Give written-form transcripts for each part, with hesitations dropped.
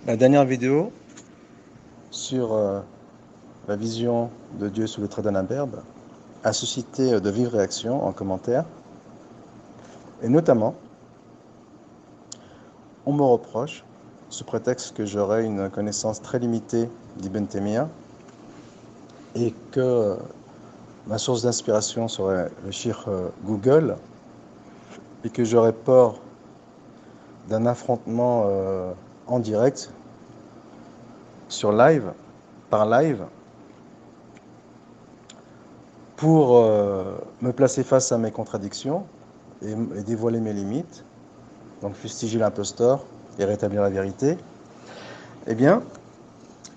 La dernière vidéo sur la vision de Dieu sous le trait d'un imberbe a suscité de vives réactions en commentaire. Et notamment, on me reproche, sous prétexte que j'aurais une connaissance très limitée d'Ibn Taymiyyah et que ma source d'inspiration serait le cheikh Google et que j'aurais peur d'un affrontement en direct, sur live, par live, pour me placer face à mes contradictions et dévoiler mes limites, donc fustiger l'imposteur et rétablir la vérité. Eh bien,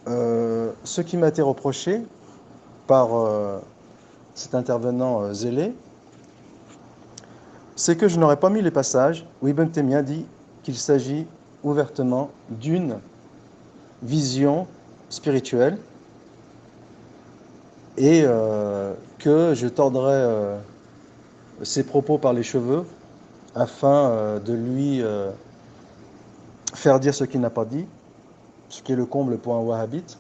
ce qui m'a été reproché par cet intervenant zélé, c'est que je n'aurais pas mis les passages où Ibn Taymiyyah dit qu'il s'agit ouvertement d'une vision spirituelle et que je tordrais ses propos par les cheveux afin de lui faire dire ce qu'il n'a pas dit, ce qui est le comble pour un wahhabite,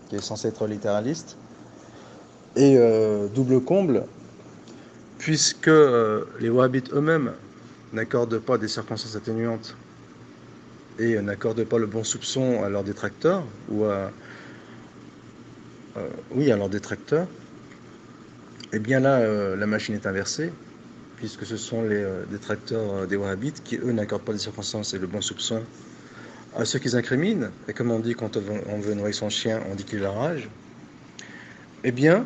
qui est censé être littéraliste, et double comble, puisque les wahhabites eux-mêmes n'accordent pas des circonstances atténuantes et n'accordent pas le bon soupçon à leurs détracteurs, ou à leurs détracteurs, et bien là, la machine est inversée, puisque ce sont les détracteurs des wahhabites qui, eux, n'accordent pas des circonstances et le bon soupçon à ceux qu'ils incriminent. Et comme on dit quand on veut nourrir son chien, on dit qu'il a rage. Eh bien,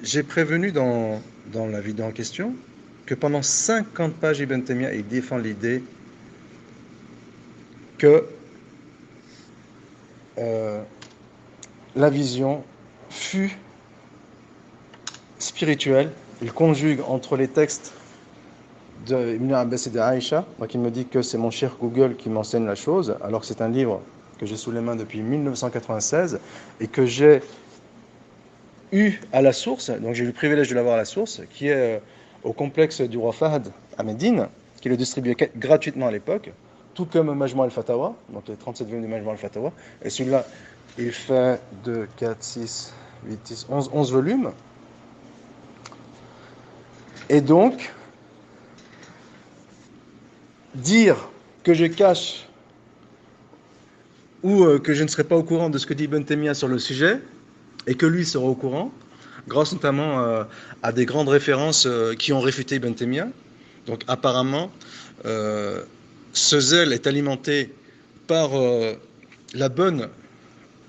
j'ai prévenu dans la vidéo en question que pendant 50 pages, Ibn Taymiyyah, il défend l'idée que la vision fut spirituelle. Il conjugue entre les textes de Ibn Abbas et de Aïcha. Donc il me dit que c'est mon cher Google qui m'enseigne la chose, alors que c'est un livre que j'ai sous les mains depuis 1996 et que j'ai eu à la source, donc j'ai eu le privilège de l'avoir à la source, qui est au complexe du roi Fahd à Médine, qui le distribuait gratuitement à l'époque, tout comme Majmou al-Fatawa, donc les 37 volumes de Majmou al-Fatawa. Et celui-là, il fait 2, 4, 6, 8, 10, 11 volumes. Et donc, dire que je cache ou que je ne serai pas au courant de ce que dit Ibn Taymiyyah sur le sujet, et que lui sera au courant, grâce notamment à des grandes références qui ont réfuté Ibn Taymiyyah. Donc apparemment, ce zèle est alimenté par la bonne,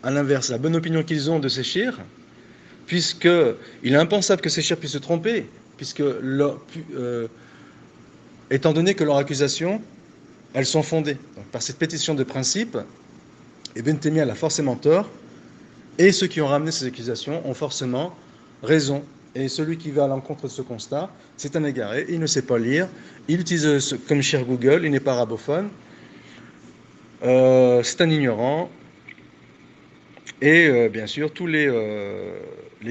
à l'inverse, la bonne opinion qu'ils ont de ces chirs, puisqu'il est impensable que ces chirs puissent se tromper, puisque étant donné que leurs accusations, elles sont fondées. Donc, par cette pétition de principe, Ibn Taymiyyah a forcément tort, et ceux qui ont ramené ces accusations ont forcément raison. Et celui qui va à l'encontre de ce constat, c'est un égaré, il ne sait pas lire, il utilise comme cher Google, il n'est pas arabophone, c'est un ignorant, et bien sûr tous les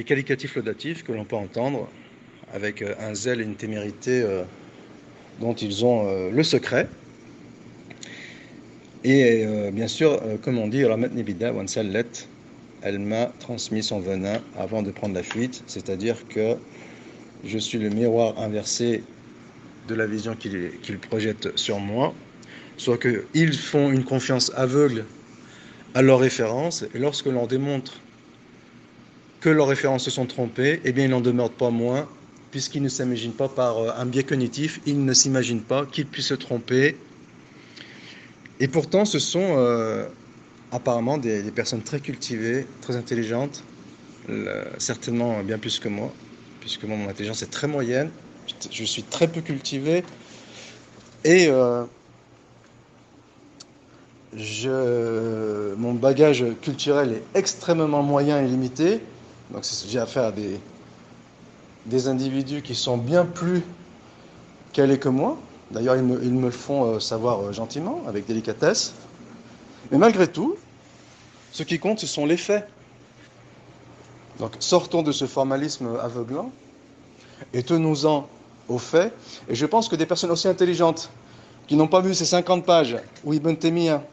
qualificatifs laudatifs que l'on peut entendre avec un zèle et une témérité dont ils ont le secret. Et bien sûr, comme on dit, Ramat Nibida Wansallet, elle m'a transmis son venin avant de prendre la fuite, c'est-à-dire que je suis le miroir inversé de la vision qu'il projette sur moi, soit qu'ils font une confiance aveugle à leurs références, et lorsque l'on démontre que leurs références se sont trompées, eh bien ils n'en demeurent pas moins, puisqu'ils ne s'imaginent pas par un biais cognitif, ils ne s'imaginent pas qu'ils puissent se tromper. Et pourtant, ce sont apparemment des personnes très cultivées, très intelligentes, certainement bien plus que moi, puisque moi, mon intelligence est très moyenne, je suis très peu cultivé, et mon bagage culturel est extrêmement moyen et limité, donc j'ai affaire à des individus qui sont bien plus calés que moi. D'ailleurs, ils me le font savoir gentiment, avec délicatesse. Mais malgré tout, ce qui compte, ce sont les faits. Donc sortons de ce formalisme aveuglant et tenons-en aux faits. Et je pense que des personnes aussi intelligentes qui n'ont pas vu ces 50 pages où Ibn Taymiyyah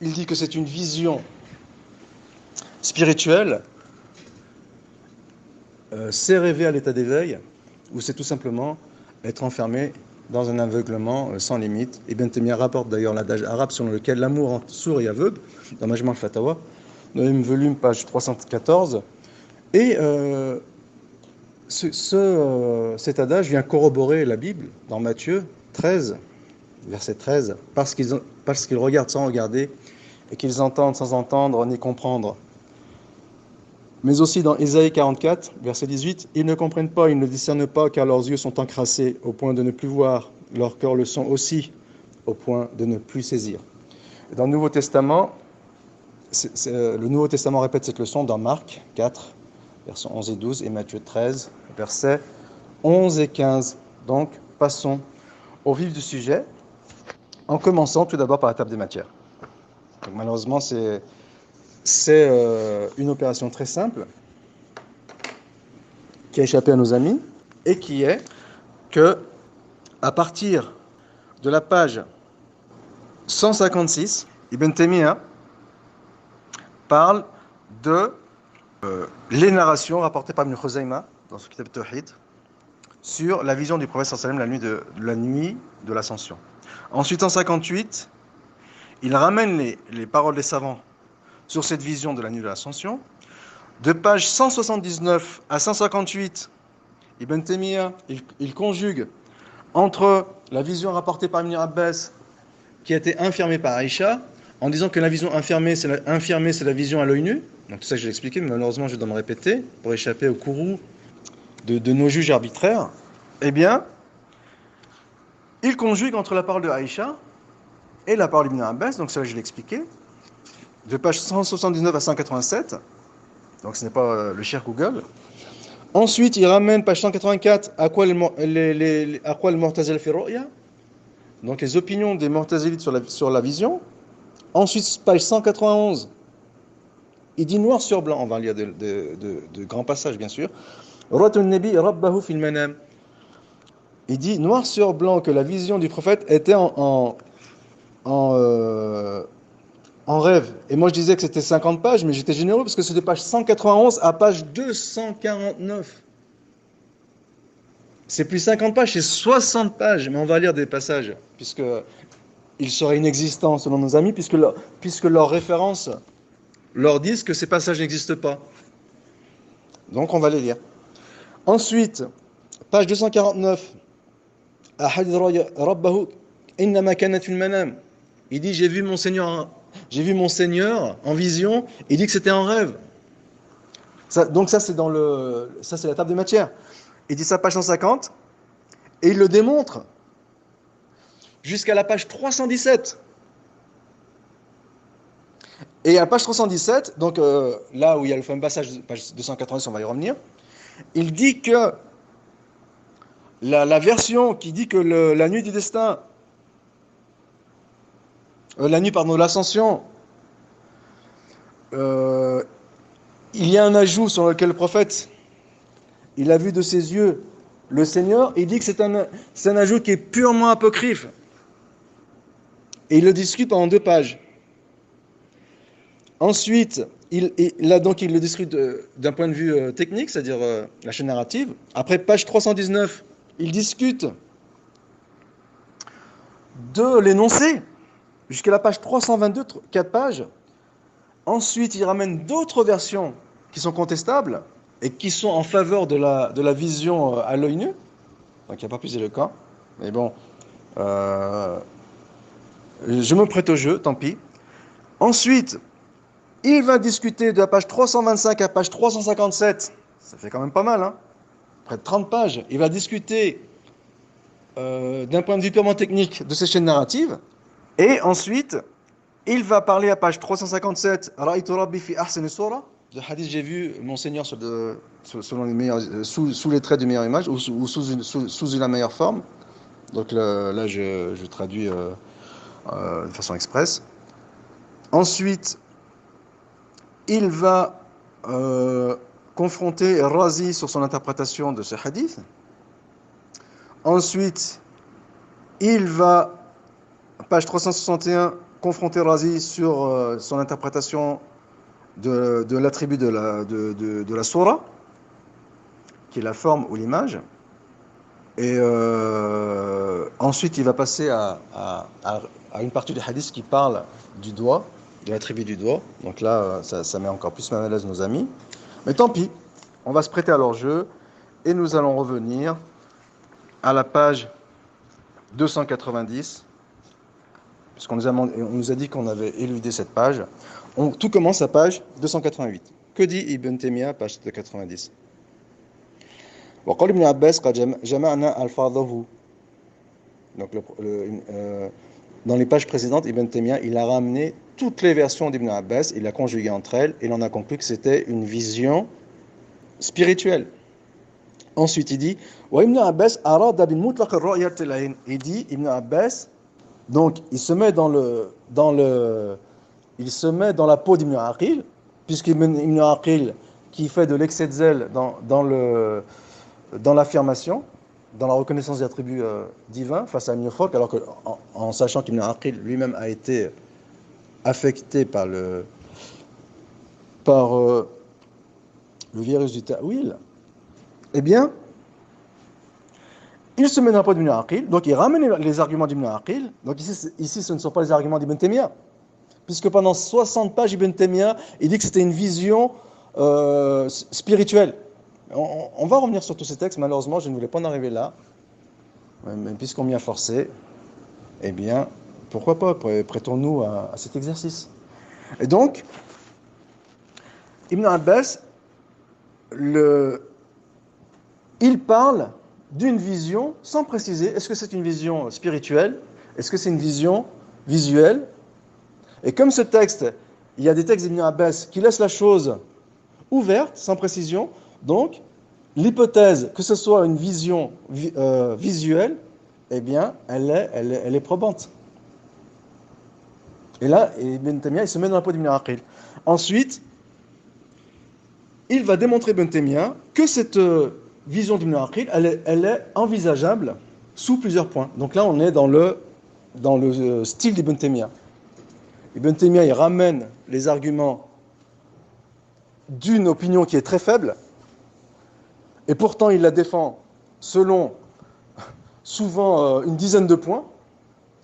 il dit que c'est une vision spirituelle, c'est rêver à l'état d'éveil, ou c'est tout simplement être enfermé dans un aveuglement sans limite. Ibn Taymiyyah rapporte d'ailleurs l'adage arabe selon lequel l'amour rend sourd et aveugle, dans Majma' al-Fatawa, 9e volume, page 314. Et cet adage vient corroborer la Bible dans Matthieu 13, verset 13, parce qu'ils regardent sans regarder et qu'ils entendent sans entendre ni comprendre. Mais aussi dans Ésaïe 44, verset 18, ils ne comprennent pas, ils ne discernent pas, car leurs yeux sont encrassés au point de ne plus voir, leurs cœurs le sont aussi au point de ne plus saisir. Dans le Nouveau Testament, le Nouveau Testament répète cette leçon dans Marc 4, versets 11 et 12, et Matthieu 13, versets 11 et 15. Donc, passons au vif du sujet, en commençant tout d'abord par la table des matières. Donc, malheureusement, c'est une opération très simple qui a échappé à nos amis et qui est que, à partir de la page 156, Ibn Taymiyyah parle de les narrations rapportées par Ibn Khuzaymah dans ce kitab Tawhid sur la vision du prophète sallallahu alayhi wa sallam la nuit de l'ascension. Ensuite, en 58, il ramène les paroles des savants sur cette vision de la nuit de l'ascension. De page 179 à 158, Ibn Taymiyyah, il conjugue entre la vision rapportée par Ibn Abbas, qui a été infirmée par Aïcha, en disant que la vision infirmée, c'est la vision à l'œil nu. Donc tout ça, je l'ai expliqué, mais malheureusement, je dois me répéter pour échapper au courroux de nos juges arbitraires. Eh bien, il conjugue entre la parole de Aïcha et la parole d'Ibn Abbas, donc ça, je l'ai expliqué, de page 179 à 187, donc ce n'est pas le cher Google. Ensuite, il ramène page 184 à quoi le Mu'tazila fi ru'ya, donc les opinions des Mu'tazilites sur la vision. Ensuite, page 191, il dit noir sur blanc, on va lire de grands passages bien sûr. Ru'yatun nabi rabbahu fil manam. Il dit noir sur blanc que la vision du prophète était en rêve. Et moi je disais que c'était 50 pages, mais j'étais généreux parce que c'était page 191 à page 249. C'est plus 50 pages, c'est 60 pages, mais on va lire des passages, puisque ils seraient inexistants selon nos amis, puisque leurs références leur disent que ces passages n'existent pas. Donc on va les lire. Ensuite, page 249, Rabbahu innama kanat fil manam. Il dit j'ai vu mon Seigneur en vision. Il dit que c'était en rêve. Donc ça c'est la table des matières. Il dit ça page 150 et il le démontre jusqu'à la page 317. Et à page 317, donc là où il y a le fameux passage, page 290, on va y revenir, il dit que la version qui dit que la nuit du destin, l'ascension, il y a un ajout sur lequel le prophète, il a vu de ses yeux le Seigneur, il dit que c'est un ajout qui est purement apocryphe. Et il le discute en 2 pages. Ensuite, il le discute d'un point de vue technique, c'est-à-dire la chaîne narrative. Après, page 319, il discute de l'énoncé, jusqu'à la page 322, 4 pages. Ensuite, il ramène d'autres versions qui sont contestables et qui sont en faveur de la vision à l'œil nu. Donc, il n'y a pas plus éloquent. Mais bon, je me prête au jeu, tant pis. Ensuite, il va discuter de la page 325 à page 357. Ça fait quand même pas mal, hein, près de 30 pages. Il va discuter d'un point de vue purement technique de ces chaînes narratives. Et ensuite, il va parler à page 357, Ra'aytu Rabbi fi ahsani sura, le hadith j'ai vu mon Seigneur selon les meilleurs, sous les traits de meilleure image ou sous la meilleure forme. Donc là je traduis de façon express. Ensuite, il va confronter Razi sur son interprétation de ce hadith. Ensuite, il va, page 361, confronté Razi sur son interprétation de l'attribut de la sourate, qui est la forme ou l'image. Et ensuite, il va passer à une partie du hadith qui parle du doigt, de l'attribut du doigt. Donc là, ça met encore plus mal à l'aise nos amis. Mais tant pis, on va se prêter à leur jeu et nous allons revenir à la page 290, puisqu'on nous a dit qu'on avait éludé cette page. Tout commence à page 288. Que dit Ibn Taymiyyah, page 290? وقال ابن عباس قد جمعنا ألفاظه. Donc dans les pages précédentes, Ibn Taymiyyah, il a ramené toutes les versions d'Ibn Abbas, il a conjugué entre elles, et il en a conclu que c'était une vision spirituelle. Ensuite, il dit وابن عباس أراد بالمطلق الرؤية العين. Il dit Ibn Abbas, donc il se met dans la peau d'Ibn Aqil, puisqu'Ibn Aqil qui fait de l'excès de zèle dans l'affirmation, dans la reconnaissance des attributs divins face à Ibn Khalq, alors en sachant qu'Ibn Aqil lui-même a été affecté par le virus du ta'wil, eh bien, il se met dans la peau d'Ibn Aqil, donc il ramène les arguments d'Ibn Aqil. Donc ici, ce ne sont pas les arguments d'Ibn Taymiyyah, puisque pendant 60 pages, Ibn Taymiyyah, il dit que c'était une vision spirituelle. On va revenir sur tous ces textes, malheureusement, je ne voulais pas en arriver là, mais puisqu'on m'y a forcé, eh bien, pourquoi pas, prêtons-nous à cet exercice. Et donc, Ibn Abbas, il parle d'une vision sans préciser, est-ce que c'est une vision spirituelle, est-ce que c'est une vision visuelle. Et comme ce texte, il y a des textes d'Ibn Abbas qui laissent la chose ouverte, sans précision, donc l'hypothèse que ce soit une vision visuelle, eh bien, elle est probante. Et là, Ibn Taymiyyah, il se met dans la peau d'Ibn Aqil. Ensuite, il va démontrer Ibn Taymiyyah que cette vision d'Ibn Aqil, elle est envisageable sous plusieurs points. Donc là, on est dans le style d'Ibn Taymiyyah. Ibn Taymiyyah, il ramène les arguments d'une opinion qui est très faible, et pourtant il la défend selon souvent une dizaine de points.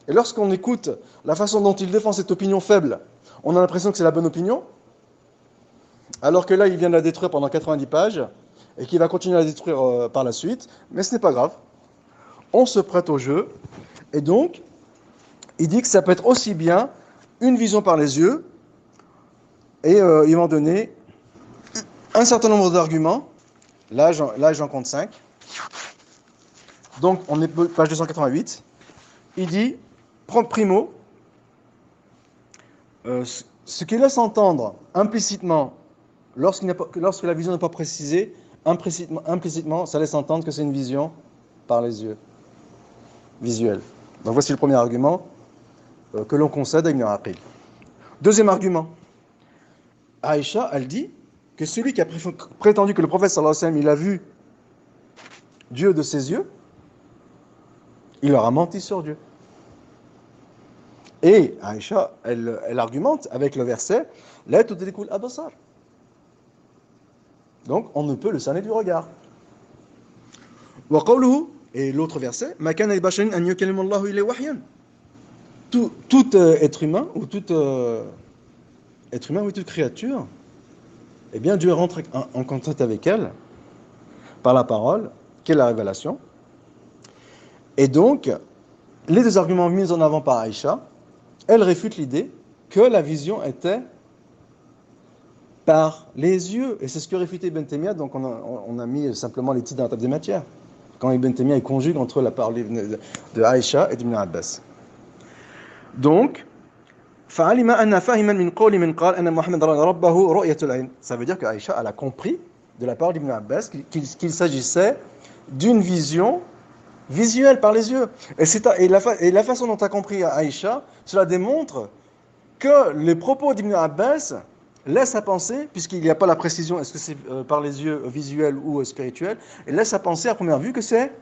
Et lorsqu'on écoute la façon dont il défend cette opinion faible, on a l'impression que c'est la bonne opinion, alors que là, il vient de la détruire pendant 90 pages, et qu'il va continuer à la détruire par la suite, mais ce n'est pas grave. On se prête au jeu, et donc, il dit que ça peut être aussi bien une vision par les yeux, et il va en donner un certain nombre d'arguments. Là, j'en compte 5. Donc, on est page 288. Il dit, primo, ce qui laisse entendre implicitement, lorsque la vision n'est pas précisée, implicitement, ça laisse entendre que c'est une vision par les yeux, visuelle. Donc, voici le premier argument que l'on concède à Ibn Aqil. Deuxième argument, Aïcha, elle dit que celui qui a prétendu que le prophète sallallahu alayhi wa sallam, il a vu Dieu de ses yeux, il leur a menti sur Dieu. Et Aïcha, elle argumente avec le verset La tudrikul absar. Donc, on ne peut le cerner du regard. Wa qawluhu, et l'autre verset Ma kana li basharin an yukallima Allahu ilayhi wahyan. Tout être humain ou toute créature, eh bien, Dieu rentre en contact avec elle par la parole, qui est la révélation. Et donc, les deux arguments mis en avant par Aïcha, elle réfute l'idée que la vision était par les yeux. Et c'est ce que réfutait Ibn Taymiyyah. Donc, on a mis simplement les titres dans la table des matières. Quand Ibn Taymiyyah il conjugue entre la parole de Aïcha et d'Ibn Abbas. Donc, ça veut dire que Aïcha elle a compris de la parole d'Ibn Abbas qu'il s'agissait d'une vision visuelle par les yeux. Et la façon dont tu as compris Aïcha, cela démontre que les propos d'Ibn Abbas laissent à penser, puisqu'il n'y a pas la précision, est-ce que c'est par les yeux visuels ou spirituels, et laisse à penser à première vue que c'est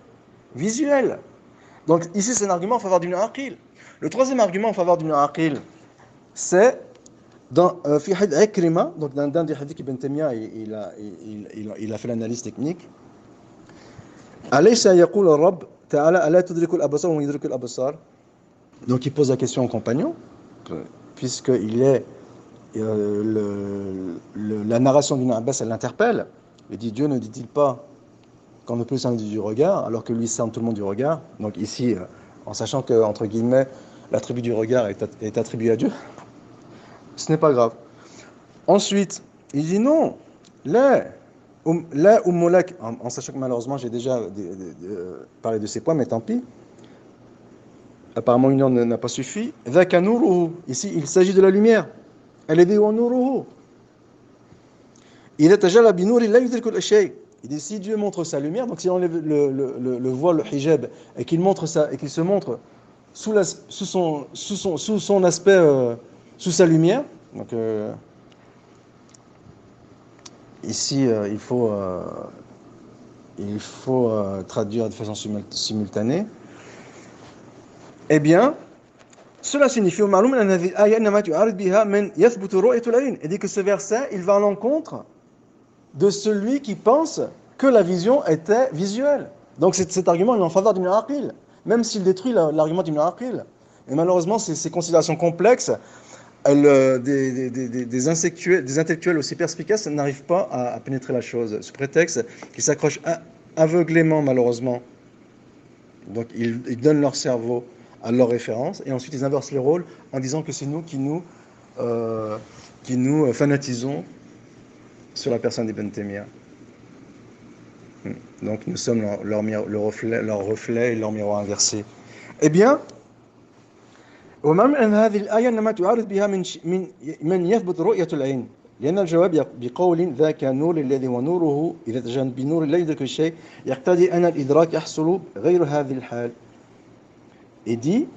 visuel. Donc ici c'est un argument en faveur d'Ibn Aqil. Le troisième argument en faveur d'Ibn Aqil, c'est dans في حديث عكرمة, donc dans des hadiths qu'Ibn Taymiyyah il a fait l'analyse technique. أليس يقول الرب تعالى ألا تدرك الأبصار ومن يدرك الأبصار. Donc il pose la question au compagnon, puisqu'il est la narration d'Ibn Abbas, elle l'interpelle. Il dit, Dieu ne dit-il pas qu'on ne peut s'en du regard, alors que lui cerne tout le monde du regard. Donc ici, en sachant que, entre guillemets, l'attribut du regard est attribué à Dieu, ce n'est pas grave. Ensuite, il dit non, là, en sachant que malheureusement j'ai déjà parlé de ces points, mais tant pis. Apparemment une heure n'a pas suffi. Ici, il s'agit de la lumière. Elle est dit il dit si Dieu montre sa lumière, donc si on enlève le voile, le hijab, et qu'il montre ça, et qu'il se montre sous son aspect, sous sa lumière. Donc ici, il faut traduire de façon simultanée. Eh bien, cela signifie et dit que ce verset, il va à l'encontre de celui qui pense que la vision était visuelle. Donc cet argument il est en faveur d'Ibn Aqil, même s'il détruit l'argument d'Ibn Aqil. Et malheureusement, ces considérations complexes, des intellectuels aussi perspicaces n'arrivent pas à pénétrer la chose, sous prétexte qu'ils s'accrochent aveuglément, malheureusement. Donc ils donnent leur cerveau à leur référence, et ensuite ils inversent les rôles en disant que c'est nous qui nous fanatisons sur la personne d'Ibn Taymiyyah. Donc nous sommes leur reflet et leur miroir inversé. Eh bien, ومن أن هذه الآية إنما تعارض بها من يثبت رؤية العين لأن الجواب بقول ذاك النور الذي ونوره إذا تجن بنور لا يدرك الشيء يقتضي أن الإدراك يحصل غير هذه الحال. Et dit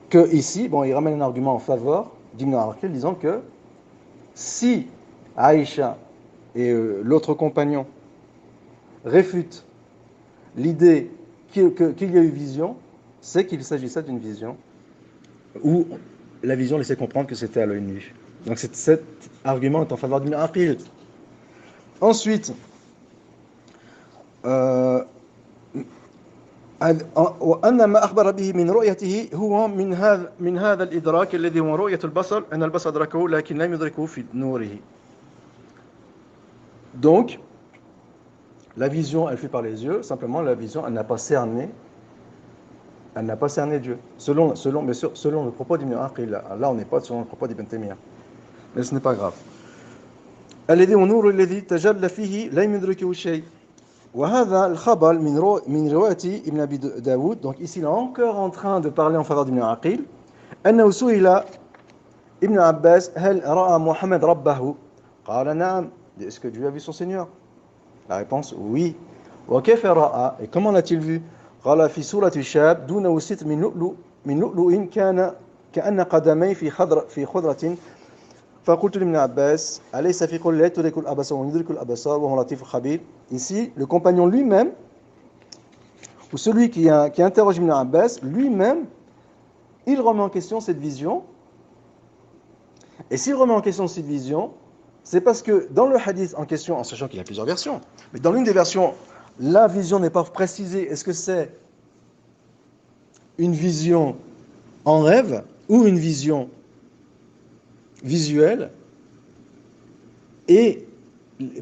que ici, bon, il ramène un argument en faveur d'Ibn Aqil, disant que si Aïcha et l'autre compagnon réfutent l'idée qu'il y a eu vision, c'est qu'il s'agissait d'une vision où la vision laissait comprendre que c'était à l'œil nu. Donc cet argument est en faveur d'Ibn Aqil. Ensuite, وأن ما أخبر به من رؤيته هو من هذا الإدراك الذي هو رؤية البصر أن البصر أدركه لكن لم يدركه في نوره. Donc, la vision, elle fait par les yeux. Simplement, la vision, elle n'a pas cerné Dieu. Selon le propos d'Ibn Aqil. Là, on n'est pas selon le propos d'Ibn Taymiyyah. Mais ce n'est pas grave. الذي ونور الذي تجلى فيه لا يدركه شيء. وهذا الخبر من رواية ابن أبي داود. Donc ici, il est encore en train de parler en faveur d'Ibn Aqil. أنه سئل ابن عباس هل رأى محمد ربه؟ قال نعم. Est-ce que Dieu a vu son Seigneur? La réponse, oui. وكيف رأى? Et comment l'a-t-il vu? قال في سورة الشاب دونه ستر من لؤلؤ كان كأن قدمي في خضرة. فقلت لابن عباس أليس في قول لا تدرك الأبصار ويدرك الأبصار وهو لطيف الخبير. Ici, le compagnon lui-même, ou celui qui interroge Ibn Abbas, lui-même, il remet en question cette vision. Et s'il remet en question cette vision, c'est parce que dans le hadith en question, en sachant qu'il y a plusieurs versions, mais dans l'une des versions, la vision n'est pas précisée. Est-ce que c'est une vision en rêve ou une vision visuelle? Et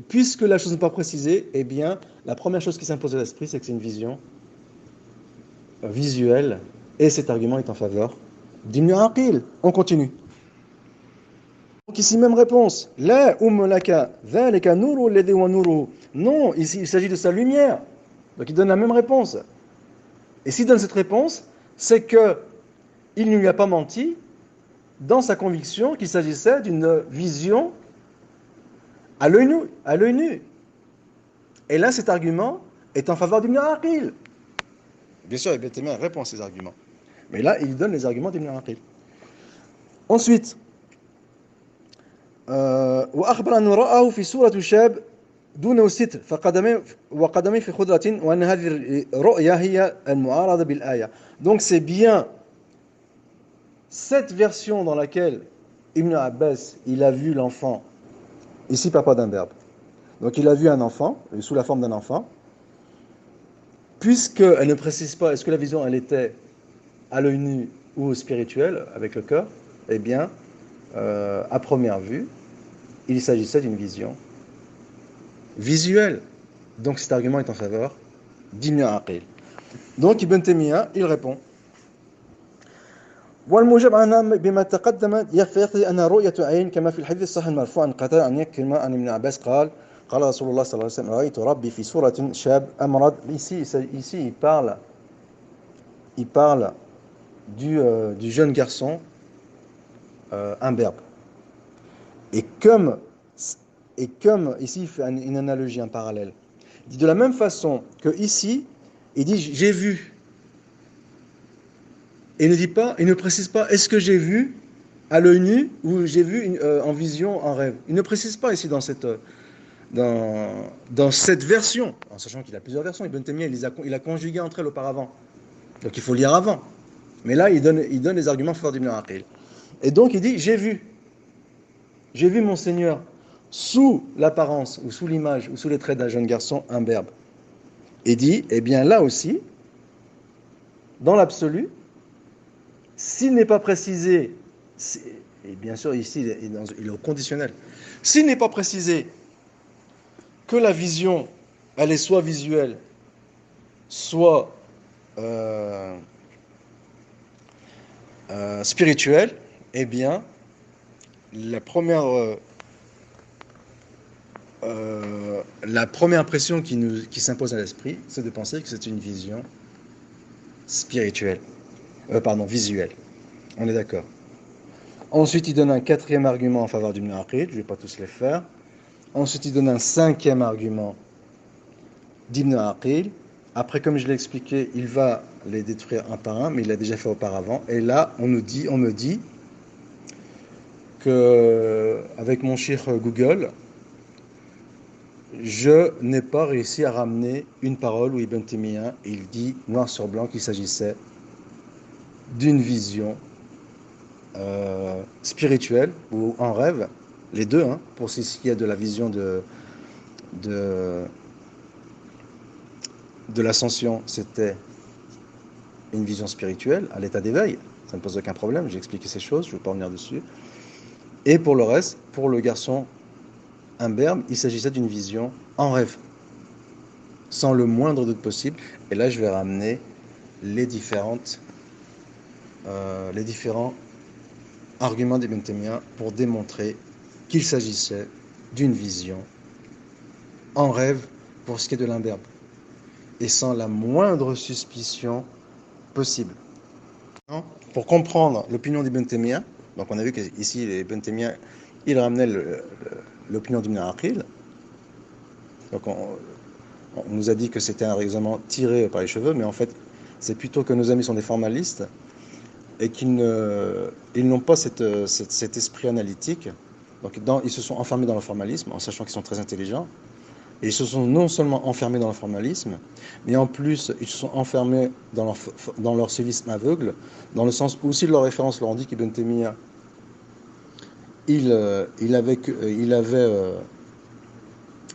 puisque la chose n'est pas précisée, eh bien, la première chose qui s'impose à l'esprit, c'est que c'est une vision visuelle, et cet argument est en faveur d'Ibn Aqil. On continue. Donc ici, même réponse. La laka, dhalika nuru alladhi huwa nuruhu. Non, ici, il s'agit de sa lumière. Donc il donne la même réponse. Et s'il donne cette réponse, c'est que il ne lui a pas menti dans sa conviction qu'il s'agissait d'une vision à l'œil nu. Et là, cet argument est en faveur d'Ibn Aqil. Bien sûr, Ibn Taymiyyah répond à ces arguments. Mais là, il donne les arguments d'Ibn Aqil. Ensuite, وأخبر أنه رآه في سورة شاب دونه ستر وقدمي في خضرة وأن هذه الرؤيا هي المعارضة بالآية. Donc c'est bien Cette version dans laquelle Ibn Abbas, il a vu l'enfant, ici papa d'un verbe, donc il a vu un enfant, sous la forme d'un enfant, puisqu'elle ne précise pas est-ce que la vision elle était à l'œil nu ou spirituelle, avec le cœur, eh bien, à première vue, il s'agissait d'une vision visuelle. Donc cet argument est en faveur d'Ibn Aqil. Donc Ibn Taymiyyah, il répond والموجب عنها بما تقدم يقتضي أن رؤية عين كما في الحديث الصحيح المرفوع عن قتادة عن يكرمة عن ابن عباس قال رسول الله صلى الله عليه وسلم رأيت ربي في صورة شاب أمرد. Ici il parle du jeune garçon imberbe. Et comme ici il fait une analogie, un parallèle, il dit de la même façon que ici, il dit j'ai vu. Et il ne dit pas, il ne précise pas est-ce que j'ai vu à l'œil nu ou j'ai vu en vision, en rêve. Il ne précise pas ici dans cette version, en sachant qu'il a plusieurs versions. Ibn Taymiyyah il a conjugué entre elles auparavant. Donc il faut lire avant. Mais là, il donne les arguments forts d'Ibn Aqil. Et donc il dit j'ai vu mon Seigneur sous l'apparence ou sous l'image ou sous les traits d'un jeune garçon imberbe. Et dit eh bien là aussi, dans l'absolu, s'il n'est pas précisé, et bien sûr ici il est au conditionnel, s'il n'est pas précisé que la vision, elle est soit visuelle, soit spirituelle, eh bien la première impression qui s'impose à l'esprit, c'est de penser que c'est une vision spirituelle. Visuel. On est d'accord. Ensuite, il donne un quatrième argument en faveur d'Ibn Aqil. Je ne vais pas tous les faire. Ensuite, il donne un cinquième argument d'Ibn Aqil. Après, comme je l'ai expliqué, il va les détruire un par un, mais il l'a déjà fait auparavant. Et là, on me dit que, avec mon cheikh Google, je n'ai pas réussi à ramener une parole où Ibn Taymiyyah, il dit noir sur blanc qu'il s'agissait d'une vision spirituelle ou en rêve, les deux, pour ce qui est de la vision de l'ascension, c'était une vision spirituelle à l'état d'éveil, ça ne pose aucun problème, j'ai expliqué ces choses, je ne vais pas revenir dessus. Et pour le reste, pour le garçon imberbe, il s'agissait d'une vision en rêve, sans le moindre doute possible. Et là, je vais ramener les différents arguments d'Ibn Taymiyyah pour démontrer qu'il s'agissait d'une vision en rêve pour ce qui est de l'imberbe et sans la moindre suspicion possible. Pour comprendre l'opinion d'Ibn Taymiyyah, donc on a vu qu'ici Ibn Taymiyyah il ramenait l'opinion d'Ibn Aqil. Donc on nous a dit que c'était un raisonnement tiré par les cheveux, mais en fait c'est plutôt que nos amis sont des formalistes et qu'ils n'ont pas cet esprit analytique. Donc ils se sont enfermés dans le formalisme en sachant qu'ils sont très intelligents. Et ils se sont non seulement enfermés dans le formalisme, mais en plus ils se sont enfermés dans leur civisme aveugle, dans le sens où si leurs références leur ont dit qu'Ibn Taymiyyah il avait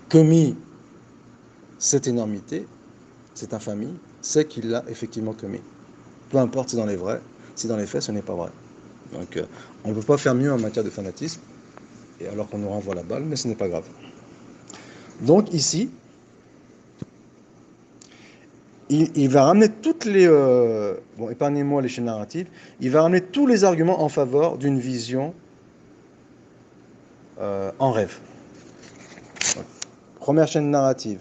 commis cette énormité, cette infamie, c'est qu'il l'a effectivement commis. Peu importe si dans les faits ce n'est pas vrai. Donc on ne peut pas faire mieux en matière de fanatisme, et alors qu'on nous renvoie la balle, mais ce n'est pas grave. Donc ici, il va ramener toutes les... épargnez-moi les chaînes narratives, il va ramener tous les arguments en faveur d'une vision en rêve. Première chaîne narrative.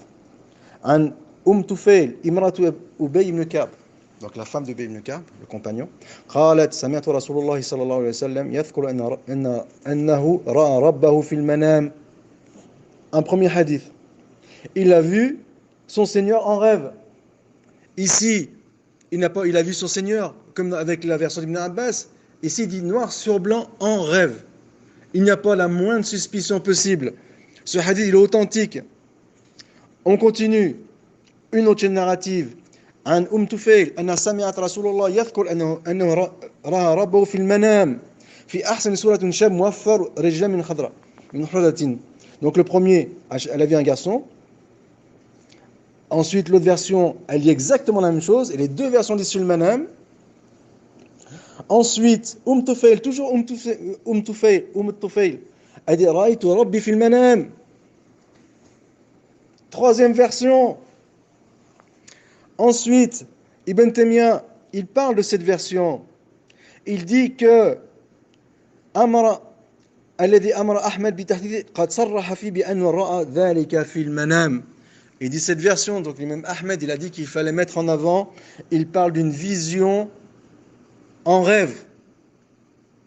An Tufayl, imratu Ubay ibn Ka'b. Donc la femme de Ubay ibn Ka'b, le compagnon. قالت سمعت رسول الله صلى الله عليه وسلم يذكر أنه رأى ربه في المنام. Un premier hadith. Il a vu son Seigneur en rêve. Ici, il a vu son Seigneur, comme avec la version d'Ibn Abbas. Ici, il dit noir sur blanc en rêve. Il n'y a pas la moindre suspicion possible. Ce hadith, il est authentique. On continue. Une autre chaîne narrative. عن طفيل أنها سمعت رسول الله يذكر أنه رأى ربه في المنام في أحسن صورة شاب موفر رجلا من خضراء من حلة. Donc le premier, elle a vu un garçon. Ensuite, l'autre version, elle dit exactement la même chose. Et les deux versions disent sur le manam. Ensuite, Tufayl, toujours Tufayl, elle dit Ra'aytu Rabbi fil manam. Troisième version. Ensuite, Ibn Taymiyyah, il parle de cette version. Il dit que Amara الذي أمر أحمد بتحديد قد صرح فيه بأنه رأى ذلك في المنام. Il dit cette version, donc l'imam Ahmed, il a dit qu'il fallait mettre en avant, il parle d'une vision en rêve.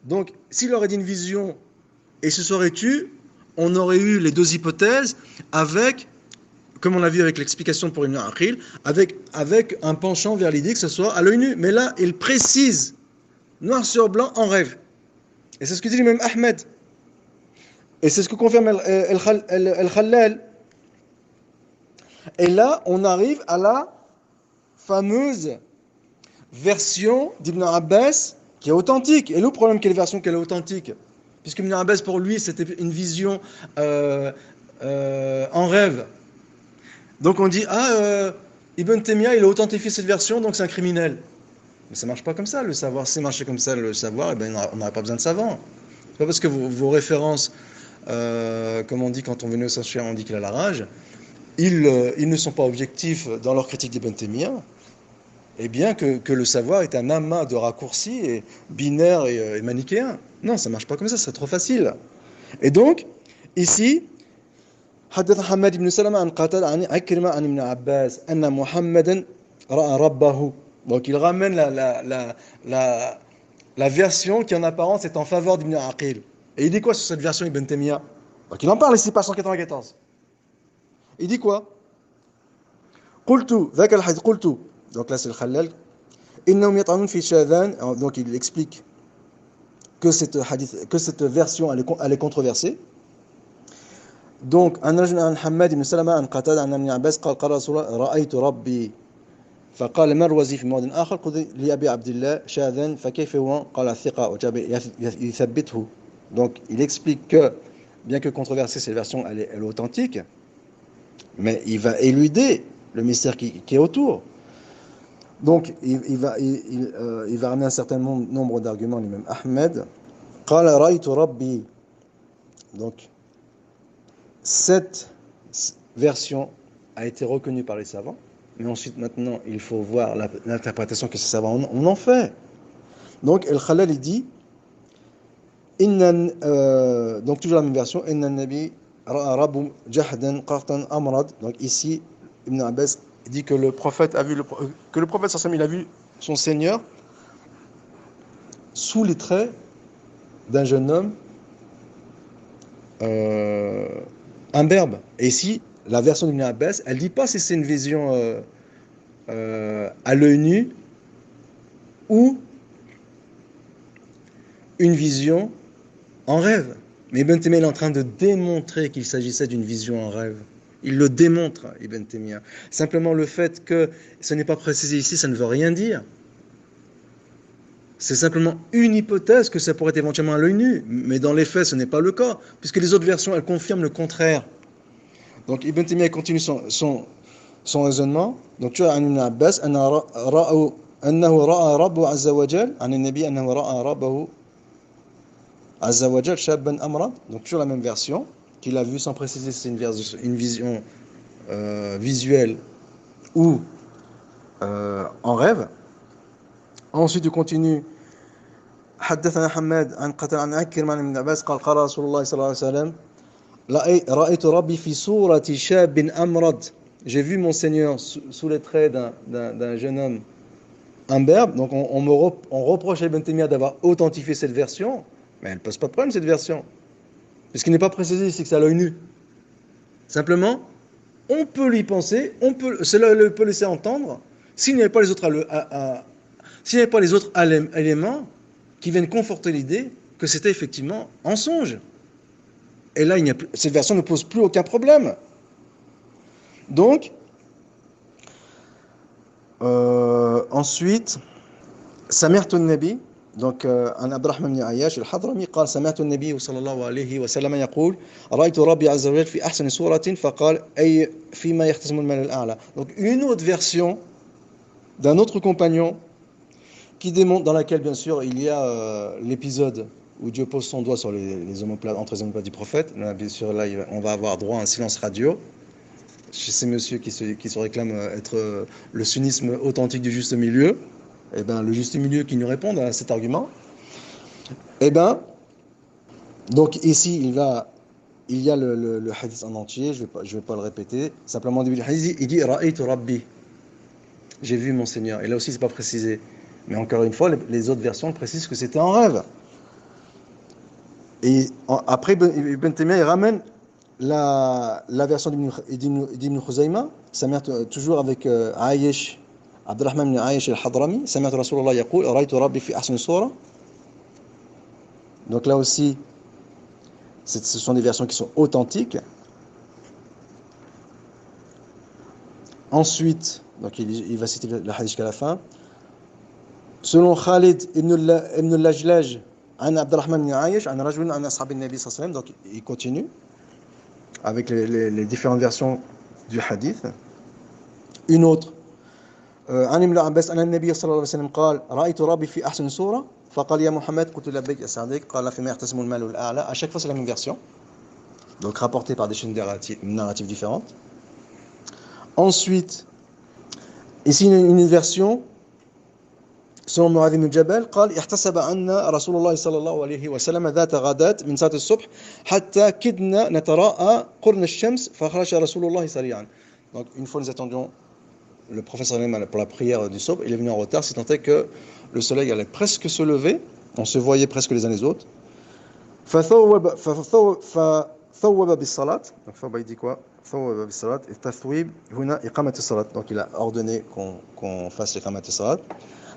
Donc, s'il aurait dit une vision et se serait tu, on aurait eu les deux hypothèses avec, comme on l'a vu avec l'explication pour Ibn Aqil, avec un penchant vers l'idée que ce soit à l'œil nu. Mais là, il précise, noir sur blanc, en rêve. Et c'est ce que dit l'imam Ahmed. Et c'est ce que confirme Al-Khallal. Et là, on arrive à la fameuse version d'Ibn Abbas qui est authentique. Et le problème, quelle version qu'elle est authentique? Puisque Ibn Abbas, pour lui, c'était une vision en rêve. Donc on dit, Ibn Taymiyyah, il a authentifié cette version, donc c'est un criminel. Mais ça ne marche pas comme ça, le savoir. Si ça marchait comme ça, le savoir, eh ben, on n'aurait pas besoin de savants. C'est pas parce que vos références, comme on dit quand on venait au sanctuaire, on dit qu'il a la rage, ils ne sont pas objectifs dans leur critique d'Ibn Taymiyyah, et bien que le savoir est un amas de raccourcis et binaires et manichéens. Non, ça ne marche pas comme ça, c'est trop facile. Et donc, ici, حدث حماد بن سلمة عن قتادة عن عكرمة عن ابن عباس أن محمدا رأى ربه. Donc il ramène la version qui en apparence est en faveur d'Ibn Aqil. Et il dit quoi sur cette version Ibn Taymiyyah? Donc il en parle ici, page 194. Il dit quoi? قلت ذاك الحديث قلت. Donc là c'est le Khallal. إنهم يطعنون في شاذان. Donc il explique que cette version elle est controversée. Donc عن رجل عن حماد بن سلمة عن قتادة عن ابن عباس قال قال رسول الله رأيت ربي فقال المروزي في موضع آخر قل لأبي عبد الله شاذا فكيف هو قال الثقة يثبته. Donc il explique que bien que controversée cette version elle est authentique, mais il va éluder le mystère qui est autour. Donc il va ramener un certain nombre d'arguments lui-même. Ahmed قال رأيت ربي. Donc cette version a été reconnue par les savants, mais ensuite maintenant il faut voir l'interprétation que ces savants en fait. Donc Al-Khallal il dit donc toujours la même version Inna Nabi ra'a Rabbu jahdan qartan amrad. Donc ici Ibn Abbas dit que le prophète a vu il a vu son Seigneur sous les traits d'un jeune homme imberbe. Et ici, la version d'Ibn Abbas, elle ne dit pas si c'est une vision à l'œil nu ou une vision en rêve. Mais Ibn Taymiyyah est en train de démontrer qu'il s'agissait d'une vision en rêve. Il le démontre, Ibn Taymiyyah. Simplement le fait que ce n'est pas précisé ici, ça ne veut rien dire. C'est simplement une hypothèse que ça pourrait être éventuellement à l'œil nu, mais dans les faits, ce n'est pas le cas, puisque les autres versions, elles confirment le contraire. Donc Ibn Taymiyyah continue son raisonnement. Donc tu as un Ibn Abbas, أنه رأى ربه عز وجل عن النبي أنه رأى ربه عز وجل شابا أمرا. Donc toujours la même version, qu'il a vu sans préciser si c'est une vision visuelle ou en rêve. Ensuite, il continue. حدثنا حماد عن قتادة عن عكرمة عن ابن عباس قال قال رسول الله صلى الله عليه وسلم رأيت ربي في صورة شاب أمرد. J'ai vu mon Seigneur sous les traits d'un jeune homme imberbe. Donc on reproche à Ibn Taymiyyah d'avoir authentifié cette version, mais elle ne pose pas de problème cette version, puisqu'il n'est pas précisé ici que c'est à l'œil nu. Simplement, on peut y penser, cela peut laisser entendre, s'il n'y avait pas les autres éléments qui viennent conforter l'idée que c'était effectivement un songe. Et là, cette version ne pose plus aucun problème. Donc, Ensuite, سمعت النبي donc عن عبد الرحمن بن عياش الحضرمي قال سمعت النبي صلى الله عليه وسلم يقول رأيت ربي عز وجل في أحسن سورة فقال أي فيما يختصم الملأ الأعلى. Donc une autre version d'un autre compagnon qui démontre, dans laquelle bien sûr il y a l'épisode où Dieu pose son doigt sur les omoplates, entre les omoplates du prophète. Là, bien sûr, là, on va avoir droit à un silence radio chez ces messieurs qui se réclament être le sunnisme authentique du juste milieu. Eh bien, le juste milieu qui nous répond à cet argument. Eh bien, donc ici, il y a le hadith en entier, je vais pas le répéter. Simplement, au début du hadith, il dit Ra'aytu Rabbi. J'ai vu mon Seigneur. Et là aussi, c'est pas précisé. Mais encore une fois, les autres versions précisent que c'était en rêve. Et après, Ibn Taymiyyah ramène la version d'Ibn Khuzayma, toujours avec Aïch, Abdurrahman ibn Aïch al-Hadrami, سمعت رسول الله يقول رأيت ربي في أحسن صورة. Donc là aussi, ce sont des versions qui sont authentiques. Ensuite, donc il va citer le hadith jusqu'à la fin. Selon Khalid ibn al-Lajlaj, عن عبد الرحمن بن عايش عن رجل عن أصحاب النبي صلى الله عليه وسلم. Donc il continue avec les différentes versions du hadith. Une autre عن ابن عباس أن النبي صلى الله عليه وسلم قال رأيت ربي في أحسن صورة فقال يا محمد قلت لبيك أسعدك قال فيما يختصم المال الأعلى. À chaque fois c'est la même version, donc rapportée par des chaînes narratives différentes. Ensuite, ici une version selon معاذ بن جبل قال احتسب عنا رسول الله صلى الله عليه وسلم ذات غداة من ساعة الصبح حتى كدنا نتراءى قرن الشمس فخرج رسول الله سريعا. Donc une fois nous attendions le prophète pour la prière du Sobh, il est venu en retard, si tant est que le soleil allait presque se lever, on se voyait presque les uns les autres. فثوب بالصلاة. Donc ثوب il dit quoi? ثوب بالصلاة. التثويب هنا إقامة الصلاة. Donc il a ordonné qu'on fasse إقامة الصلاة.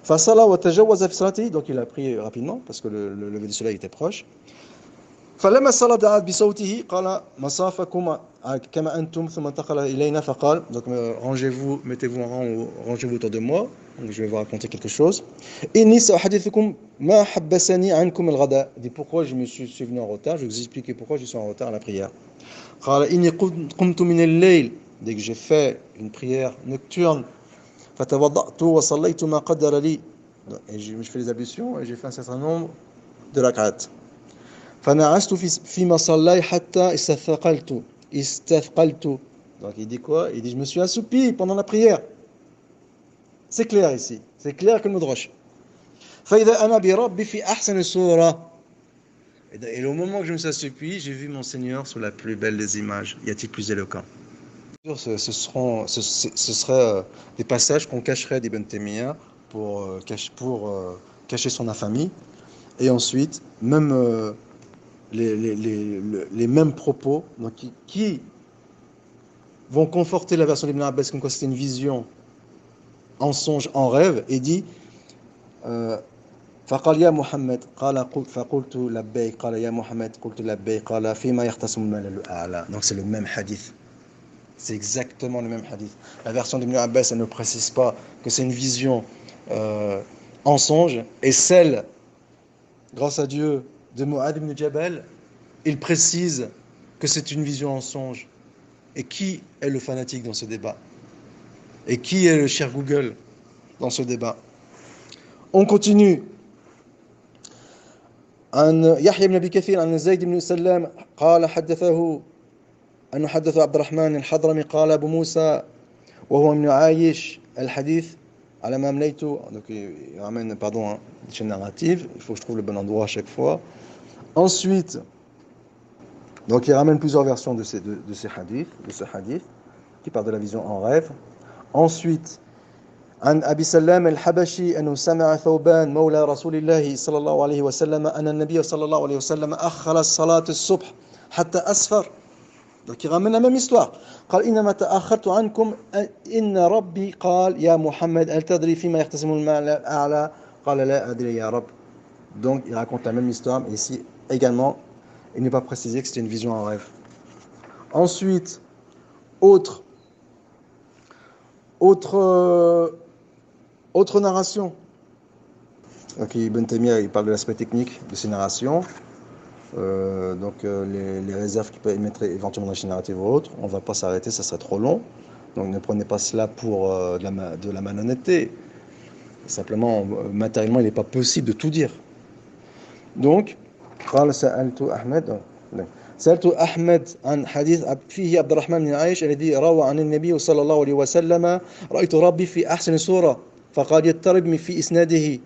فصلى وتجوز في صلاته. Donc il a prié rapidement parce que le lever du soleil était proche. فلما صلى دعا بصوته قال مصافكم كما أنتم ثم انتقل إلينا فقال. Donc rangez-vous, mettez-vous en rang ou rangez-vous autour de moi. Donc je vais vous raconter quelque chose. إني سأحدثكم ما حبسني عنكم الغداء. Dit pourquoi je suis venu en retard. Je vais vous expliquer pourquoi je suis en retard à la prière. قال إني قمت من الليل. Dès que j'ai fait une prière nocturne. فتوضأت وصليت ما قدر لي. Et je fais les ablutions et j'ai fait un certain nombre de rak'at. فنعست فيما صلى حتى استثقلت. Donc il dit quoi? Il dit je me suis assoupi pendant la prière. C'est clair ici, c'est clair que le Mudrash. فإذا أنا بربي في أحسن صورة. Et au moment que je me suis assoupi, j'ai vu mon Seigneur sous la plus belle des images. Y a-t-il plus éloquent? Ce seraient des passages qu'on cacherait d'Ibn Taymiyyah pour cacher son infamie. Et ensuite, même les mêmes propos donc, qui vont conforter la version d'Ibn Abbas comme quoi c'était une vision en songe, en rêve, et dit فقال يا محمد قال فقلت لبيك قال يا محمد قلت لبيك قال فيما يختصم الملأ الأعلى. Donc c'est le même hadith. C'est exactement le même hadith. La version d'Ibn Abbas, elle ne précise pas que c'est une vision en songe, et celle, grâce à Dieu, de Mu'adh ibn Jabal, il précise que c'est une vision en songe. Et qui est le fanatique dans ce débat? Et qui est le cher Google dans ce débat? On continue. عن يحيى بن أبي كثير عن زيد بن سلام قال حدثه أنه حدث عبد الرحمن الحضرمي قال أبو موسى وهو من عايش الحديث على ما أمليت. Donc il ramène, pardon, une chaîne narrative, il faut que je trouve le bon endroit à chaque fois. Ensuite, donc il ramène plusieurs versions de ce hadith, qui part de la vision en rêve. Ensuite, عن أبي سلام الحبشي أنه سمع ثوبان مولى رسول الله صلى الله عليه وسلم أن النبي صلى الله عليه وسلم أخر صلاة الصبح حتى أسفر. Donc il ramène la même histoire. قال إنما تأخرت عنكم إن ربي قال يا محمد هل تدري فيما يختصم المال الأعلى قال لا أدري يا رب. Donc il raconte la même histoire, mais ici également il n'est pas précisé que c'était une vision en rêve. Ensuite, autre Autre narration. Donc Ibn Taymiyyah, il parle de l'aspect technique de ces narrations. Les réserves qu'il peut émettre éventuellement dans les chaînes narratives ou autres, on ne va pas s'arrêter, ça serait trop long. Donc ne prenez pas cela pour de la malhonnêteté. Simplement, matériellement, il n'est pas possible de tout dire. Donc, قال سألت أحمد عن حديث فيه عبد الرحمن بن عائش الذي روى عن النبي صلى الله عليه وسلم رأيت ربي في أحسن صورة فقال يضطرب في إسناده.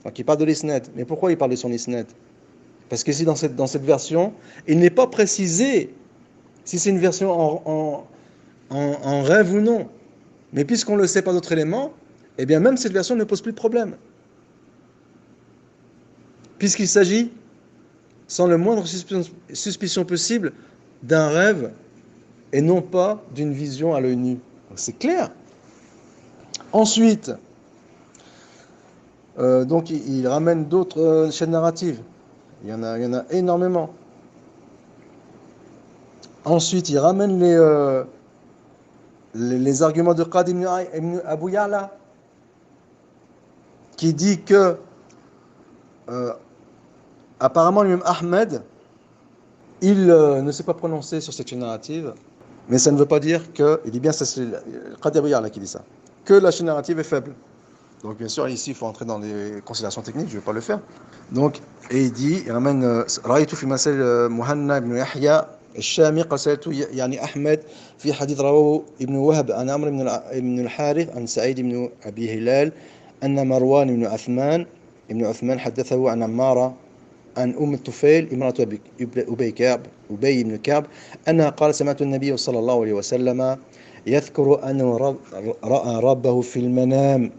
Donc il parle de l'isnad. Mais pourquoi il parle de son isnad? Parce que ici, dans cette version, il n'est pas précisé si c'est une version en rêve ou non. Mais puisqu'on ne le sait par d'autres éléments, eh bien même cette version ne pose plus de problème. Puisqu'il s'agit, sans le moindre suspicion possible, d'un rêve et non pas d'une vision à l'œil nu. Donc c'est clair. Ensuite, il ramène d'autres chaînes narratives. Il y en a énormément. Ensuite, il ramène les arguments de Qadi ibn Abu Ya'la, qui dit que apparemment lui-même Ahmed, il ne s'est pas prononcé sur cette chaîne narrative, mais ça ne veut pas dire que, il dit bien, c'est Qadi Abu Ya'la qui dit ça, que la chaîne narrative est faible. Donc bien sûr, ici, il faut entrer dans les considérations techniques, je ne vais pas le faire. Donc, et il ramène رأيت في مسائل مهنا بن يحيى الشامي قال سألت يعني أحمد في حديث رواه ابن وهب عن عمرو بن الحارث عن سعيد بن أبي هلال أن مروان بن عثمان حدثه عن عمارة عن أم الطفيل امرأة أبي بن كعب أنها قال سمعت النبي صلى الله عليه وسلم يذكر أنه رأى ربه في المنام.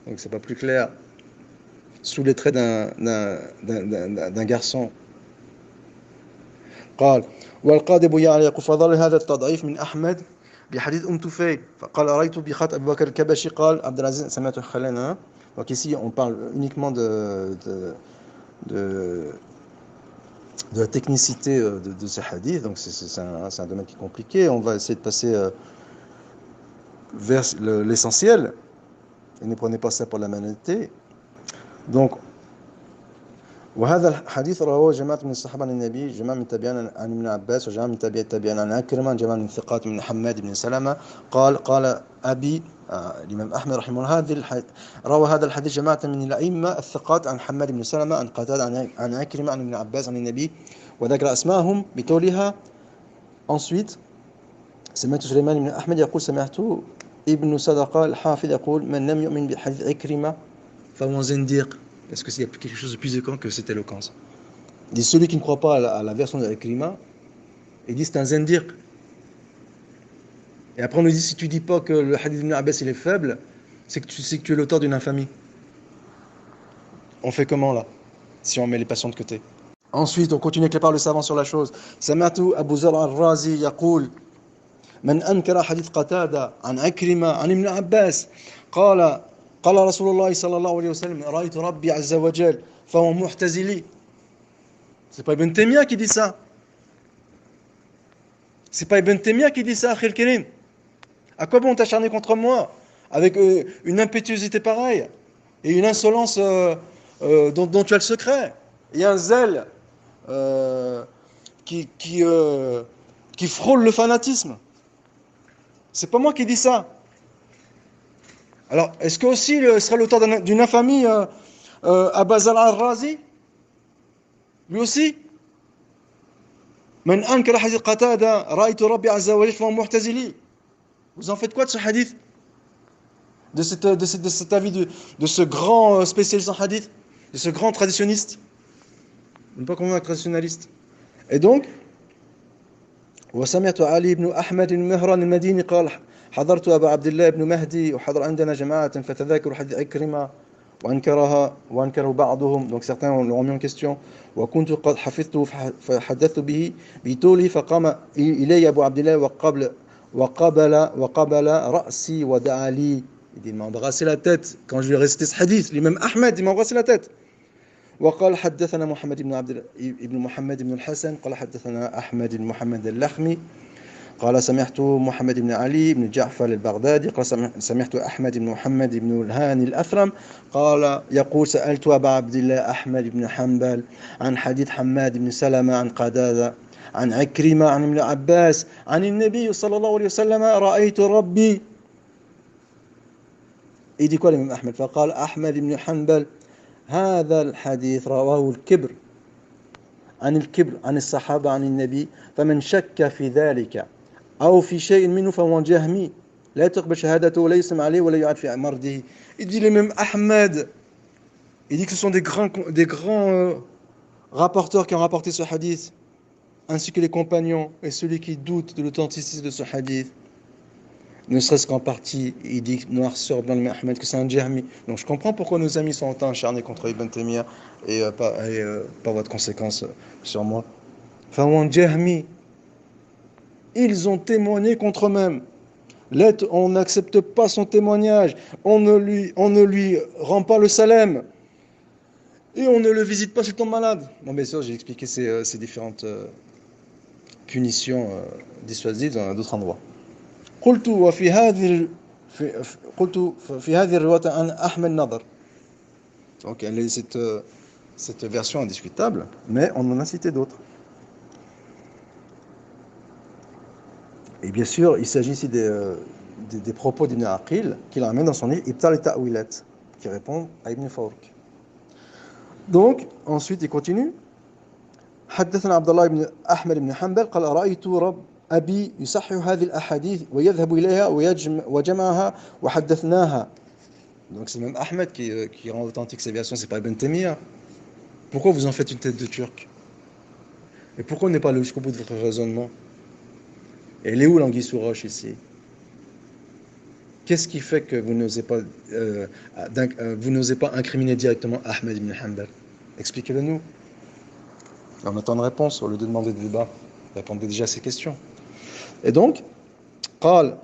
Donc c'est pas plus clair. Sous les traits d'un garçon. قال والقاضي أبو يعلى يقول فضل هذا التضعيف من أحمد بحديث طفيل فقال رأيت بخط أبي بكر الكبشي قال عبد العزيز سمعت خلنا. Donc ici on parle uniquement de la technicité de ces hadiths. Donc c'est un domaine qui est compliqué. On va essayer de passer vers l'essentiel. Et ne prenez pas ça pour la banalité. Donc, وهذا الحديث رواه جماعة من الصحابة عن النبي جماعة من تابعين عن ابن عباس وجماعة من تابعين عن عكرمة جماعة من ثقات من حماد بن سلمة قال أبي الإمام أحمد رحمه الله روى هذا الحديث جماعة من الأئمة الثقات عن حماد بن سلمة عن قتادة عن عكرمة عن ابن عباس عن النبي وذكر أسماءهم بطولها. Ensuite, سمعت سليمان بن أحمد يقول سمعت ابن صدقة الحافظ يقول من لم يؤمن بحديث عكرمة فهو زنديق. Est-ce qu'il y a quelque chose de plus éloquent que cette éloquence? Il dit celui qui ne croit pas à la version de Ikrima, il dit c'est un zendir. Et après on nous dit si tu dis pas que le hadith d'Ibn Abbas il est faible, c'est que tu es l'auteur d'une infamie. On fait comment là, si on met les patients de côté? Ensuite on continue avec les paroles de savants sur la chose. Samatu Abu Zar al-Razi yaqul من أنكر حديث قتادة عن عكرمة عن ابن عباس قال رسول الله صلى الله عليه وسلم رأيت ربي عز وجل فهو محتزلي. C'est pas Ibn Taymiyyah qui dit ça. C'est pas Ibn Taymiyyah qui dit ça, Akhil Karim. À quoi bon t'acharner contre moi avec une impétuosité pareille et une insolence dont tu as le secret et un zèle qui frôle le fanatisme. C'est pas moi qui dis ça. Alors, est-ce que aussi sera l'auteur d'une infamie Abazal al-Razi? Lui aussi? Man ankara hadith Qatada ra'aytu Rabbi azza wa jalla mu'tazili. Vous en faites quoi de ce hadith? De cet avis de ce grand spécialiste en hadith, de ce grand traditionniste? Ne pas convaincre traditionnaliste. Et donc, وسمعت علي بن أحمد المهران المديني قال حضرت أبا عبد الله بن مهدي وحضر عندنا جماعة فتذاكروا حديث عكرمة وأنكره بعضهم. Donc certains l'ont remis en question. وكنت قد حفظته فحدثت به بطوله فقام إلي أبو عبد الله وقبل رأسي ودعا لي. Il m'a embrassé la tête quand je lui ai récité ce hadith. Lui-même Ahmed, il m'a embrassé la tête. وقال حدثنا محمد بن محمد بن الحسن قال حدثنا أحمد بن محمد اللخمي قال سمعت محمد بن علي بن جعفر البغدادي قال سمعت أحمد بن محمد بن الهاني الأثرم قال يقول سألت أبا عبد الله أحمد بن حنبل عن حديث حماد بن سلمة عن قتادة عن عكرمة عن ابن عباس عن النبي صلى الله عليه وسلم رأيت ربي. Il dit quoi l'imam Ahmed? فقال أحمد بن حنبل هذا الحديث رواه الكبر عن الكبر عن الصحابة عن النبي فمن شك في ذلك أو في شيء منه فهو جهمي لا تقبل شهادته ولا يسمع عليه ولا يعاد في مرضه. Il dit l'imam Ahmed, il dit que ce sont des grands rapporteurs qui ont rapporté ce hadith, ainsi que les compagnons, et celui qui doute de l'authenticité de ce hadith, ne serait-ce qu'en partie, il dit noir sur blanc le Ahmed que c'est un jahmi. Donc je comprends pourquoi nos amis sont autant acharnés contre Ibn Taymiyyah et par votre conséquence sur moi. Fawan jahmi, ils ont témoigné contre eux-mêmes. On n'accepte pas son témoignage, on ne lui rend pas le salam et on ne le visite pas s'il tombe malade. Bon, bien sûr, j'ai expliqué ces différentes punitions dissuasives dans d'autres endroits. قلت في هذه الرواية عن أحمد نظر. Donc elle est cette version indiscutable, mais on en a cité d'autres. Et bien sûr, il s'agit ici des propos d'Ibn Aqil qu'il ramène dans son livre Ibtal et Ta'wilat, qui répond à Ibn Fawrk. Donc, ensuite, il continue. حدثنا عبد الله بن أحمد بن حنبل قال رأيت أبي يصحح هذه الأحاديث ويذهب إليها وجمعها وحدثناها. Donc c'est même Ahmed qui rend authentique ces versions, c'est pas Ibn Taymiyyah. Pourquoi vous en faites une tête de turc? Et pourquoi on n'est pas allé jusqu'au bout de votre raisonnement? Et elle est où l'anguille sous roche ici? Qu'est-ce qui fait que vous n'osez pas incriminer directement Ahmed ibn Hanbal? Expliquez-le nous. On attend une réponse au lieu de demander des débats. Répondez déjà à ces questions. Et donc, قال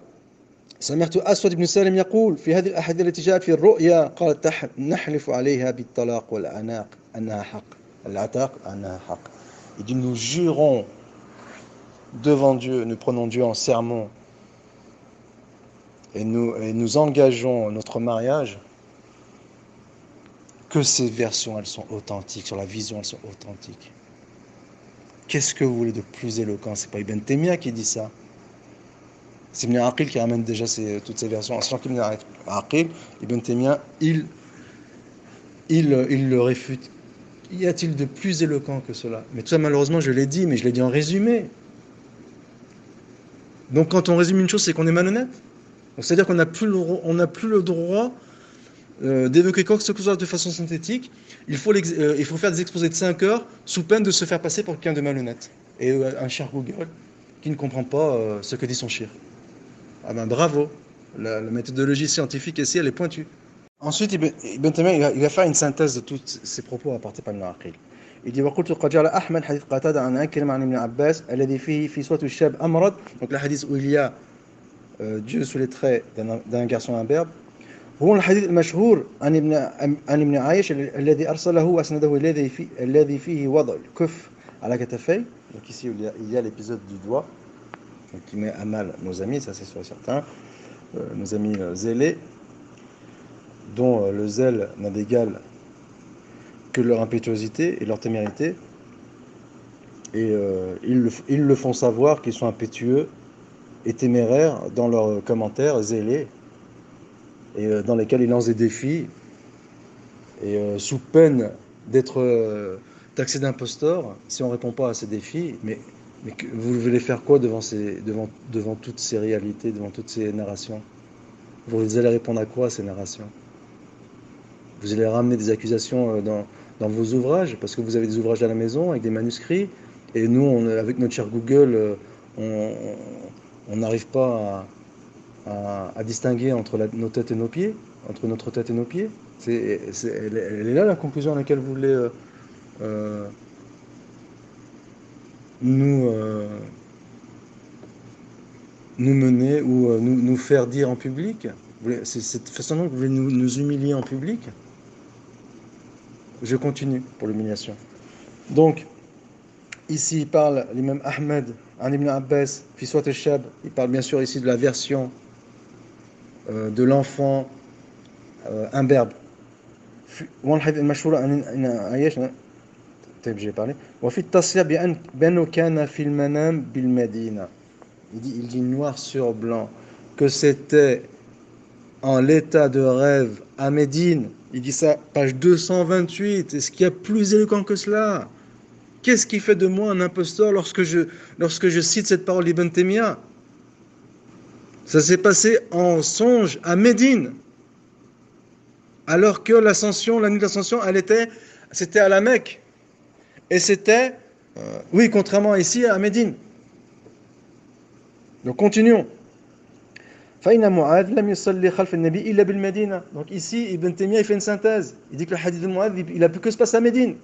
سمعت أسود بن سالم يقول في هذه الأحاديث التي جاءت في الرؤيا قال نحلف عليها بالطلاق والعناق أنها حق العتاق أنها حق. Il dit nous jurons devant Dieu, nous prenons Dieu en serment et nous engageons notre mariage que ces versions elles sont authentiques, sur la vision elles sont authentiques. Qu'est-ce que vous voulez de plus éloquent? C'est pas Ibn Taymiyyah qui dit ça. C'est Ibn Aqil qui ramène déjà toutes ces versions. Sachant qu'Ibn Aqil, Ibn Taymiyyah, il le réfute. Y a-t-il de plus éloquent que cela? Mais tout ça, malheureusement, je l'ai dit, mais je l'ai dit en résumé. Donc, quand on résume une chose, c'est qu'on est malhonnête. Donc, c'est-à-dire qu'on n'a plus le droit d'évoquer quoi que ce soit de façon synthétique. Il faut faire des exposés de 5 heures sous peine de se faire passer pour quelqu'un de malhonnête. Et un cher Google qui ne comprend pas ce que dit son shir. Ah ben bravo, la méthodologie scientifique ici, elle est pointue. Ensuite, Ibn Taymiyyah, il va faire une synthèse de tous ces propos apportés par Ibn Aqil. Il dit وقلت قد جعل أحمد حديث قتادة عن عكرمة عن ابن عباس الذي فيه في صوت الشاب أمرد. Donc le hadith où il y a Dieu sous les traits d'un garçon imberbe. هو الحديث المشهور عن ابن عايش الذي أرسله وأسنده الذي فيه وضع الكف على كتفيه. Donc ici il y a l'épisode du doigt qui met à mal nos amis, ça c'est sûr et certain, nos amis zélés, dont le zèle n'a d'égal que leur impétuosité et leur témérité, et ils le font savoir qu'ils sont impétueux et téméraires dans leurs commentaires zélés, et dans lesquels ils lancent des défis, et sous peine d'être taxés d'imposteurs si on ne répond pas à ces défis. Mais vous voulez faire quoi devant toutes ces réalités, devant toutes ces narrations? Vous allez répondre à quoi à ces narrations? Vous allez ramener des accusations dans vos ouvrages, parce que vous avez des ouvrages à la maison avec des manuscrits, et nous, avec notre cher Google, on n'arrive pas à distinguer entre nos têtes et nos pieds, entre notre tête et nos pieds. Elle est là la conclusion à laquelle vous voulez nous mener ou nous faire dire en public. C'est cette façon dont vous voulez nous humilier en public. Je continue pour l'humiliation. Donc, Ici, il parle, l'imam Ahmed, an ibn Abbas, fi Suwat al-Shab, il parle bien sûr ici de la version de l'enfant imberbe. والحديث المشهور عن عياش طيب j'ai parlé وفي التصريح بأنه كان في المنام بالمدينة. Il dit noir sur blanc que c'était en l'état de rêve à Médine. Il dit ça, page 228. Est-ce qu'il y a plus éloquent que cela? Qu'est-ce qui fait de moi un imposteur lorsque je cite cette parole d'Ibn Taymiyyah? Ça s'est passé en songe à Médine. Alors que l'ascension, la nuit d'ascension, c'était à la Mecque. Et c'était, oui, contrairement ici à Médine. Donc continuons. فإن معاذ لم يصلي خلف النبي إلا بالمدينة. Donc ici, Ibn Taymiyyah il fait une synthèse. Il dit que le hadith de Mu'adh, il a pu que se passer à Médine.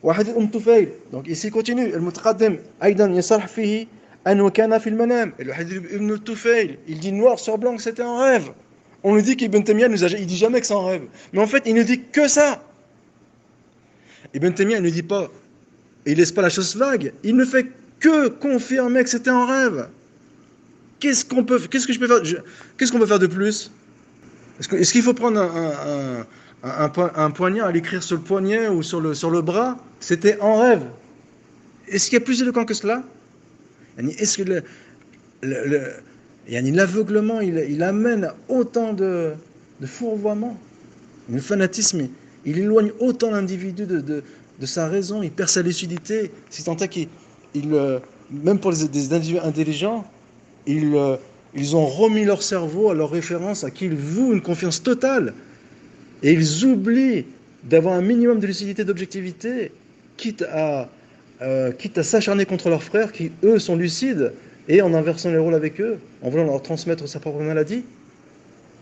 وحديث طفيل. Donc ici, il continue. المتقدم أيضا يصرح فيه أنه كان في المنام. Et le hadith d'Ibn Tufayl, il dit noir sur blanc que c'était en rêve. On nous dit qu'Ibn Taymiyyah il dit jamais que c'est en rêve. Mais en fait, il ne dit que ça. Ibn Taymiyyah il ne dit pas, il laisse pas la chose vague. Il ne fait que confirmer que c'était en rêve. Qu'est-ce qu'on peut faire de plus? Est-ce qu'il faut prendre un poignard et l'écrire sur le poignet ou sur le bras? C'était en rêve. Est-ce qu'il y a plus éloquent que cela? Est-ce que l'aveuglement il amène à autant de fourvoiement, le fanatisme, il éloigne autant l'individu de sa raison, il perd sa lucidité, si tant est qu'il même pour des individus intelligents, ils ont remis leur cerveau à leur référence, à qui ils vouent une confiance totale. Et ils oublient d'avoir un minimum de lucidité, d'objectivité, quitte à s'acharner contre leurs frères qui, eux, sont lucides, et en inversant les rôles avec eux, en voulant leur transmettre sa propre maladie.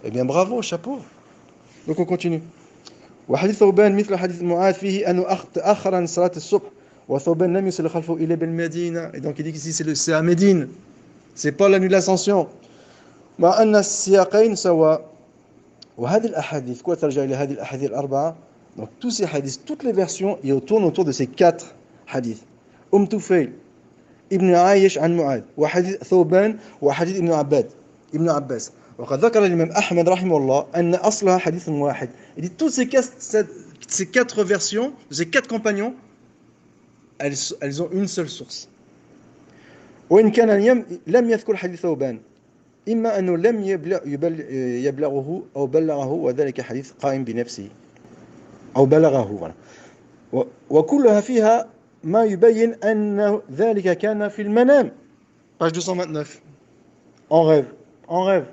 Eh bien, bravo, chapeau. Donc on continue. وحديث ثوبان مثل حديث معاذ فيه أنه أخر عن صلاة الصبح وثوبان لم يصل خلفه إلا بالمدينة. Et donc il dit qu'ici c'est à Médine. C'est pas la nuit de l'ascension. مع أن السياقين سواء. وهذه الأحاديث كو ترجع إلى هذه الأحاديث الأربعة. Donc tous ces hadiths, toutes les versions, ils tournent autour de ces 4 hadiths. طفيل ابن عايش عن معاذ وحديث ثوبان وحديث ابن عباس. وقد ذكر الإمام أحمد رحمه الله أن أصلها حديث واحد. Il dit toutes ces 4 versions, ces 4 compagnons, elles ont une seule source. وإن كان لم يذكر حديث ثوبان إما أنه لم يبلغه أو بلغه وذلك حديث قائم بنفسه أو بلغه. وكلها فيها ما يبين أن ذلك كان في المنام. Page 229. En rêve.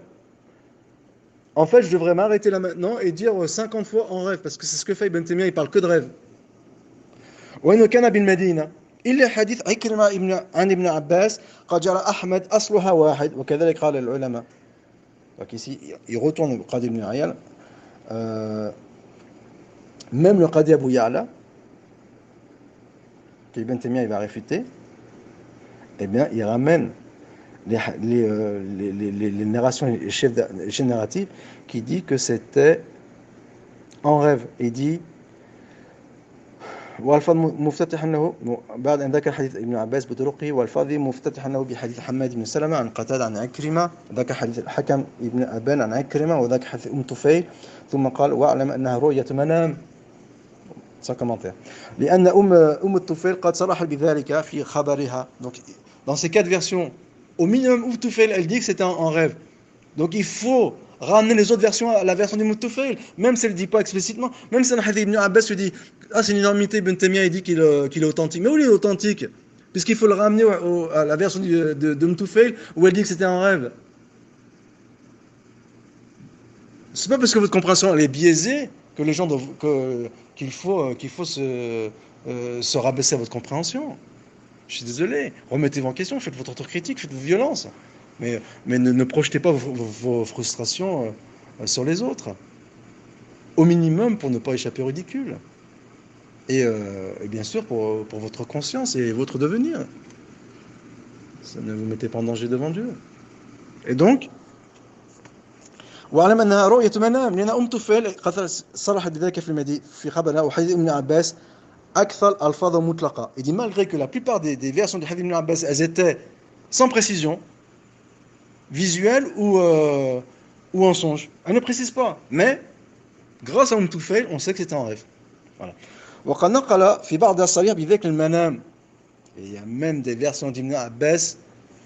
En fait, je devrais m'arrêter là maintenant et dire 50 fois en rêve, parce que c'est ce que fait Ibn Taymiyyah, il parle que de rêve. وإنه كان بالمدينة إلا حديث عكرمة عن ابن عباس قد جرى أحمد أصلها واحد وكذلك قال العلماء. Donc ici, il retourne au Qadi ibn Ayal. Même le Qadi Abu Ya'la, qu'Ibn Taymiyyah il va réfuter, eh bien, il ramène les narrations, les chaînes narratives, qui dit que c'était en rêve. Il dit والفاظ مفتتح انه بعد ان ذكر حديث ابن عباس بطرقه والفاظ مفتتح انه بحديث حماد بن سلمة عن قتادة عن عكرمة ذكر حديث الحكم ابن ابان عن عكرمة وذكر حديث طفيل ثم قال واعلم انها رؤية منام لان طفيل قد صرح بذلك في خبرها. Donc dans ces 4 versions, au minimum Tufayl elle dit que c'était en rêve. Donc il faut ramener les autres versions à la version du Tufayl, même si elle ne dit pas explicitement, même si un hadith Ibn Abbas se dit c'est une énormité, Ibn Taymiyyah il dit qu'il est authentique. Mais où il est authentique? Puisqu'il faut le ramener à la version de Tufayl où elle dit que c'était un rêve. C'est pas parce que votre compréhension elle est biaisée que les gens qu'il faut se rabaisser à votre compréhension. Je suis désolé, remettez-vous en question, faites votre autocritique, faites vos violences. Mais ne projetez pas vos frustrations sur les autres. Au minimum pour ne pas échapper au ridicule. Et bien sûr pour votre conscience et votre devenir. Ça ne vous mettez pas en danger devant Dieu. Et donc, واعلم انها رؤية منام لان طفيل قد صرحت بذلك في خبرها وحديث ابن عباس أكثر ألفاظ مطلقة. Il dit malgré que la plupart des versions du hadith Ibn Abbas, elles étaient sans précision, visuelle ou en songe. Elle ne précise pas. Mais grâce à Tufayl, on sait que c'était en rêve. Voilà. وقد نقل في بعض الصريح بذكر المنام. Et il y a même des versions d'Ibn Abbas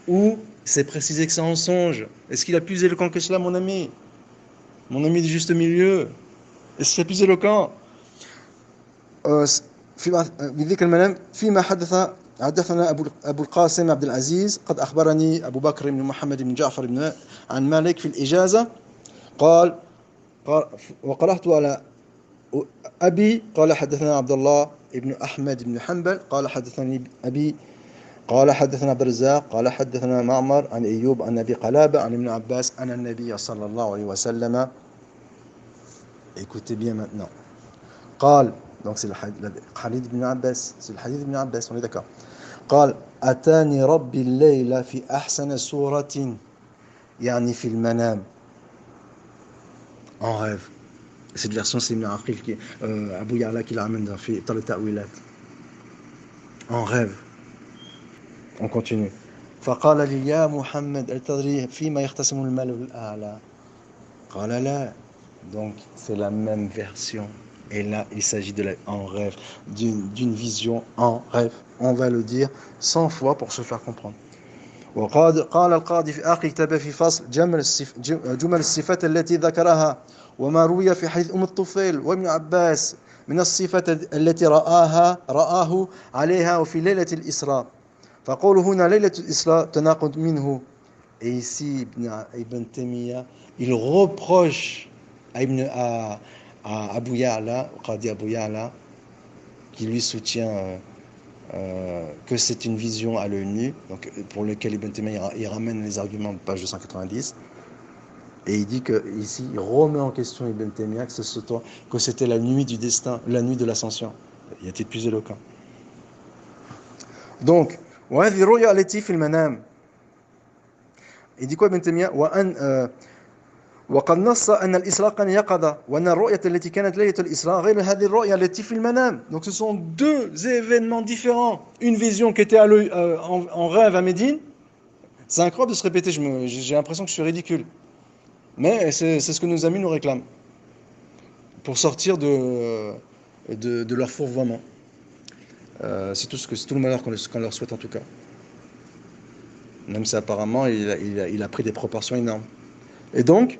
où c'est précisé que c'est en songe. Est-ce qu'il a plus éloquent que cela, mon ami? Mon ami du juste milieu. Est-ce qu'il est plus éloquent? بذكر المنام فيما حدثنا أبو القاسم عبد العزيز قد أخبرني أبو بكر بن محمد بن جعفر عن مالك في الإجازة قال وقرأت على أبي قال حدثنا عبد الله ابن أحمد بن حنبل قال حدثني أبي قال حدثنا عبد الرزاق قال حدثنا معمر عن أيوب عن أبي قلابة عن ابن عباس أن النبي صلى الله عليه وسلم. Écoutez bien maintenant. قال, donc c'est le hadith d'Ibn Abbas, c'est le hadith d'Ibn Abbas, on est d'accord. قال أتاني ربي الليلة في أحسن سورة يعني في المنام. En rêve. Cette version, c'est Ibn Aqil, Abu Ya'la qui la ramène dans le Ta'wilat. En rêve. On continue. فقال لي يا محمد أتدري فيما يختصم الملأ الأعلى. قال لا. Donc, c'est la même version. Et là, il s'agit en rêve, d'une vision en rêve. On va le dire 100 fois pour se faire comprendre. قال القاضي في آخر كتابه في فصل جمل الصفات التي ذكرها وما روي في حديث الطفيل وابن عباس من الصفات التي رآه عليها وفي ليلة الإسراء فقول هنا ليلة الإسراء تناقض منه. Et ici, Ibn Taymiyyah, il reproche à Abu Ya'la, Qadi Abu Ya'la, qui lui soutient que c'est une vision à l'œil nu, donc pour lequel Ibn Taymiyyah il ramène les arguments de page 290, et il dit que ici il remet en question Ibn Taymiyyah que c'était la nuit du destin, la nuit de l'ascension. Y a-t-il plus éloquent? Donc, وهذه الرؤيا التي في المنام. Il dit quoi Ibn Taymiyyah? وقد نص أن الإسراء كان يقظة وأن الرؤية التي كانت ليلة الإسراء غير هذه الرؤية التي في المنام. Donc ce sont deux événements différents. Une vision qui était en rêve à Médine. C'est incroyable de se répéter, j'ai l'impression que je suis ridicule. Mais c'est ce que nos amis nous réclament. Pour sortir de leur fourvoiement. C'est tout le malheur qu'on leur souhaite en tout cas. Même si apparemment il a pris des proportions énormes. Et donc,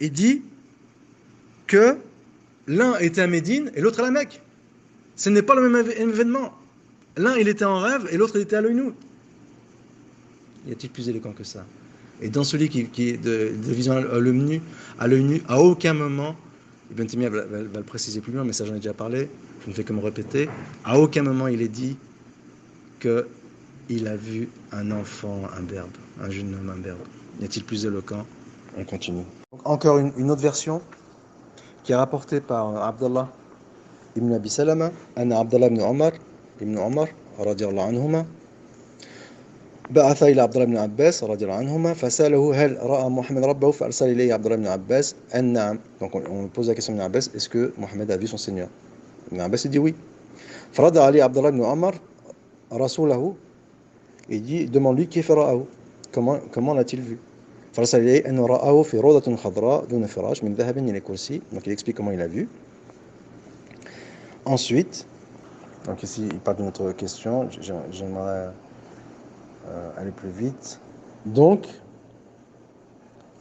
il dit que l'un était à Médine et l'autre à la Mecque. Ce n'est pas le même événement. L'un, il était en rêve et l'autre, il était à l'œil nu. Y a-t-il plus éloquent que ça? Et dans celui qui est de vision à l'œil nu, à aucun moment, Ibn Taymiyyah va le préciser plus loin, mais ça j'en ai déjà parlé, je ne fais que me répéter, à aucun moment il est dit qu'il a vu un enfant imberbe, un jeune homme imberbe. Y a-t-il plus éloquent? On continue. Donc, encore une autre version qui est rapportée par Abdallah ibn Abi Salama, Anna Abdallah ibn Omar, radiallahu anhuma, بعث إلى عبد الله بن عباس رضي الله عنهما فسأله هل رأى محمد ربه فأرسل إليه عبد الله بن عباس أن نعم. Donc on pose la question à Ibn Abbas, est-ce que Mohammed a vu son Seigneur? Ibn Abbas il dit oui. فرد عليه عبد الله بن عمر رسوله, il dit demande-lui كيف رآه, comment l'a-t-il vu? فأرسل إليه أنه رآه في روضة خضراء دون فراش من ذهب إلى كرسي. Donc il explique comment il a vu. Ensuite, donc ici il parle d'une autre question, j'aimerais aller plus vite. Donc,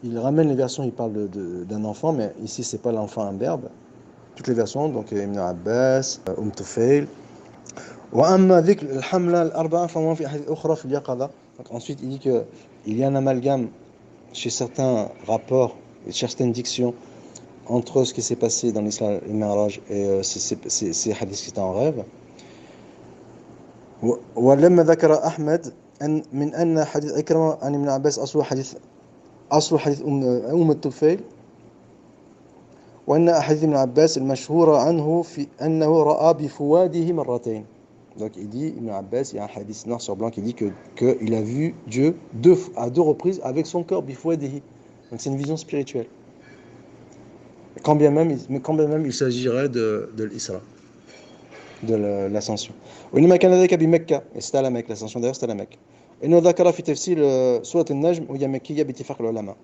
il ramène les versions, il parle d'un enfant, mais ici c'est pas l'enfant imberbe. Toutes les versions, donc Ibn Abbas, Tufayl. وأما ذكر الحملة الأربعة فهو في أحاديث أخرى في اليقظة. Ensuite, il dit qu'il y a un amalgame chez certains rapports et certaines dictions entre ce qui s'est passé dans l'Islam et le Mi'raj et ces hadiths qui étaient en rêve. ولما ذكر أحمد من أن حديث إكرمة عن ابن عباس أصل حديث الطفيل وأن أحاديث ابن عباس المشهورة عنه في أنه رأى بفواده مرتين. Donc il dit, Ibn Abbas, il y a un hadith noir sur blanc qui dit qu'il a vu Dieu à deux reprises avec son corps, bifouadihi. Donc c'est une vision spirituelle. Quand bien même il s'agirait de l'Isra. de l'ascension. وإنما كان ذلك بمكة, et c'était à la Mecque, l'ascension d'ailleurs c'était à la Mecque. إنه ذكر في تفسير سورة النجم وهي مكية باتفاق العلماء.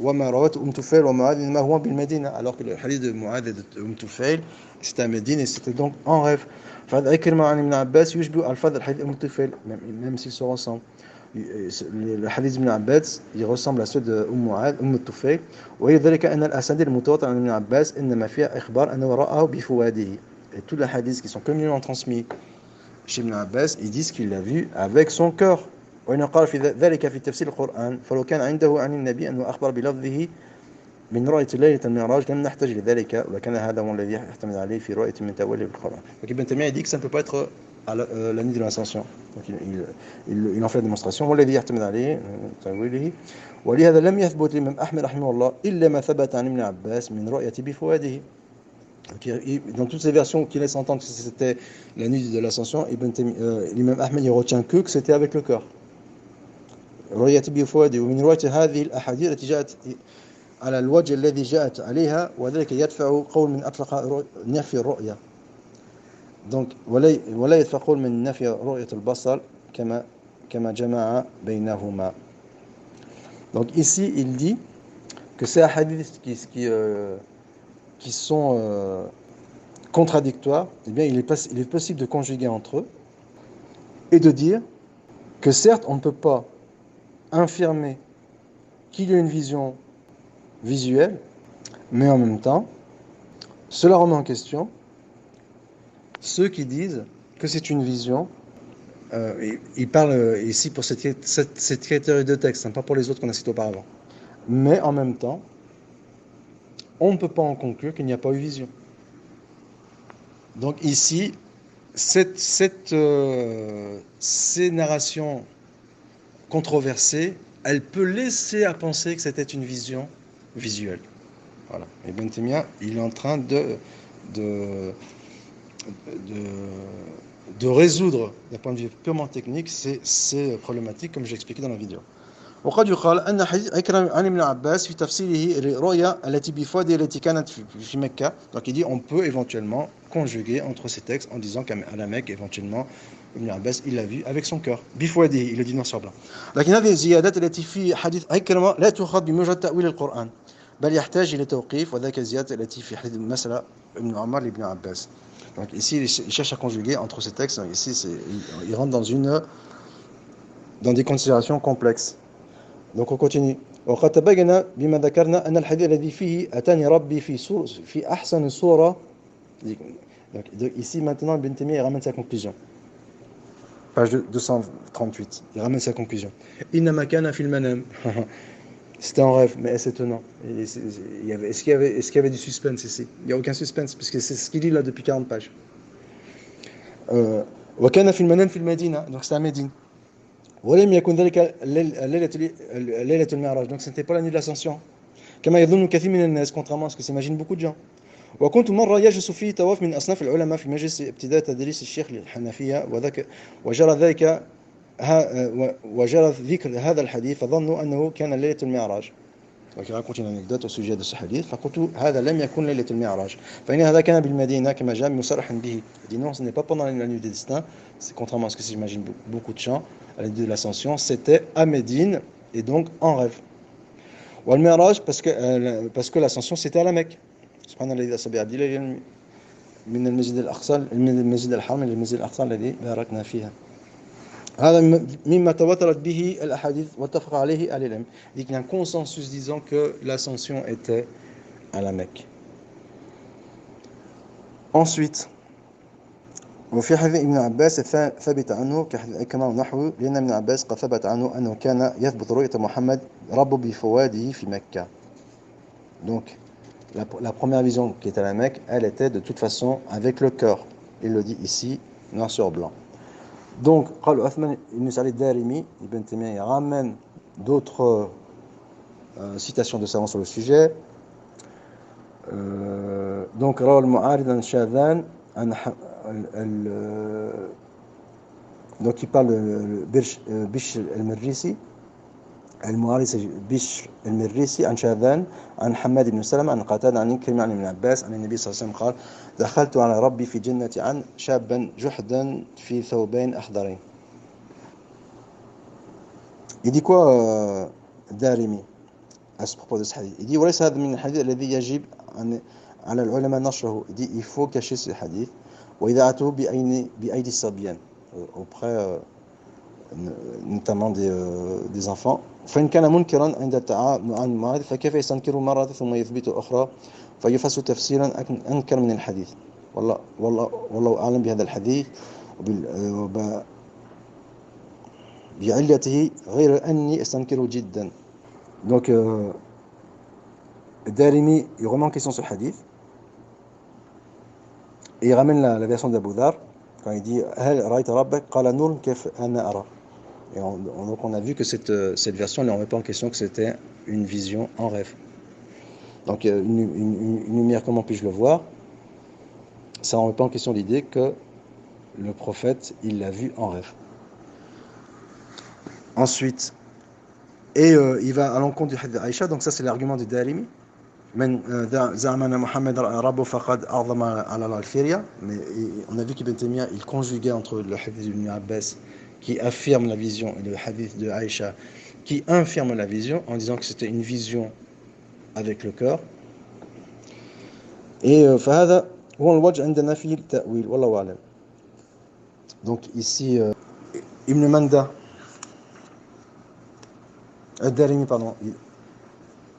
وما روته طفيل ومعاذ ما هو بالمدينة, alors que le hadith de Mu'adh et de طفيل c'était à Médine et c'était donc en rêve. فهذا إكرمة عن ابن عباس يشبه ألفاظ الحديث طفيل, même s'ils se ressemblent. Le hadith d'Ibn Abbas il ressemble à ceux de Mu'adh, طفيل, وهي ذلك أن الأسانيد المتواترة عن ابن عباس إنما فيها إخبار أنه رآه بفؤاده. Et tous les hadiths qui sont communément transmis chez Ibn Abbas, ils disent qu'il l'a vu avec son cœur. وإن قال في ذلك في تفسير القرآن فلو كان عنده عن النبي أنه أخبر بلفظه من رؤية ليلة المعراج لم نحتاج لذلك ولكن هذا هو الذي يحتمل عليه في رؤية من تأويله بالقرآن. Donc Ibn Taymiyyah dit que ça ne peut pas être la nuit de l'ascension. Donc il en fait la démonstration. والذي يحتمل عليه تأويله ولهذا لم يثبت للإمام أحمد رحمه الله إلا ما ثبت عن ابن عباس من رؤية بفؤاده. Dans toutes ces versions qui laissent entendre que c'était la nuit de l'ascension, l'imam Ahmed il retient que c'était avec le cœur. رؤية بفؤاده ومن رواية هذه الأحاديث التي جاءت على الوجه الذي جاءت عليها وذلك يدفع قول من أطلق نفي الرؤية. Donc ولا يدفع قول من نفي رؤية البصر كما جمع بينهما. Donc ici il dit que ces hadiths qui sont contradictoires, eh bien il est possible de conjuguer entre eux et de dire que certes on ne peut pas infirmer qu'il y a une vision visuelle, mais en même temps, cela remet en question ceux qui disent que c'est une vision. Il parle ici pour cette catégorie de texte, hein, pas pour les autres qu'on a cités auparavant. Mais en même temps, on ne peut pas en conclure qu'il n'y a pas eu vision. Donc ici, ces narrations controversée, elle peut laisser à penser que c'était une vision visuelle. Voilà. Et Ibn Taymiyyah, il est en train de résoudre, d'un point de vue purement technique, ces problématiques, comme j'ai expliqué dans la vidéo. وقد يقال أن حديث إكرم عن ابن عباس في تفسيره الرؤيا التي بفؤاده التي كانت في مكة. Donc il dit on peut éventuellement conjuguer entre ces textes en disant qu'à la Mecque éventuellement Ibn Abbas il l'a vu avec son cœur بفؤاده, il le dit noir sur blanc. لكن هذه الزيادات التي في حديث إكرمة لا تؤخذ بمجرد تأويل القرآن بل يحتاج إلى توقيف وذاك الزيادة التي في حديث المسألة ابن عمر لابن عباس. Donc ici il cherche à conjuguer entre ces textes. Ici il rentre dans des considérations complexes. Donc on continue. وقد تبين بما ذكرنا أن الحديث الذي فيه أتاني ربي في أحسن صورة. Donc ici maintenant Ibn Taymiyyah ramène sa conclusion. Page 238. Il ramène sa conclusion. إنما كان في المنام. C'était en rêve, mais c'est étonnant. Est-ce qu'il y avait du suspense ici? Il n'y a aucun suspense, puisque c'est ce qu'il dit là depuis 40 pages. وكان في المنام في المدينة. Donc c'est à Médine. ولم يكن ذلك ليلة المعراج. Donc ce n'était pas la nuit de l'ascension. كما يظن كثير من الناس, contrairement à ce que s'imaginent beaucoup de gens. وكنت مرة يجلس في طواف من أصناف العلماء في مجلس ابتداء تدريس الشيخ للحنفية وجرى ذكر هذا الحديث فظنوا أنه كان ليلة المعراج. Donc il raconte une anecdote au sujet de ce hadith. فقلت هذا لم يكن ليلة المعراج فإن هذا كان بالمدينة كما جاء مصرحا به. Il dit non, ce n'est pas pendant la nuit des destins. C'est contrairement à ce que s'imaginent beaucoup de gens. À la nuit de l'ascension, c'était à Médine et donc en rêve. والمعراج parce que l'ascension c'était à la Mecque. سبحان الذي أسرى بعبده من المسجد الأقصى من المسجد الحرام إلى المسجد الأقصى الذي باركنا فيها. هذا مما تواترت به الأحاديث واتفق عليه أهل العلم. Il dit qu'il y a un consensus disant que l'ascension était à la Mecque. Ensuite, وفي حديث ابن عباس ثبت عنه كحديث إكرمة ونحوه لأن ابن عباس قد ثبت عنه أنه كان يثبت رؤية محمد رب بفؤاده في مكة. Donc la première vision qui est à la Mecque, elle était de toute façon avec le cœur. Il le dit ici, noir sur blanc. Donc, قال عثمان بن سعيد الدارمي, Ibn Taymiyyah ramène d'autres citations de savants sur le sujet. Donc, روى المعارض عن شاذان donc il parle de Bishr al-Marrisi المعارض بشر المريسي عن شاذان عن حماد بن سلمة عن قتادة عن كريم عن ابن عباس عن النبي صلى الله عليه وسلم قال دخلت على ربي في جنة عن شابا جحدا في ثوبين أخضرين. Il dit quoi Darimi à ce propos de ce hadith? Il dit وليس هذا من الحديث الذي يجب على العلماء نشره. Il dit il faut cacher ce hadith وإذاعته بأيدي الصبيان auprès notamment des enfants. فإن كان منكرا عند التعامل فكيف يستنكر مرة ثم يثبت أخرى فيفسر تفسيرا أنكر من الحديث. والله أعلم بهذا الحديث بعلته غير أني أستنكره جدا. Donc Darimi il remet en question ce hadith et il ramène la version d'Abu Dhar quand il dit هل رأيت ربك قال نور كيف أنا أرى. Et donc on a vu que cette version ne remet pas en question que c'était une vision en rêve. Donc une lumière, comment puis-je le voir? Ça ne remet pas en question l'idée que le prophète, il l'a vu en rêve. Ensuite, il va à l'encontre du hadith d'Aïcha, donc ça c'est l'argument de Darimi. Mais on a vu qu'Ibn Taymiyyah, il conjuguait entre le hadith d'Ibn Abbas qui affirme la vision et le hadith de Aïcha qui infirme la vision en disant que c'était une vision avec le cœur. Et فهذا هو الوجه عندنا في التأويل والله أعلم. Donc ici Ibn Manda Darimi pardon,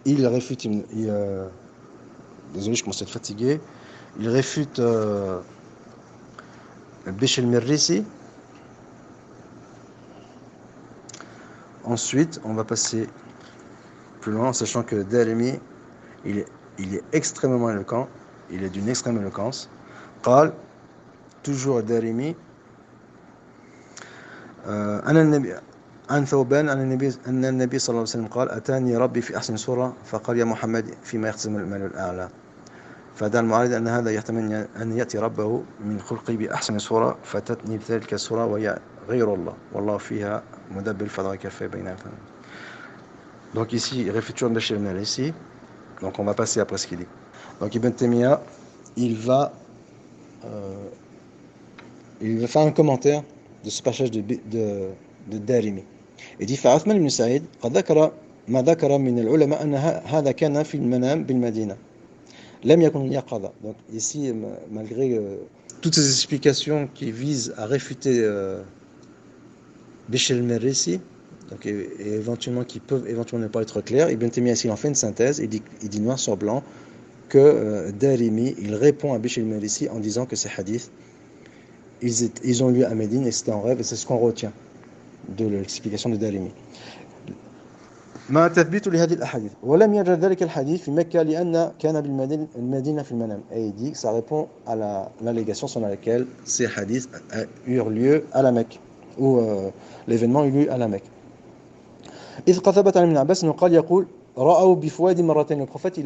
il réfute désolé je commence à être fatigué, il réfute Bishr al-Mirrisi. Ensuite, on va passer plus loin en sachant que Darimi, il est extrêmement éloquent, il est d'une extrême éloquence. قال toujours Darimi عن ثوبان عن النبي أن النبي صلى الله عليه وسلم قال أتاني ربي في أحسن صورة فقال يا محمد فيما يختصم المال الأعلى. فدعا المعارض أن هذا يحتمل أن يأتي ربه من خلقه بأحسن صورة فتتني بتلك الصورة وهي غير الله والله فيها مدبر فضل كفى بينها. Donc ici il réfute toujours Bishr al-Mirrisi. Donc on va passer après ce qu'il dit. Donc Ibn Taymiyyah il va faire un commentaire de ce passage de Darimi. Il dit فعثمان بن سعيد قد ذكر ما ذكر من العلماء أن هذا كان في المنام بالمدينة لم يكن يقظة. Donc ici malgré toutes ces explications qui visent à réfuter Bishr al-Mirrisi, donc et éventuellement qui peuvent éventuellement ne pas être claires, Ibn Taymiyyah ici en fait une synthèse, il dit noir sur blanc que Darimi il répond à Bishr al-Mirrisi en disant que ces hadiths ils ont lieu à Médine et c'était en rêve et c'est ce qu'on retient de l'explication de Darimi. ما تثبيت لهذه الأحاديث ولم يجد ذلك الحديث في مكة لأن كان بالمدينة في المنام. Et il dit que ça répond à l'allégation selon laquelle ces hadiths eurent lieu à la Mecque ou l'événement eut lieu à la Mecque. إذ قد ثبت عن ابن عباس أنه قال يقول رأوا بفؤاد مرتين. Le prophète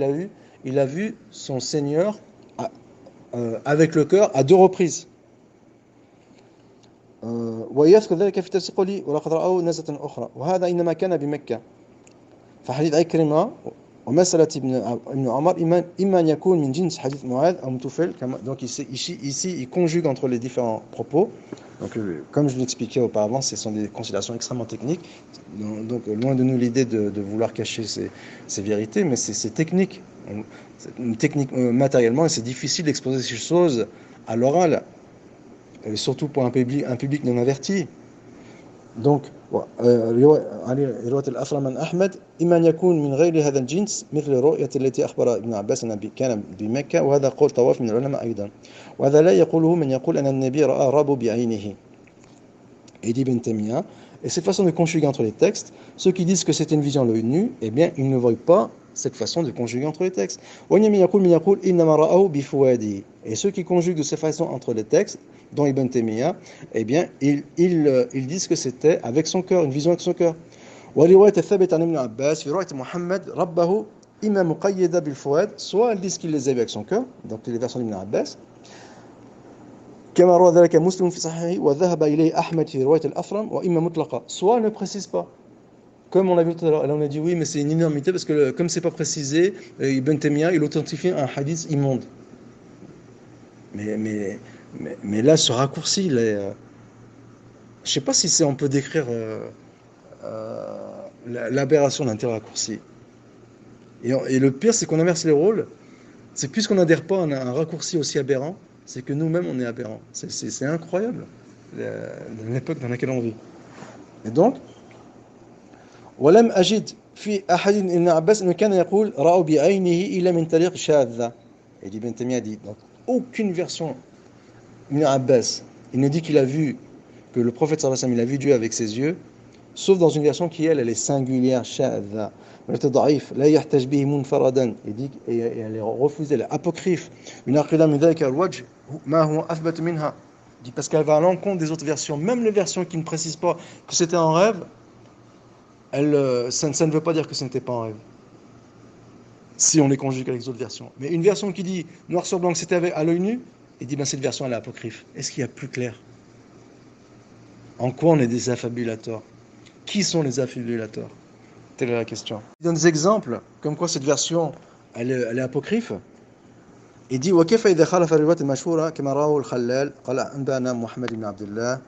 il a vu son Seigneur avec le cœur à deux reprises. ويذكر ذلك في تفسير قوله ولقد رأوا نزلة أخرى وهذا إنما كان بمكة. فحديث عكرمة ومسألة ابن عمر إما أن يكون من جنس حديث معاذ أو متوفل. Donc ici il conjugue entre les différents propos. Donc comme je l'expliquais auparavant, ce sont des considérations extrêmement techniques. Donc loin de nous l'idée de vouloir cacher ces vérités, mais c'est technique. Matériellement, et c'est difficile d'exposer ces choses à l'oral. Surtout pour un public non averti. Donc رواية الأثرم عن أحمد إما أن يكون من غير هذا الجنس مثل الرؤية التي أخبر ابن عباس أن كان بمكة وهذا قول طواف من العلماء أيضا وهذا لا يقوله من يقول أن النبي رأى رب بعينه. Et dit Ibn Taymiyyah, et cette façon de conjuguer entre les textes, ceux qui disent que c'était une vision à l'œil nu, eh bien ils ne voient pas cette façon de conjuguer entre les textes. Et ceux qui conjuguent de cette façon entre les textes, dont Ibn Taymiyyah, eh bien, ils disent que c'était avec son cœur, une vision avec son cœur. Soit ils disent qu'il les a vus avec son cœur, donc les versions d'Ibn Abbas. كما روى ذلك مسلم في صحيحه وذهب إليه أحمد في رواية الأثرم وإما مطلقة. Soit ne précise pas. comme on l'a vu tout à l'heure, là on a dit oui, mais c'est une énormité parce que comme c'est pas précisé, Ibn Taymiyyah il authentifie un hadith immonde. Mais, mais, mais là, ce raccourci, je sais pas si on peut décrire l'aberration d'un tel raccourci. Et le pire, c'est qu'on inverse les rôles. C'est puisqu'on n'adhère pas à un raccourci aussi aberrant, c'est que nous-mêmes, on est aberrants. C'est incroyable, l'époque dans laquelle on vit. Et donc, ولم أجد في أحد ابن عباس أنه كان يقول رأوا بعينه إلا من طريق شاذة. Et Ibn Taymiyyah dit, donc, aucune version Ibn Abbas, il nous dit qu'il a vu, que le prophète sallallahu alayhi wa sallam, il a vu Dieu avec ses yeux, sauf dans une version qui, elle est singulière, shadha. Il dit, et elle est refusée, elle est apocryphe. Il dit parce qu'elle va à l'encontre des autres versions, même les versions qui ne précisent pas que c'était un rêve, ça ne veut pas dire que ce n'était pas un rêve. Si on les conjugue avec les autres versions. Mais une version qui dit noir sur blanc que c'était à l'œil nu, il dit ben cette version elle est apocryphe. Est-ce qu'il y a plus clair? En quoi on est des affabulateurs? Qui sont les affabulateurs? Telle est la question. Il donne des exemples comme quoi cette version elle est apocryphe. Il dit وكيف إذا خالف الروايات المشهورة كما رواه الخلال قال أنبأنا محمد بن عبد الله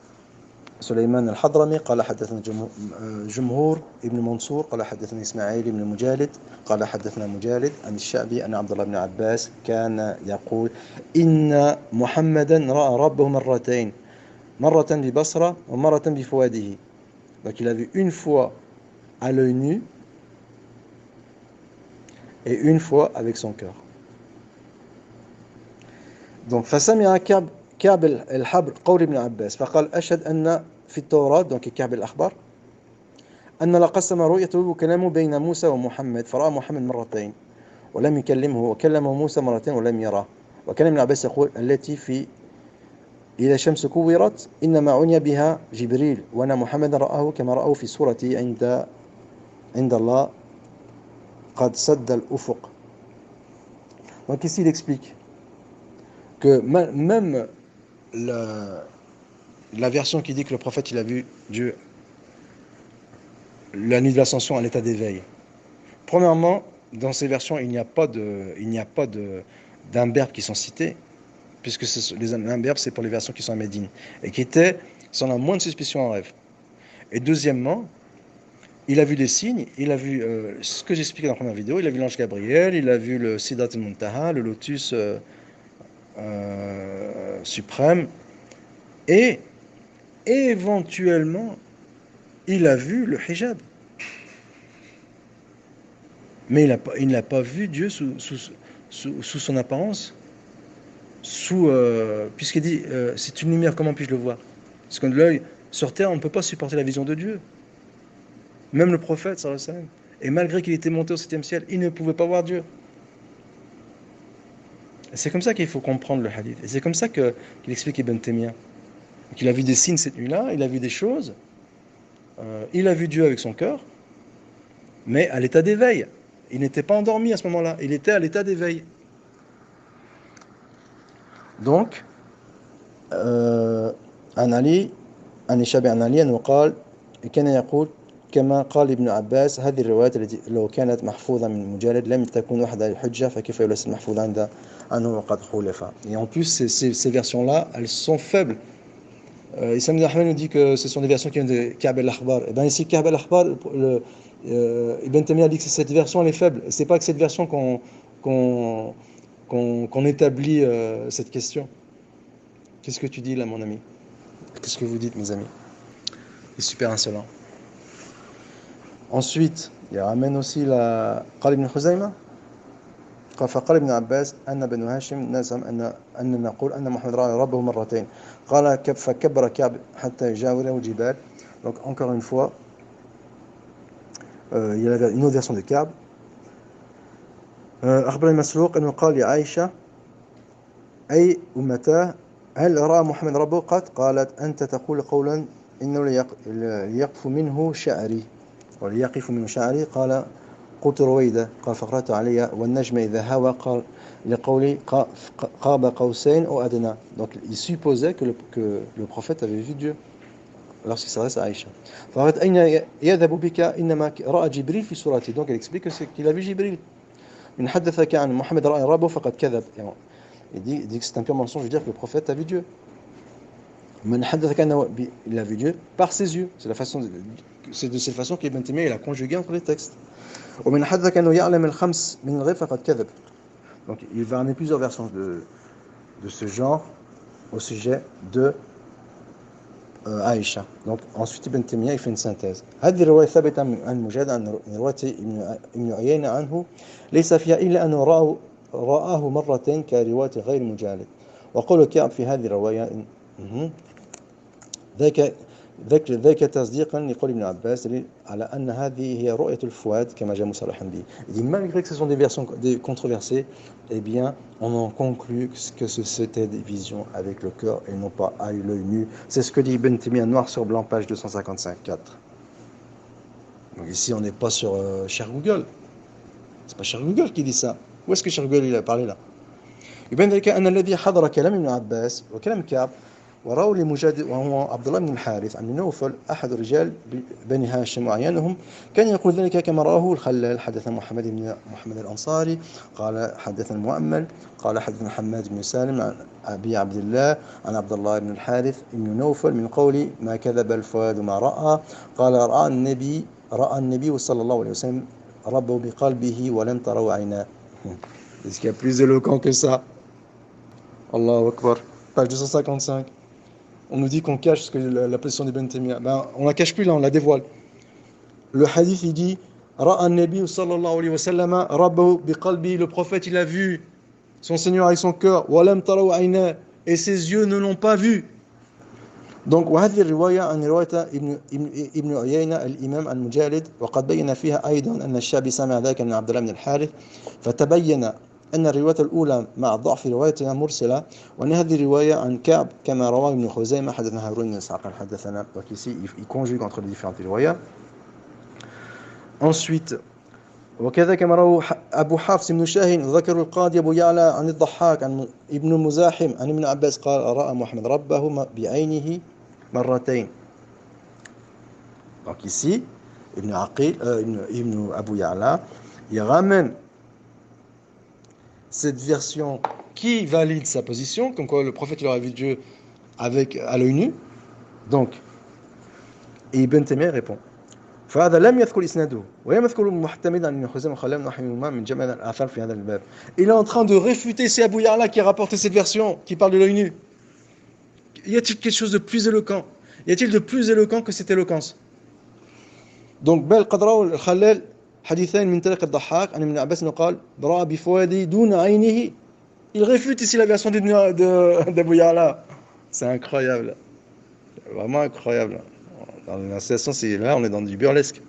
سليمان الحضرمي قال حدثنا جمهور ابن منصور قال حدثنا إسماعيل بن مجالد قال حدثنا مجالد عن الشعبي أن عبد الله بن عباس كان يقول إن محمدا رأى ربه مرتين مرة ببصرة ومرة بفؤاده. Donc il a vu une fois à l'œil nu et une fois avec son cœur. Donc فسمع كعب الحبر قول ابن عباس فقال أشهد أن في التوراة donc كعب الأخبار أن لقسم رؤيته وكلامه بين موسى ومحمد فرأى محمد مرتين ولم يكلمه وكلمه موسى مرتين ولم يراه. وكان ابن عباس يقول التي في إذا الشمس كورت إنما عني بها جبريل وأنا محمد رآه كما رأه في سورته عند الله قد سد الأفق. Donc ici il explique que même la version qui dit que le prophète il a vu Dieu la nuit de l'ascension à l'état d'éveil. Premièrement, dans ces versions, il n'y a pas d'imberbes qui sont cités, puisque les imberbes, c'est pour les versions qui sont à Médine, et qui étaient sans la moindre suspicion en rêve. Et deuxièmement, il a vu des signes, il a vu ce que j'expliquais dans la première vidéo, il a vu l'ange Gabriel, il a vu le Sidrat al-Muntaha, le lotus suprême, et éventuellement, il a vu le hijab. Mais il n'a pas vu Dieu sous son apparence, puisqu'il dit c'est une lumière, comment puis-je le voir? Parce que l'œil, sur terre, on ne peut pas supporter la vision de Dieu. Même le prophète, sallallahu alayhi wa sallam. Et malgré qu'il était monté au 7e ciel, il ne pouvait pas voir Dieu. Et c'est comme ça qu'il faut comprendre le hadith. Et c'est comme ça qu'il explique Ibn Taymiyyah. Qu'il a vu des signes cette nuit-là, il a vu des choses, il a vu Dieu avec son cœur, mais à l'état d'éveil. Il n'était pas endormi à ce moment-là, il était à l'état d'éveil. Donc, عن علي عن الشعبي عن علي أنه قال كان يقول كما قال ابن عباس هذه الروايات التي لو كانت محفوظة من مجالد لم تكن وحدها الحجة فكيف يليس المحفوظ عنه وقد خولف. Et en plus, ces versions-là, elles sont faibles. Issam ibn Ahmed nous dit que ce sont des versions qui viennent de Ka'b al-Akhbar. Et bien ici, Ka'b al-Akhbar, Ibn Taymiyyah dit que cette version elle est faible. C'est pas que cette version qu'on établit cette question. Qu'est-ce que tu dis là, mon ami? Qu'est-ce que vous dites, mes amis? C'est super insolent. Ensuite, il ramène aussi la قال ابن خزيمة قال فقال ابن عباس أن بنو هاشم نزم أن نقول أن محمد رأى ربه مرتين قال فكبر كعب حتى يجاوره الجبال. Donc encore une fois, il y a une autre version de Ka'b. أخبرني مسروق أنه قال لعائشة أي أمتاه هل رأى محمد ربه قد قالت أنت تقول قولا إنه ليقف منه شعري وليقف منه شعري قال قلت رويدة قال فقرأت علي والنجم إذا هوى قال لقولي قاب قوسين أو أدنى. Donc il supposait que le prophète avait vu Dieu. lorsqu'il s'adresse à Aïcha. فقالت أين يذهب بك إنما رأى جبريل في صورته. Donc elle explique qu'il a vu Jibril. من حدثك عن محمد رأى ربه فقد كذب. Il dit que c'est un pur mensonge de dire que le prophète a vu Dieu. من حدثك أنه il a vu Dieu par ses yeux. C'est de cette façon qu'Ibn Taymiyyah il a conjugué entre les textes. ومن حدثك أنه يعلم الخمس من الغيب فقد كذب. Donc il va amener plusieurs versions de ce genre au sujet de Aïcha. Donc ensuite Ibn Taymiyyah il fait une synthèse. هذه الرواية ثابتة عن مجاهد عن رواية ابن عيينة عنه ليس فيها إلا أنه رآه مرتين كرواية غير مجالد. وقول كعب في هذه الرواية ذاك تصديقا لقول ابن عباس على أن هذه هي رؤية الفؤاد كما جاء مصرحا به. Il dit malgré que ce sont des versions controversées, eh bien on en conclut que c'était des visions avec le cœur et non pas à l'œil nu. C'est ce que dit Ibn Taymiyyah noir sur blanc page 255-4. Donc ici on n'est pas sur Cher Google. C'est pas Cher Google qui dit ça. Où est-ce que Cher Google il a parlé là? يبين ذلك أن الذي حضر كلام ابن عباس وكلام كعب وراوا لمجاهد وهو عبد الله بن الحارث عن نوفل أحد رجال بني هاشم وأعيانهم كان يقول ذلك كما راه الخلال. حدثنا محمد الأنصاري قال حدثنا المؤمل قال حدثنا حماد بن سالم عن أبي عبد الله عن عبد الله بن الحارث بن نوفل من قول ما كذب الفؤاد ما رأى قال رأى النبي صلى الله عليه وسلم ربه بقلبه ولم تروا عيناه. Est-ce qu'il y a plus éloquent que ça? Allahu Akbar. Page 255. On nous dit qu'on cache la position d'Ibn Taymiyyah. Ben, on la cache plus là, on la dévoile. Le hadith il dit Ra'a an-nabi sallallahu alayhi wa sallam rabbahu biqalbi. Le prophète il a vu son Seigneur avec son cœur. Wa lam taraw ayna. Et ses yeux ne l'ont pas vu. Donc وهذه الرواية عن رواية ابن عيينة الإمام عن مجالد وقد بين فيها أيضا أن الشعبي سمع ذلك من عبد الله بن الحارث فتبين أن الرواية الأولى مع ضعف روايتها مرسلة وأن هذه الرواية عن كعب كما رواه ابن خزيمة حدثنا هارون بن إسحاق حدثنا. Donc ici il conjugue entre les différentes riwayas. Ensuite وكذا كما رواه أبو حفص بن شاهين ذكر القاضي أبو يعلى عن الضحاك عن ابن مزاحم عن ابن عباس قال رأى محمد ربه بعينه مرتين. Donc ici Ibn Abu Ya'la il ramène cette version qui valide sa position, comme quoi le prophète il aurait vu Dieu à l'œil nu. Donc, Ibn Taymiyyah répond فهذا لم يذكر إسناده ولم يذكر محتمدا أن خزيمة خلال نحوهما من جمع الآثار في هذا الباب. Il est en train de réfuter c'est Abu Ya'la qui a rapporté cette version qui parle de l'œil nu. Y a-t-il quelque chose de plus éloquent? Y a-t-il de plus éloquent que cette éloquence? Donc بل قد روى الخلال حديثين من طريق الضحاك عن ابن عباس قال رأى بفؤاده دون عينه. Il réfute ici la version d'Abu Ya'la. C'est incroyable, vraiment incroyable. Dans l'incitation, c'est là, on est dans du burlesque.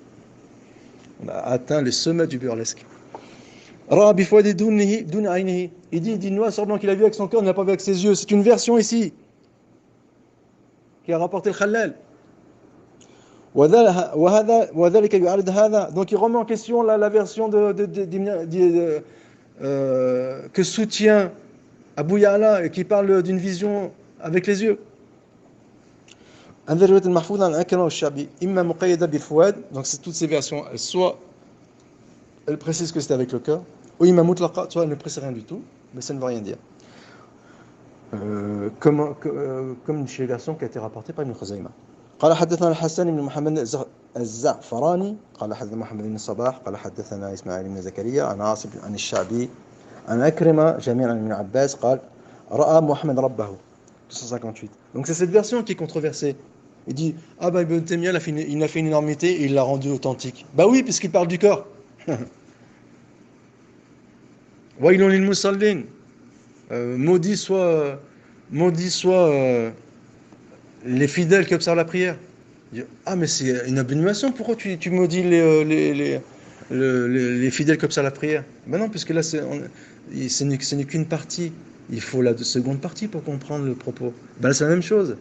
On a atteint les sommets du burlesque. رأى بفؤاده دون عينه. Il dit noir sur blanc qu'il a vu avec son cœur, il n'a pas vu avec ses yeux. C'est une version ici qui a rapporté le Khalal. وذلك يعارض هذا. Donc il remet en question la version que soutient Abu Ya'la et qui parle d'une vision avec les yeux. الرواية المحفوظة عن عكرمة والشعبي إما مقيدة بالفؤاد. Donc c'est toutes ces versions, soit elles précisent que c'était avec le cœur, ou إما مطلقة, soit elles ne précisent rien du tout, mais ça ne veut rien dire. Comme chez les versions qui a été rapportée par Ibn Khuzaymah. قال حدثنا الحسن بن محمد الزعفراني قال حدثنا محمد بن الصباح قال حدثنا إسماعيل بن زكريا عن عاصم عن الشعبي عن أكرمة جميعا عن ابن عباس قال رأى محمد ربه 258. Donc c'est cette version qui est controversée. Il dit Ibn Taymiyyah il a fait une énormité et il l'a rendu authentique. Bah oui, puisqu'il parle du corps. Wailun lil musallin. Maudit soit les fidèles qui observent la prière. Mais c'est une abomination, pourquoi tu maudis les fidèles qui observent la prière? Ben non, puisque là ce n'est qu'une partie. Il faut la seconde partie pour comprendre le propos. Ben c'est la même chose.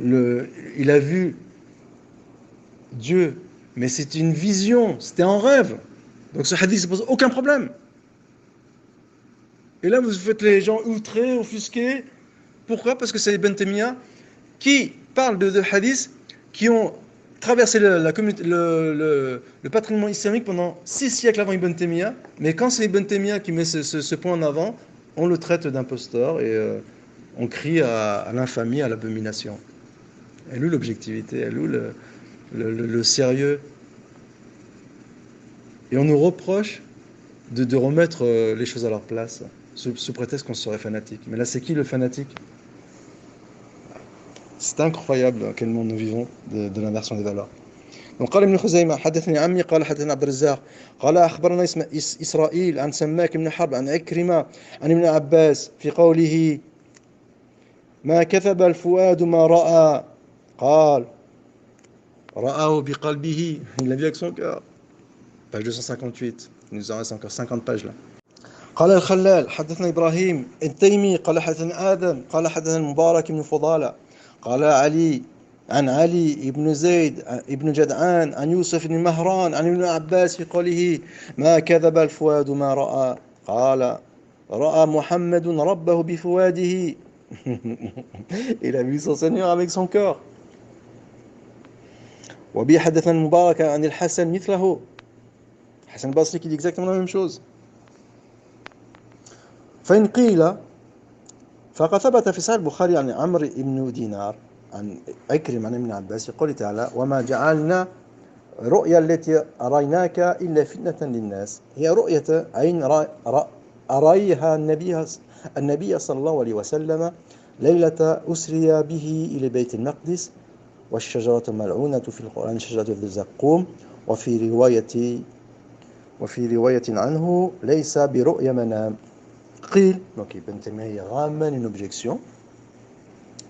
Il a vu Dieu, mais c'est une vision, c'était en rêve. Donc ce hadith ne pose aucun problème. Et là vous faites les gens outrés, offusqués. Pourquoi? Parce que c'est Ibn Taymiyyah qui parle de hadith qui ont traversé le patrimoine islamique pendant 6 siècles avant Ibn Taymiyyah, mais quand c'est Ibn Taymiyyah qui met ce point en avant, on le traite d'imposteur et on crie à l'infamie, à l'abomination. Elle est où l'objectivité? Elle est où le sérieux? Et on nous reproche de remettre les choses à leur place, sous prétexte qu'on serait fanatique. Mais là, c'est qui le fanatique? C'est incroyable dans quel monde nous vivons de l'inversion des valeurs. Donc, قال ابن خزيمة حدثني عمي قال حدثنا عبد الرزاق قال أخبرنا إسرائيل عن سماك بن حرب عن عكرمة عن ابن عباس في قوله ما كذب الفؤاد ما رأى قال رآه بقلبه, il l'a vu avec son cœur. Page 258, il nous en reste encore 50 pages là. قال الخلال حدثنا إبراهيم التيمي قال حدثنا آدم قال حدثنا المبارك بن فضالة قال علي عن علي بن زيد بن جدعان عن يوسف بن مهران عن ابن عباس في قوله ما كذب الفؤاد ما رأى قال رأى محمد ربه بفؤاده. Il a vu son Seigneur avec son cœur. وبي حدثنا المبارك عن الحسن مثله. حسن البصري qui dit exactement la même chose. فإن قيل فقد ثبت في صحيح البخاري عن عمرو بن دينار عن عكرمة عن ابن عباس في قوله تعالى وما جعلنا رؤيا التي أريناك إلا فتنة للناس. هي رؤية عين أريها النبي صلى الله عليه وسلم ليلة أسري به إلى بيت المقدس والشجرة الملعونة في القرآن شجرة الزقوم وفي رواية عنه ليس برؤيا منام. قيل, donc Ibn Taymiyyah ramène une objection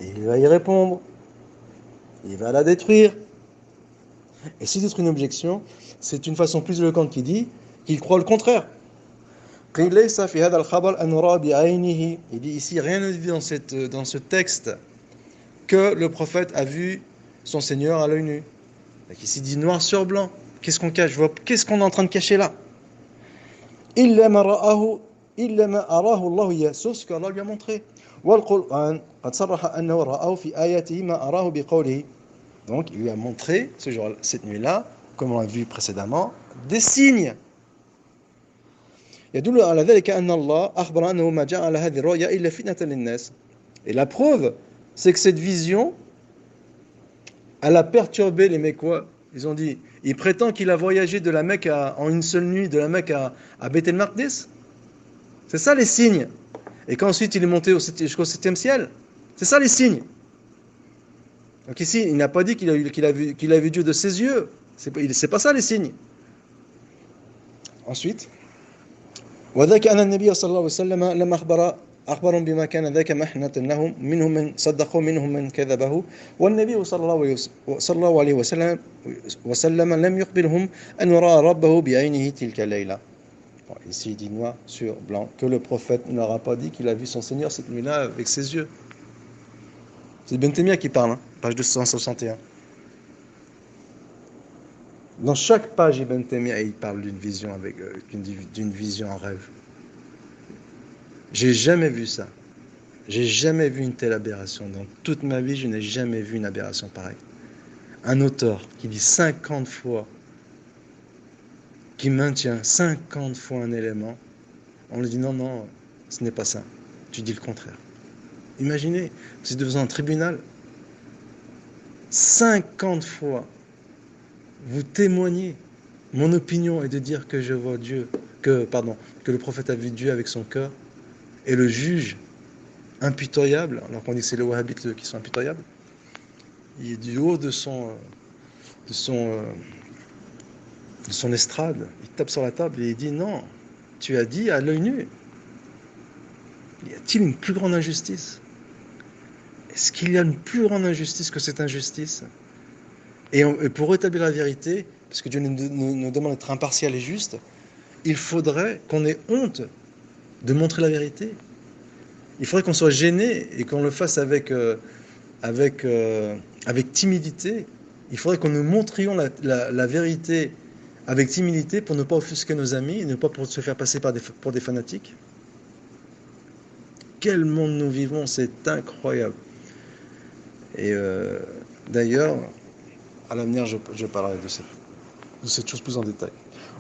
et il va y répondre, il va la détruire. Et s'il détruit une objection, c'est une façon plus éloquente qu'il dit qu'il croit le contraire. قيل ليس في هذا الخبر أن رأى بعينه. Il dit ici rien ne dit dans ce texte que le prophète a vu son Seigneur à l'œil nu. Donc ici il dit noir sur blanc. Qu'est-ce qu'on cache? Qu'est-ce qu'on est en train de cacher là? إلا ما رآه إلا ما أراه الله إياه, sauf ce qu'Allah lui a montré. والقرآن قد صرح أنه رآه في آياته ما أراه بقوله. Donc il lui a montré cette nuit-là, comme on l'a vu précédemment, des signes. يدل على ذلك أن الله أخبر أنه ما جعل هذه الرؤيا إلا فتنة للناس. Et la preuve, c'est que cette vision, elle a perturbé les Mécois. Ils ont dit, il prétend qu'il a voyagé de la Mecque en une seule nuit, de la Mecque à Beth el-Maqdis. C'est ça les signes. Et qu'ensuite il est monté jusqu'au 7e ciel. C'est ça les signes. Donc ici, il n'a pas dit qu'il a vu Dieu de ses yeux. C'est pas ça les signes. Ensuite, وذاك أن النبي صلى الله عليه وسلم لما أخبرهم بما كان ذاك محنة لهم منهم من صدقوا منهم من كذبه والنبي صلى الله عليه وسلم لم يخبرهم أن رأى ربه بعينه تلك الليلة. Ici il dit noir sur blanc que le prophète ne leur a pas dit qu'il a vu son Seigneur cette nuit-là avec ses yeux. C'est Ibn Taymiyyah qui parle, page 261. Dans chaque page, Ibn Taymiyyah il parle d'une vision d'une vision en rêve. J'ai jamais vu ça. J'ai jamais vu une telle aberration. Dans toute ma vie, je n'ai jamais vu une aberration pareille. Un auteur qui dit 50 fois, qui maintient 50 fois un élément, on lui dit non, ce n'est pas ça. Tu dis le contraire. Imaginez, vous êtes devant un tribunal, 50 fois, vous témoignez. Mon opinion est de dire que je vois Dieu, que le prophète a vu Dieu avec son cœur, et le juge impitoyable, alors qu'on dit que c'est les wahhabites qui sont impitoyables, il est du haut de son estrade, il tape sur la table et il dit non, tu as dit à l'œil nu. Y a-t-il une plus grande injustice? Est-ce qu'il y a une plus grande injustice que cette injustice? Et pour rétablir la vérité, parce que Dieu nous demande d'être impartial et juste, il faudrait qu'on ait honte de montrer la vérité. Il faudrait qu'on soit gêné et qu'on le fasse avec timidité. Il faudrait que nous montrions la vérité avec timidité pour ne pas offusquer nos amis et ne pas pour se faire passer pour des fanatiques. Quel monde nous vivons, c'est incroyable. Et d'ailleurs, À l'avenir, je parlerai de cette chose plus en détail.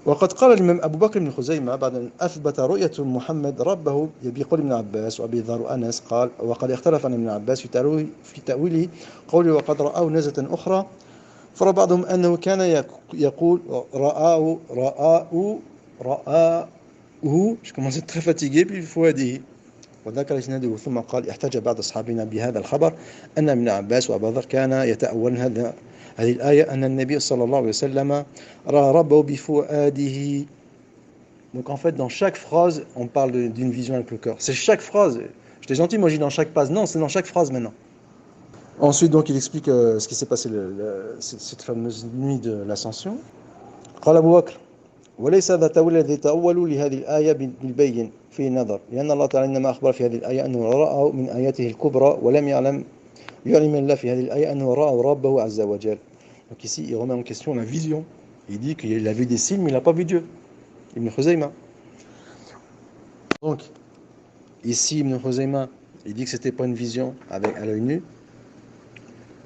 وقد قال الإمام أبو بكر بن خزيمة بعد أن أثبت رؤية محمد ربه بقول ابن عباس وأبي ذر وأنس قال وقد اختلف عن ابن عباس في تأويله قوله وقد رآه نزلة أخرى فرى بعضهم أنه كان يقول رآه je commence à être très fatigué puis فؤاده وذكر إسناده ثم قال احتج بعض أصحابنا بهذا الخبر أن ابن عباس وأبا ذر كان يتأول هذه الآية أن النبي صلى الله عليه وسلم رأى ربه بفؤاده. Donc en fait dans chaque phrase on parle d'une vision avec le cœur. C'est chaque phrase. J'étais gentil, moi je dis dans chaque phrase. Non, c'est dans chaque phrase maintenant. Ensuite donc il explique ce qui s'est passé cette fameuse nuit de l'ascension. قال أبو بكر وليس هذا التأويل الذي تأولوا لهذه الآية بالبين في نظر لأن الله تعالى إنما أخبر في هذه الآية أنه رأى من آياته الكبرى ولم يعلم الله في هذه الآية أنه رأى ربه عز وجل. Donc ici il remet en question la vision. Il dit qu'il a vu des signes mais il n'a pas vu Dieu. Ibn Khuzayma. Donc ici Ibn Khuzayma il dit que c'était pas une vision avec à l'œil nu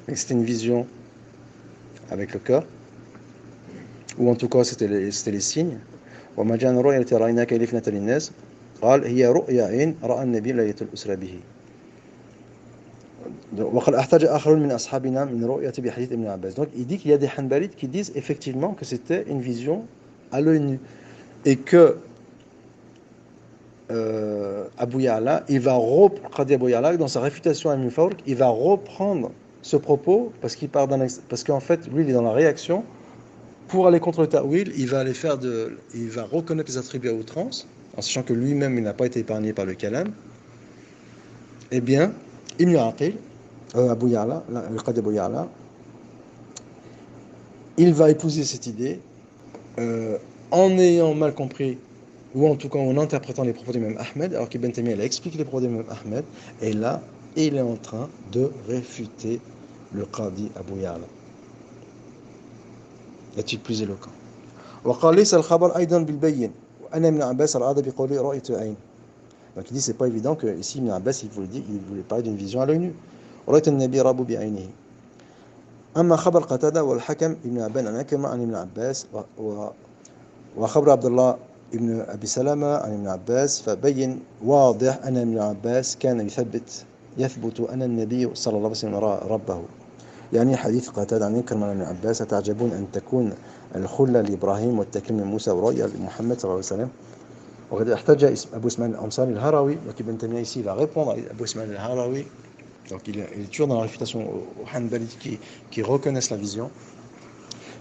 mais que c'était une vision avec le cœur. ou en tout cas c'était les signes. وما جاء الرؤيا التي رأيناك لفتنة للناس قال هي رؤيا عين رأى النبي ليلة الأسرى به. وقد احتج آخرون من أصحابنا من رؤية بحديث ابن عباس. Donc il dit qu'il y a des hanbalites qui disent effectivement que c'était une vision à l'œil nu et que Abu Ya'la il va Qadi Abu Ya'la dans sa réfutation à Ibn Fawrq il va reprendre ce propos parce qu'en fait lui il est dans la réaction. Pour aller contre le ta'wil, il va reconnaître les attributs à outrance, en sachant que lui-même il n'a pas été épargné par le kalam. Eh bien, Ibn Aqil, Abu Ya'la, le Qadi Abu Ya'la, il va épouser cette idée en ayant mal compris, ou en tout cas en interprétant les propos d'Imam Ahmed, alors qu'Ibn Taymiyyah explique les propos d'Imam Ahmed, et là, il est en train de réfuter le Qadi Abu Ya'la. Est-il plus éloquent. وقال ليس الخبر أيضا بالبين وأنا ابن عباس أراد بقوله رأيت عين. Donc il dit c'est pas évident que ici Ibn Abbas il voulait parler d'une vision à l'œil nu. رأيت النبي رب بعينه. أما خبر قتادة والحكم ابن عبان عن عكرمة عن ابن عباس وخبر عبد الله ابن أبي سلمة عن ابن عباس فبين واضح أن ابن عباس كان يثبت أن النبي صلى الله عليه وسلم رأى ربه. يعني حديث قتادة عن عكرمة عن ابن عباس تعجبون أن تكون الخلة لإبراهيم والتكريم لموسى ورؤيا لمحمد صلى الله عليه وسلم. وقد احتج أبو إسماعيل الأنصاري الهروي. Donc Ibn Taymiyyah ici va répondre à Abu Ismail al-Harawi. Donc il est toujours dans la réfutation aux Hanbalites qui reconnaissent la vision.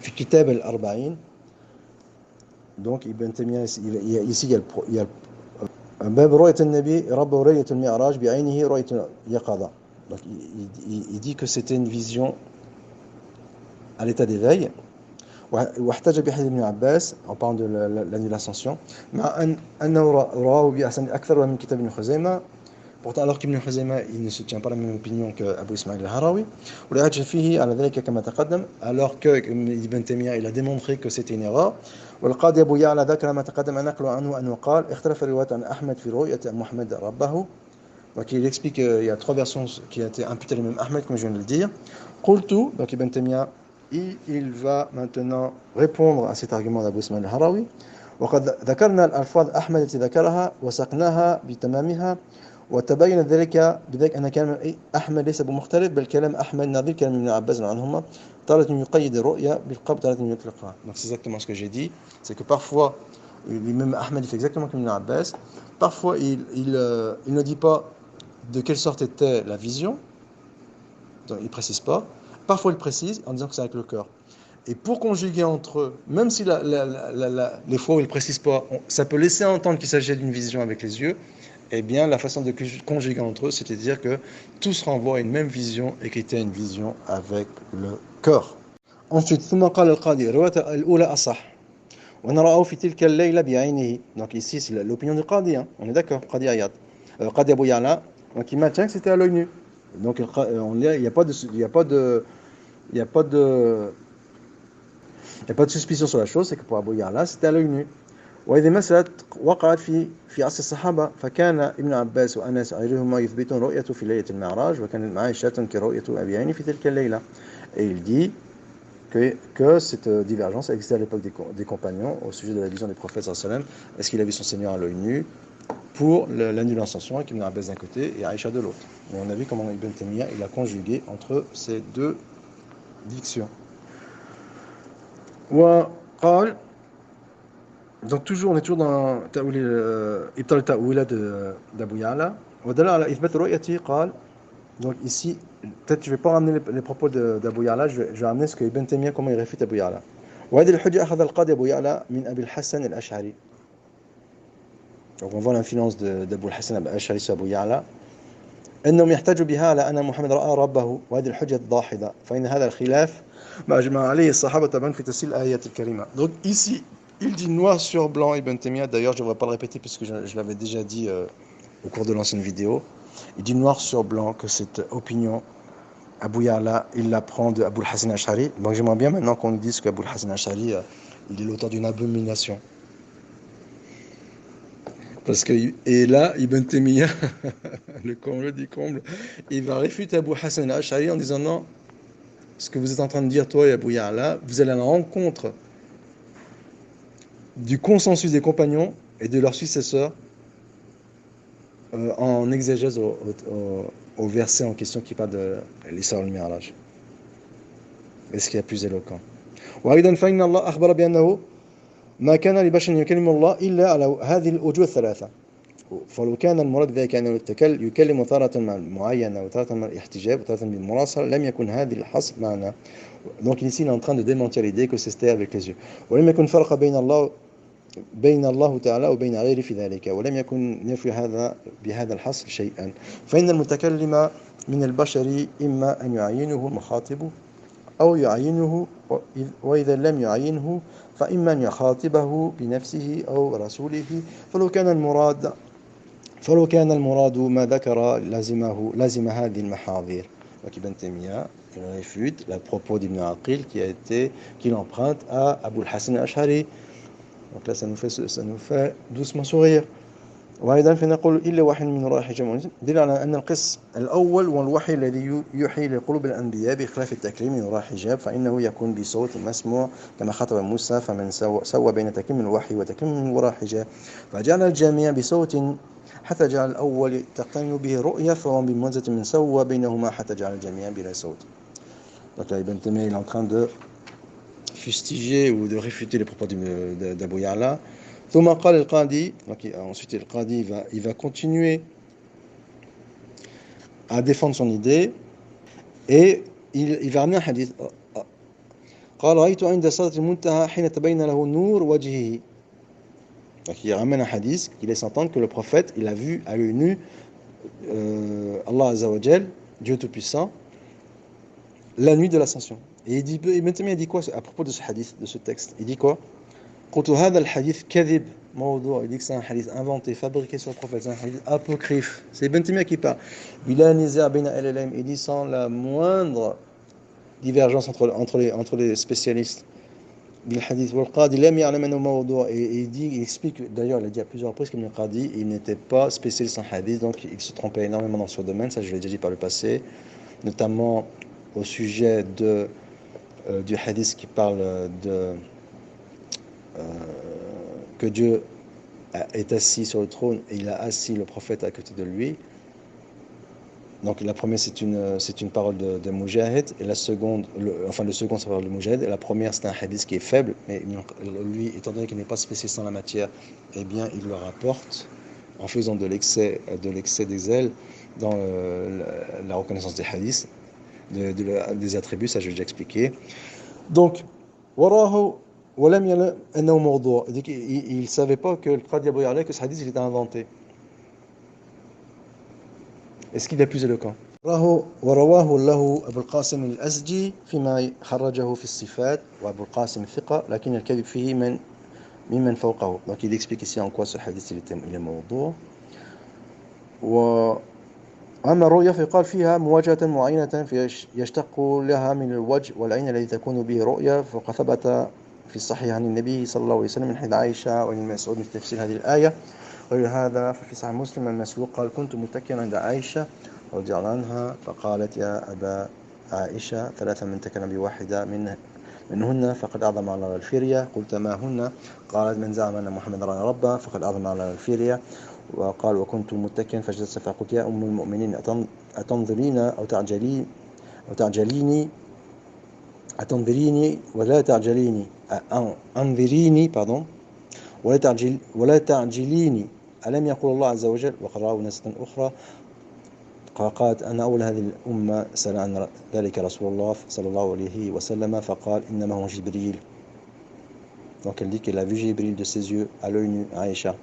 في كتاب الأربعين. Donc Ibn Taymiyyah ici il y a باب رؤية النبي ربه رؤية المعراج بعينه رؤية يقظة. Donc il dit que c'était une vision à l'état d'éveil. واحتج بحديث ابن عباس en parlant de la nuit de l'ascension مع أنه رآه بأحسن أكثر من كتاب ابن خزيمة. Pourtant alors qu'Ibn Khuzayma il ne se tient pas la même opinion qu'Abu Ismail al-Harawi. ولأجل فيه على ذلك كما تقدم alors que Ibn Taymiyyah il a démontré que c'était une erreur. والقاضي أبو يعلى ذكر ما تقدم نقل عنه أنه قال اختلف الروايات عن أحمد في رؤية محمد ربه. Donc il explique qu'il y a trois versions qui ont été imputées à l'imam Ahmed comme je viens de le dire. قلت donc Ibn Taymiyyah il va maintenant répondre à cet argument d'Abu Ismail al-Harawi. وقد ذكرنا الألفاظ أحمد التي ذكرها وسقناها بتمامها وتبين ذلك بذلك أن كلام أحمد ليس بمختلف بل كلام أحمد نظير كلام ابن عباس عنهما تارة يقيد الرؤيا بالقبض تارة يطلقها. Donc c'est exactement ce que j'ai dit, c'est que parfois l'imam Ahmed fait exactement comme Ibn Abbas, parfois il ne dit pas de quelle sorte était la vision, donc il ne précise pas, parfois il précise en disant que c'est avec le cœur. Et pour conjuguer entre eux, même si les fois où il ne précise pas, ça peut laisser entendre qu'il s'agit d'une vision avec les yeux, eh bien la façon de conjuguer entre eux, c'est-à-dire que tous renvoient à une même vision et qui était une vision avec le cœur. Ensuite, ثم قال القاضي الرواية الأولى أصح ونراه في تلك الليلة بعينه. Donc ici c'est l'opinion du Qadi, hein. On est d'accord, Qadi Ayad, Qadi Abu Ya'la, donc il maintient que c'était à l'œil nu. Donc il n'y a pas de suspicion sur la chose, c'est que pour Abu Ya'la c'était à l'œil nu. وإذا مسألة وقعت في عصر الصحابة فكان ابن عباس وأنس وغيرهما يثبتون رؤيته في ليلة المعراج وكان عائشة تنكر رؤية أبي عيني في تلك الليلة. Et il dit que cette divergence existait à l'époque des compagnons au sujet de la vision des prophètes sallam. Est-ce qu'il a vu son Seigneur à l'œil nu pour la nuit de l'Ascension, avec Ibn Abbas d'un côté et Aïcha de l'autre. Mais on a vu comment Ibn Taymiyyah il a conjugué entre ces deux dictions. وقال donc toujours on est toujours dans Ibtal Ta'wila d'Abu Ya'la ودل على إثبات رؤيته قال. Donc ici, peut-être je ne vais pas ramener les propos d'Abu Ya'la, je vais ramener ce que Ibn Taymiyyah, comment il réfute Abu Ya'la. وهذه الحجة أخذ القاضي أبو يعلى من أبي الحسن الأشعري. Donc on voit l'influence d'Abu al-Hassan al-Ash'ari sur Abu Ya'la. أنهم يحتاجوا بها على أن محمد رأى ربه وهذه الحجة الضاحضة فإن هذا الخلاف ما أجمع عليه الصحابة طبعا في تفسير الآيات الكريمة. Donc ici, il dit noir sur blanc Ibn Taymiyyah, d'ailleurs je ne devrais pas le répéter puisque je l'avais déjà dit au cours de l'ancienne vidéo. Il dit noir sur blanc que cette opinion, Abu Ya'la, il l'apprend de Abu al-Hassan al-Ash'ari. Donc j'aimerais bien maintenant qu'on nous dise qu'Abu al-Hassan al-Ash'ari, il est l'auteur d'une abomination. Parce que, et là, Ibn Taymiyyah, le comble du comble, il va réfuter Abu Hassan al-Ash'ari en disant non, ce que vous êtes en train de dire, toi et Abu Ya'la, vous allez à la rencontre du consensus des compagnons et de leurs successeurs en exégèse au verset en question qui parle de l'Isra al-Mi'raj. Est-ce qu'il y a plus éloquent? وأيضا فإن الله أخبر بأنه ما كان لبشر يكلم الله إلا على هذه الوجوه الثلاثة. فلو كان المراد بذلك أنه يكلم تارة معينة وتارة مع الاحتجاب وتارة بالمراصلة لم يكن هذه الحصر معنا. Donc ici il est en train de démentir l'idée que c'était avec les yeux. ولم يكن فرق بين الله تعالى وبين غيره في ذلك ولم يكن نفي هذا بهذا الحصر شيئا. فإن المتكلم من البشر إما أن يعينه المخاطب أو يعينه وإذا لم يعينه فإما أن يخاطبه بنفسه أو رسوله فلو كان المراد ما ذكر لازم هذه المحاذير. Donc Ibn Taymiyyah il réfute le propos d'Ibn Aqil qu'il emprunte à Abu al-Hassan al-Ash'ari. Donc là ça nous fait doucement sourire. وأيضا فنقول إلا وحي من الله حجم دل على أن القسم الأول والوحي الذي يحيي لقلوب الأنبياء بخلاف التكليم من وراء حجاب فإنه يكون بصوت مسموع كما خطب موسى فمن سوى بين تكليم الوحي وتكليم من وراء حجاب فجعل الجميع بصوت حتى جعل الأول تقترن به رؤية فهو بمنزلة من سوى بينهما حتى جعل الجميع بلا صوت. Donc là Ibn Taymiyyah est en train de fustiger ou de réfuter les propos d'Abu Ya'la. ثم قال القاضي, ensuite le Qadi il va continuer à défendre son idée et il va ramener un hadith. قال رأيت عند صلاة المنتهى حين تبين له نور وجهه. Donc il ramène un hadith qui laisse entendre que le prophète il a vu à l'œil nu Allah Azza wa Jal, Dieu Tout-Puissant, la nuit de l'ascension. Et Ibn Taymiyyah dit quoi à propos de ce hadith, de ce texte? Il dit quoi? قلت هذا الحديث كذب موضوع. Il dit que c'est un hadith inventé, fabriqué sur le prophète, c'est un hadith apocryphe. C'est Ibn Taymiyyah qui parle. بلا نزاع بين أهل العلم. Il dit sans la moindre divergence entre les spécialistes. بالحديث والقاضي لم يعلم أنه موضوع. Et il explique, d'ailleurs il a dit à plusieurs reprises que le Qadi il n'était pas spécialiste en hadith, donc il se trompait énormément dans ce domaine, ça je l'ai déjà dit par le passé, notamment au sujet du hadith qui parle que Dieu est assis sur le trône et il a assis le prophète à côté de lui. Donc la première c'est une parole de Mujahid et la seconde, le second c'est la parole de Mujahid et la première c'est un hadith qui est faible, mais lui étant donné qu'il n'est pas spécialiste en la matière, eh bien il le rapporte en faisant de l'excès des ailes dans la reconnaissance des hadiths, des attributs, ça je l'ai déjà expliqué. Donc warahu ولم يعلم أنه موضوع. Il ne savait pas que le Qadi Abu Ya'la que ce hadith il était inventé. Est-ce qu'il est plus éloquent? ورواه له أبو القاسم الأزجي فيما خرجه في الصفات وأبو القاسم ثقة لكن الكذب فيه ممن فوقه. Donc il explique ici en quoi ce hadith il est موضوع. وأما الرؤيا فيقال فيها مواجهة معينة يشتق لها من الوجه والعين الذي تكون به رؤيا فقد ثبت في الصحيح عن النبي صلى الله عليه وسلم من حديث عائشة وابن مسعود في تفسير هذه الآية. غير هذا ففي صحيح مسلم المسروق قال كنت متكئا عند عائشة رضي الله عنها فقالت يا أبا عائشة ثلاثة من تكلم بواحدة منهن فقد أعظم على الفرية. قلت ما هن؟ قالت من زعم أن محمد رأى ربه فقد أعظم على الفرية. وقال وكنت متكئا فجلست فقلت يا أم المؤمنين أتنظرين أتنظريني ولا تعجليني أنظريني ولا تعجليني ألم يقول الله عز وجل؟ وقد رأوا ناس أخرى. قالت أنا أول هذه الأمة سأل عن ذلك رسول الله صلى الله عليه وسلم فقال إنما هو جبريل. Donc elle dit qu'elle a vu Jibril de ses yeux à l'œil nu, Aïcha.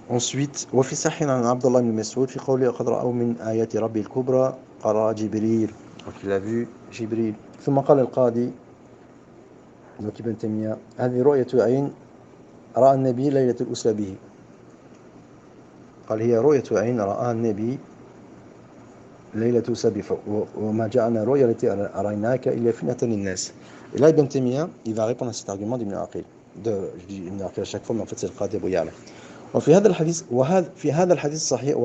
Ensuite, وفي صحيح عن عبد الله بن مسعود في قوله قد رأوا من آيات ربي الكبرى قال جبريل. Donc il a vu Jibril. ثم قال القاضي donc ابن تيمية هذه رؤية عين رأى النبي ليلة الأسرى به. قال هي رؤية عين رأى النبي ليلة الأسرى وما جعلنا رؤيا التي أريناك إلا فتنة للناس. Et là Ibn Taymiyyah il va répondre à cet argument d'Ibn Aqil. Je dis Ibn Aqil à chaque fois mais en fait c'est le Qadi Abu Ya'la. وفي هذا الحديث في هذا الحديث الصحيح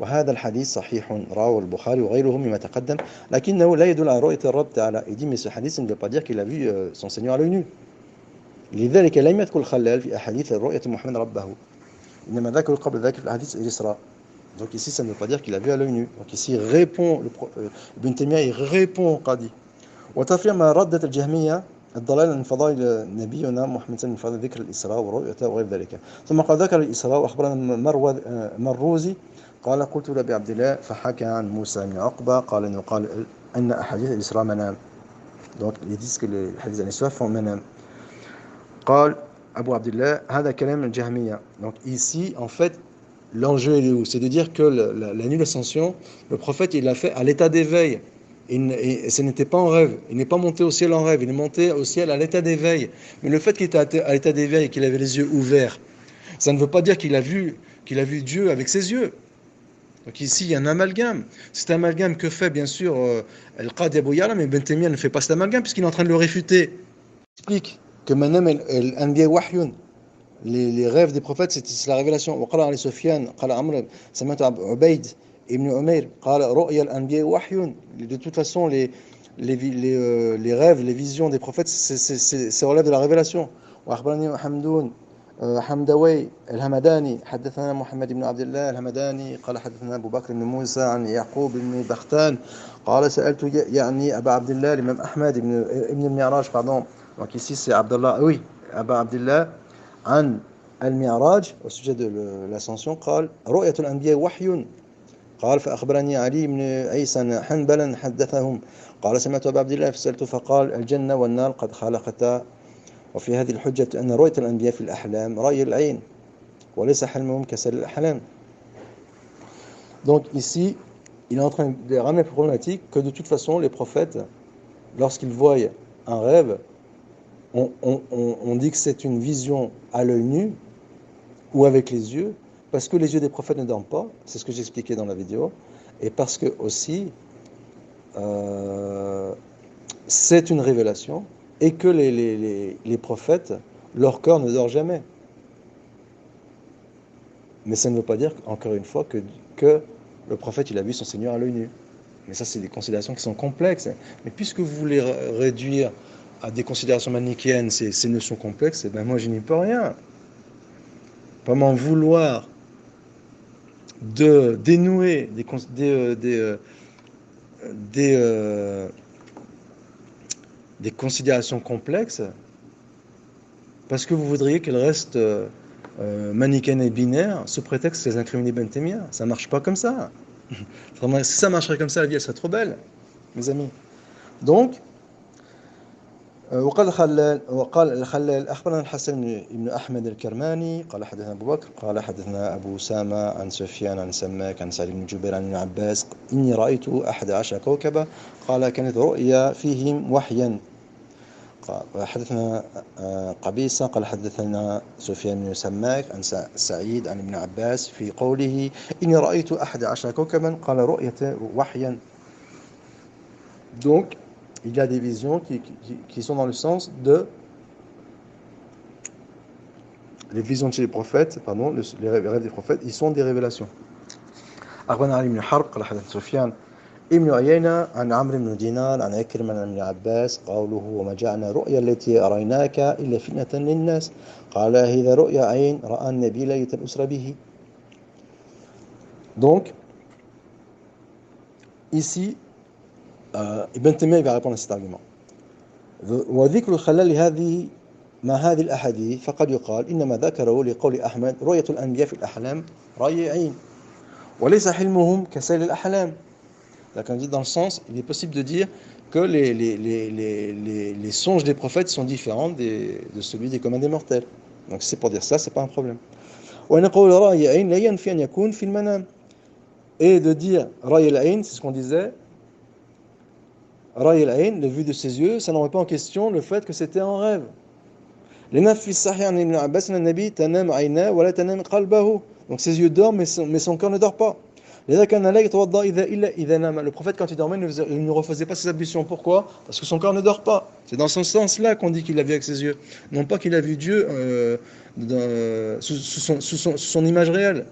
وهذا الحديث صحيح رواه البخاري وغيره مما تقدم لكنه لا يدل على رؤية الرب تعالى. Il dit mais ce hadith ne veut pas dire qu'il a vu son Seigneur à l'œil nu. لذلك لم يذكر الخلال في أحاديث رؤية محمد ربه إنما ذكر قبل ذلك في الحديث الإسراء. Donc ici ça ne veut pas dire qu'il a vu à l'œil nu. Donc ici répond Ibn Taymiyyah il répond au Qadi. وتفريع ما ردت الجهمية الضلال من فضائل نبينا محمد من فضل ذكر الإسراء ورؤيته وغير ذلك. ثم قال ذكر الإسراء وأخبرنا مروزي قال قلت لأبي عبد الله فحكى عن موسى بن عقبة قال إنه قال أن أحاديث الإسراء منام. Donc ils disent que les hadiths d'Isra font منام. قال أبو عبد الله هذا كلام الجهمية. Donc ici en fait l'enjeu est où? C'est de dire que la nuit d'ascension le prophète il l'a fait à l'état d'éveil. Et ce n'était pas en rêve, il n'est pas monté au ciel en rêve, il est monté au ciel à l'état d'éveil. Mais le fait qu'il était à l'état d'éveil et qu'il avait les yeux ouverts, ça ne veut pas dire qu'il a vu Dieu avec ses yeux. Donc ici, il y a un amalgame. Cet amalgame que fait bien sûr Al-Qadi Abu Ya'la, mais Ibn Taymiyyah ne fait pas cet amalgame puisqu'il est en train de le réfuter. Il explique que manam al-anbiya wahyun, les rêves des prophètes, c'est la révélation. وقال علي سفيان قال عمرو سمعت عبيد Ibn Umayr قال رؤيا الأنبياء وحي. De toute façon les rêves, les visions des prophètes c'est relève de la révélation. وأخبرني حمدوي الهمداني حدثنا محمد بن عبد الله الهمداني قال حدثنا أبو بكر بن موسى عن يعقوب بن بختان قال سألت يعني أبا عبد الله الإمام أحمد ابن المعراج pardon. Donc ici c'est Abdallah, oui, Aba Abdillah عن المعراج au sujet de l'ascension قال رؤية الأنبياء وحي. قال فأخبرني علي بن عيسى حنبلا حدثهم قال سمعت أبا عبد الله فسألته فقال الجنة والنار قد خلقتا. وفي هذه الحجة أن رؤية الأنبياء في الأحلام رأي العين وليس حلمهم كسائر الأحلام. Donc ici il est en train de ramener la problématique que de toute façon les prophètes lorsqu'ils voient un rêve on dit que c'est une vision à l'œil nu ou avec les yeux. Parce que les yeux des prophètes ne dorment pas, c'est ce que j'expliquais dans la vidéo, et parce que aussi c'est une révélation, et que les prophètes, leur cœur ne dort jamais. Mais ça ne veut pas dire, encore une fois, que le prophète il a vu son Seigneur à l'œil nu. Mais ça c'est des considérations qui sont complexes. Mais puisque vous voulez réduire à des considérations manichéennes ces notions complexes, eh ben moi je n'y peux rien. Pas m'en vouloir de dénouer des considérations complexes parce que vous voudriez qu'elles restent manichéennes et binaires sous prétexte qu'elles incriminent Ibn Taymiyyah. Ça ne marche pas comme ça. Si ça marcherait comme ça, la vie elle serait trop belle, mes amis. Donc وقال الخلال أخبرنا الحسن بن أحمد الكرماني قال حدثنا أبو بكر قال حدثنا أبو أسامة عن سفيان عن سماك عن سعيد بن جبير عن ابن عباس إني رأيت 11 كوكبا قال كانت رؤيا فيهم وحيا. حدثنا قبيصة قال حدثنا سفيان بن سماك عن سعيد عن ابن عباس في قوله إني رأيت 11 كوكبا قال رؤية وحيا. Donc il y a des visions qui sont dans le sens de les visions de chez les prophètes, pardon, les rêves des prophètes, ils sont des révélations. أخبرنا علي بن حرب قال حدثنا سفيان ابن عيينة عن عمرو بن دينار عن عكرمة عن ابن عباس قوله وما جعلنا الرؤيا التي أريناك إلا فتنة للناس قال هذا رؤيا عين رأى النبي ليلة الأسرى به. Donc, ici, Ibn Taymiyyah va répondre à cet argument. وذكر الخلال هذه مع هذه الأحاديث فقد يقال إنما ذكره لقول أحمد رؤية الأنبياء في الأحلام رأي عين وليس حلمهم كسائر الأحلام. D'accord, dans le sens, il est possible de dire que les songes des prophètes sont différents de celui des communs des mortels. Donc c'est pour dire ça, c'est pas un problème. ونقول رأي عين لا ينفي أن يكون في المنام. Et de dire رأي العين, c'est ce qu'on disait, رأي العين, le vu de ses yeux, ça n'aurait pas en question le fait que c'était en rêve. لأن في الصحيح عن ابن عباس أن النبي تنام عيناه ولا تنام قلبه. Donc ses yeux dorment mais son cœur ne dort pas. Le prophète, quand il dormait, il ne refaisait pas ses ablutions. Pourquoi? Parce que son corps ne dort pas. C'est dans ce sens-là qu'on dit qu'il l'a vu avec ses yeux. Non pas qu'il a vu Dieu sous son image réelle.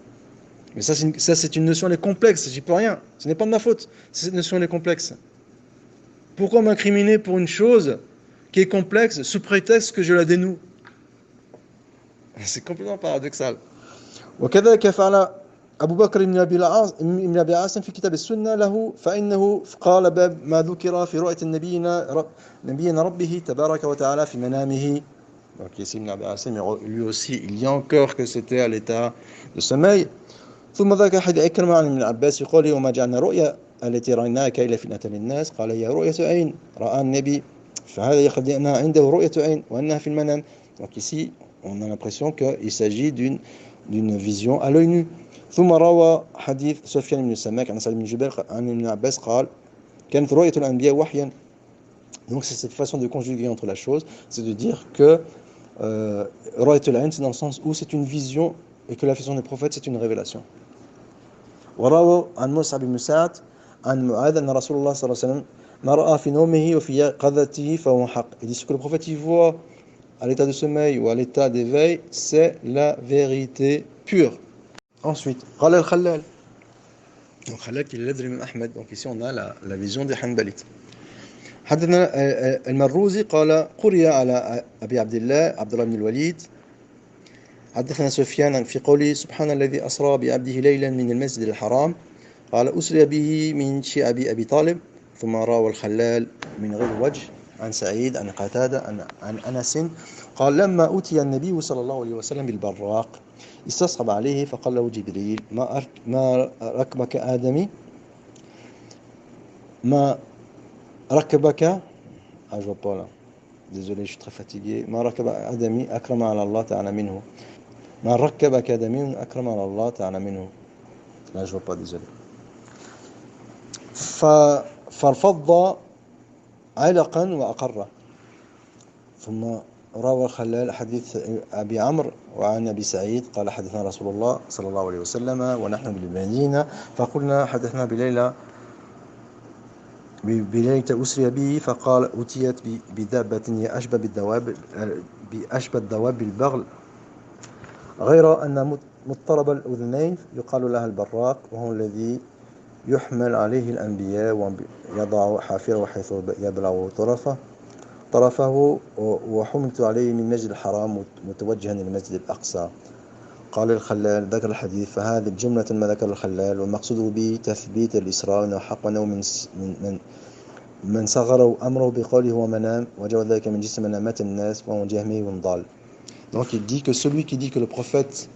Mais ça, c'est une notion, elle est complexe. J'y peux rien. Ce n'est pas de ma faute. Cette notion, elle est complexe. Pourquoi m'incriminer pour une chose qui est complexe sous prétexte que je la dénoue? C'est complètement paradoxal. وكذلك فعل أبو بكر بن أبي عاصم في كتاب السنة له فإنه قال باب ما ذكر في رؤية نبينا ربه تبارك وتعالى في منامه. Donc ici Ibn Abi Asim, lui aussi, il y a encore que c'était à l'état de sommeil. ثم ذكر حديث عكرمة عن ابن عباس يقول وما جعلنا رؤيا التي رأيناك إلا فتنة للناس قال هي رؤية عين رأى النبي فهذا يقضي أنها عنده رؤية عين وأنها في المنام. Donc ici, on a l'impression qu'il s'agit d'une vision à l'œil nu. ثم روى حديث سفيان بن سماك عن سالم بن جبير عن ابن عباس قال كانت رؤية الأنبياء وحيا. Donc c'est cette façon de conjuguer entre la chose, c'est de dire que رؤية العين c'est dans le sens où c'est une vision et que la vision des prophètes c'est une révélation. وروى عن موسى بن سعد عن معاذ أن رسول الله صلى الله عليه وسلم ما رأى في نومه وفي يقظته فهو حق. Il dit ce que le prophète il voit à l'état de sommeil ou à l'état d'éveil, c'est la vérité pure. Ensuite, قال الخلال. Donc Khalal qui est l'élève de l'imam Ahmed. Donc ici on a la vision des Hanbalites. حدثنا المروزي قال قرئ على أبي عبد الله بن الوليد حدثنا سفيان في قوله سبحان الذي أسرى بعبده ليلا من المسجد الحرام قال أسري به من شعب أبي طالب ثم راوى الخلال من غير وجه عن سعيد عن قتادة عن أنس قال لما أتي النبي صلى الله عليه وسلم بالبراق استصعب عليه فقال له جبريل ما ركبك آدمي ما ركبك je vois pas là désolé je suis très fatigué ما ركب آدمي أكرم على الله تعالى منه ما ركبك آدمي أكرم على الله تعالى منه là je vois pas désolé فارفض علقا وأقره. ثم روى الخلال حديث أبي عمرو وعن أبي سعيد قال حدثنا رسول الله صلى الله عليه وسلم ونحن بالمدينة فقلنا حدثنا بليلة أسري به فقال أتيت بدابة هي بأشبه الدواب بالبغل غير أن مضطرب الأذنين يقال لها البراق وهو الذي يحمل عليه الأنبياء ويضع حافره حيث يبلغ طرفه وحملت عليه من مسجد الحرام متوجها إلى المسجد الأقصى. قال الخلال ذكر الحديث فهذه الجملة ما ذكر الخلال والمقصود به تثبيت الإسراء أنه حق أنه من صغر أمره بقوله هو منام وجاء ذلك من جسم منامات الناس وهو جهمي ضال. Donc il dit que celui qui dit que le prophète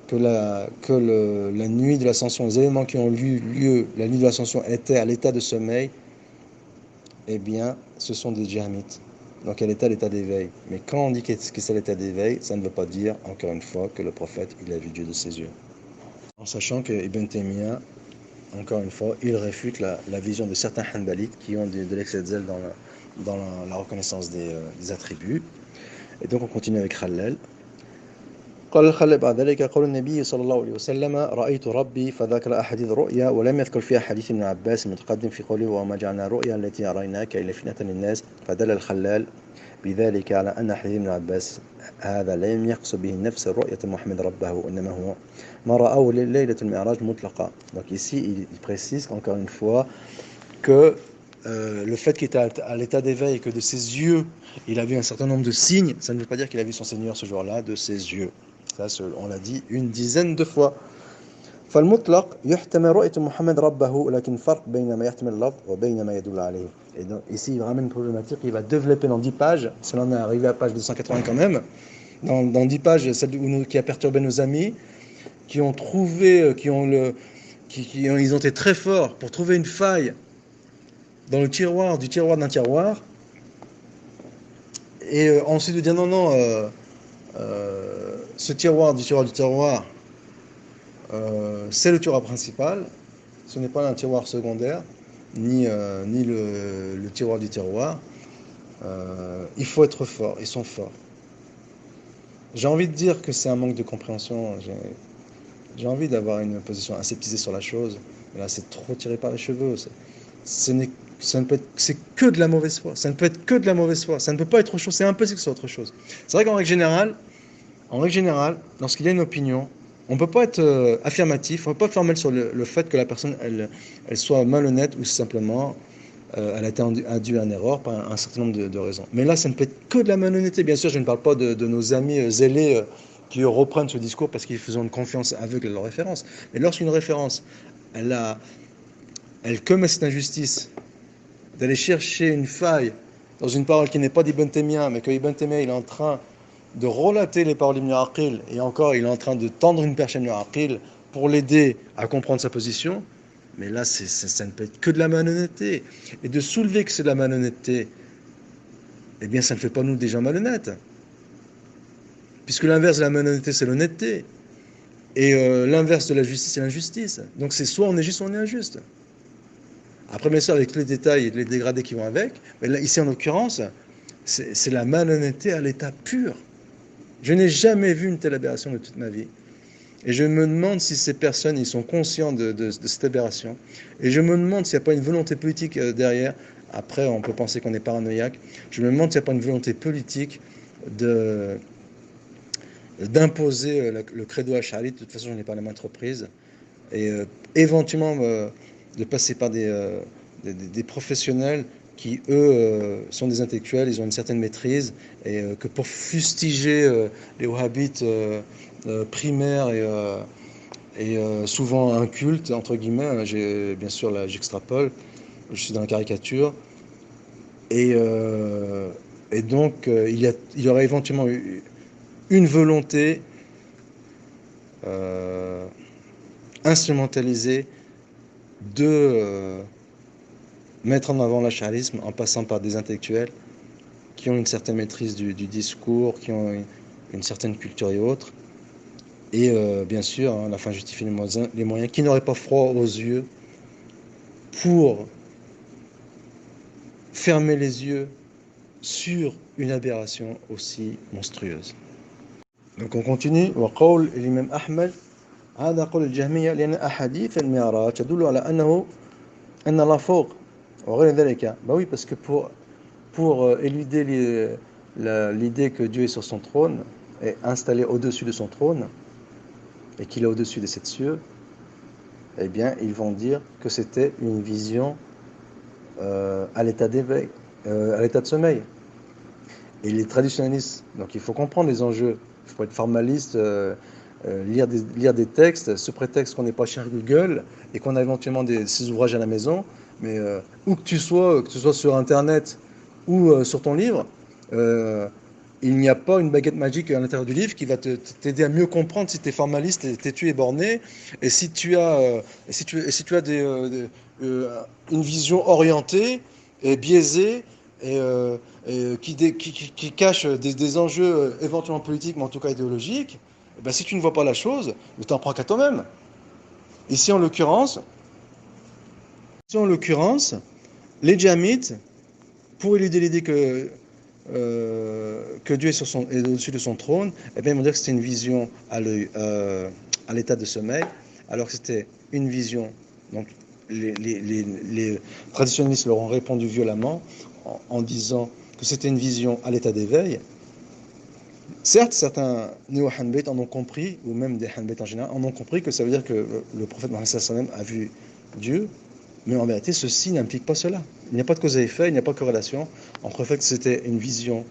que la nuit de l'ascension, les éléments qui ont eu lieu la nuit de l'ascension étaient à l'état de sommeil, eh bien, ce sont des jahmites. Donc, elle est à l'état d'éveil. Mais quand on dit que c'est l'état d'éveil, ça ne veut pas dire, encore une fois, que le prophète, il a vu Dieu de ses yeux. En sachant que Ibn Taymiyyah, encore une fois, il réfute la vision de certains Hanbalites qui ont de l'excès de zèle dans la reconnaissance des attributs. Et donc, on continue avec Khalal. قال الخلال بعد ذلك قول النبي صلى الله عليه وسلم رأيت ربي فذكر أحاديث الرؤيا ولم يذكر فيها حديث ابن عباس المتقدم في قوله وما جعلنا الرؤيا التي أريناك إلا فتنة للناس فدل الخلال بذلك على أن حديث ابن عباس هذا لم يقصد به نفس رؤية محمد ربه إنما هو ما رأوا ليلة المعراج مطلقة. Donc ici il précise encore une fois que le fait qu'il était à l'état d'éveil et que de ses yeux il a vu un certain nombre de signes, ça ne veut pas dire qu'il a vu son Seigneur ce jour-là de ses yeux. Ça on l'a dit une dizaine de fois. فالمطلق يحتمل رؤية محمد ربه لكن فرق بين ما يحتمل اللفظ وبين ما يدل عليه. Et donc ici il ramène une problématique, il va développer dans 10 pages, cela en est arrivé à page 280 quand même, dans 10 pages, celle qui a perturbé nos amis, qui ont trouvé, ils ont été très forts pour trouver une faille dans le tiroir d'un tiroir, et ensuite de dire non, ce tiroir du tiroir, c'est le tiroir principal, ce n'est pas un tiroir secondaire, ni le tiroir du tiroir. Il faut être fort, ils sont forts. J'ai envie de dire que c'est un manque de compréhension, j'ai envie d'avoir une position aseptisée sur la chose, mais là c'est trop tiré par les cheveux, c'est que de la mauvaise foi, ça ne peut être que de la mauvaise foi, ça ne peut pas être autre chose, c'est impossible que ce soit autre chose. C'est vrai qu'en règle générale, lorsqu'il y a une opinion, on ne peut pas être affirmatif, on ne peut pas fermer sur le fait que la personne elle soit malhonnête ou simplement elle a été induite en erreur par un certain nombre de raisons. Mais là, ça ne peut être que de la malhonnêteté. Bien sûr, je ne parle pas de nos amis zélés qui reprennent ce discours parce qu'ils font une confiance aveugle à leur référence. Mais lorsqu'une référence, elle commet cette injustice d'aller chercher une faille dans une parole qui n'est pas d'Ibn Taymiyyah, mais que Ibn Taymiyyah il est en train de relater les paroles d'Ibn Aqil, et encore il est en train de tendre une perche à Ibn Aqil pour l'aider à comprendre sa position, mais là ça ne peut être que de la malhonnêteté. Et de soulever que c'est de la malhonnêteté, eh bien ça ne fait pas nous des gens malhonnêtes, puisque l'inverse de la malhonnêteté c'est l'honnêteté, et l'inverse de la justice c'est l'injustice. Donc c'est soit on est juste, soit on est injuste. Après bien sûr avec tous les détails et les dégradés qui vont avec, mais là ici en l'occurrence c'est la malhonnêteté à l'état pur. Je n'ai jamais vu une telle aberration de toute ma vie. Et je me demande si ces personnes ils sont conscients de cette aberration. Et je me demande s'il n'y a pas une volonté politique derrière. Après, on peut penser qu'on est paranoïaque. Je me demande s'il n'y a pas une volonté politique d'imposer le credo ash'ari. De toute façon, je n'ai pas la maintes reprises. Et éventuellement de passer par des professionnels qui, eux, sont des intellectuels, ils ont une certaine maîtrise, et que pour fustiger les wahhabites primaires et souvent incultes, entre guillemets, bien sûr, là, j'extrapole, je suis dans la caricature, et donc, il y aurait éventuellement une volonté instrumentalisée de mettre en avant l'ash'arisme en passant par des intellectuels qui ont une certaine maîtrise du discours, qui ont une certaine culture et autres. Et bien sûr, la fin justifie les moyens, qui n'auraient pas froid aux yeux pour fermer les yeux sur une aberration aussi monstrueuse. Donc on continue. وقول الإمام أحمد هذا قول الجهمية لأن أحاديث المعراج تدل على أن الله فوق وغير ذلك. Bah oui, parce que pour éluder l'idée que Dieu est sur son trône, est installé au-dessus de son trône, et qu'il est au-dessus des 7 cieux, eh bien, ils vont dire que c'était une vision à l'état d'éveil, à l'état de sommeil. Et les traditionnalistes, donc il faut comprendre les enjeux, il faut être formaliste, lire des textes, sous prétexte qu'on n'est pas chez Google et qu'on a éventuellement ces ouvrages à la maison, mais où que tu sois sur Internet ou sur ton livre, il n'y a pas une baguette magique à l'intérieur du livre qui va t'aider à mieux comprendre si tu es formaliste, têtu et borné, et si tu as, une vision orientée et biaisée, et qui cache des enjeux éventuellement politiques, mais en tout cas idéologiques. Et ben, si tu ne vois pas la chose, tu t'en prends qu'à toi-même. Ici, en l'occurrence, les djamites, pour éluder l'idée que Dieu est au-dessus de son trône, eh bien, ils vont dire que c'était une vision à l'état de sommeil, alors que c'était une vision. Donc, les traditionnalistes leur ont répondu violemment en disant que c'était une vision à l'état d'éveil. Certes, certains néo-Hanbét en ont compris, ou même des Hanbét en général, en ont compris que ça veut dire que le prophète Mohammed sallam a vu Dieu, mais en vérité, ceci n'implique pas cela. Il n'y a pas de cause à effet, il n'y a pas de corrélation entre le fait que c'était une vision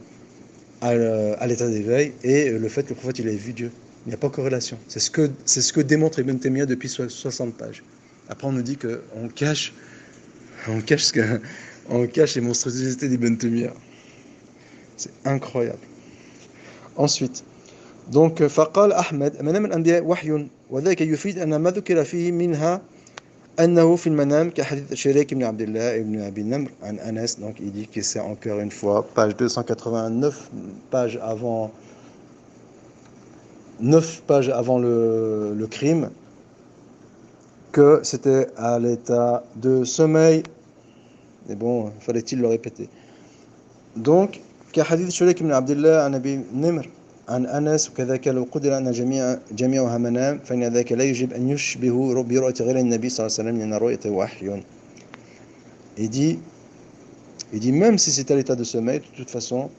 à l'état d'éveil et le fait que le prophète il ait vu Dieu. Il n'y a pas de corrélation. C'est ce que démontre Ibn Taymiyyah depuis 60 pages. Après, on nous dit qu'on cache, on cache les monstruosités d'Ibn Taymiyyah. C'est incroyable. Ensuite, donc فقال أحمد منام الأنبياء وحي وذلك يفيد أن ما ذكر فيه منها أنه في المنام كحديث شريك بن عبد الله بن أبي نمر عن أنس. Donc il dit que c'est encore une fois page 289, page avant 9 pages avant le crime, que c'était à l'état de sommeil. Et bon, fallait-il le répéter. Donc كحديث شريك بن عبد الله عن أبي نمر عن أنس وكذلك لو قدر أن جميعها منام فإن ذاك لا يجب أن يشبه برؤية غير النبي صلى الله عليه وسلم لأن رؤية وحي. Il dit même si c'est à l'état de sommeil, de toute façon,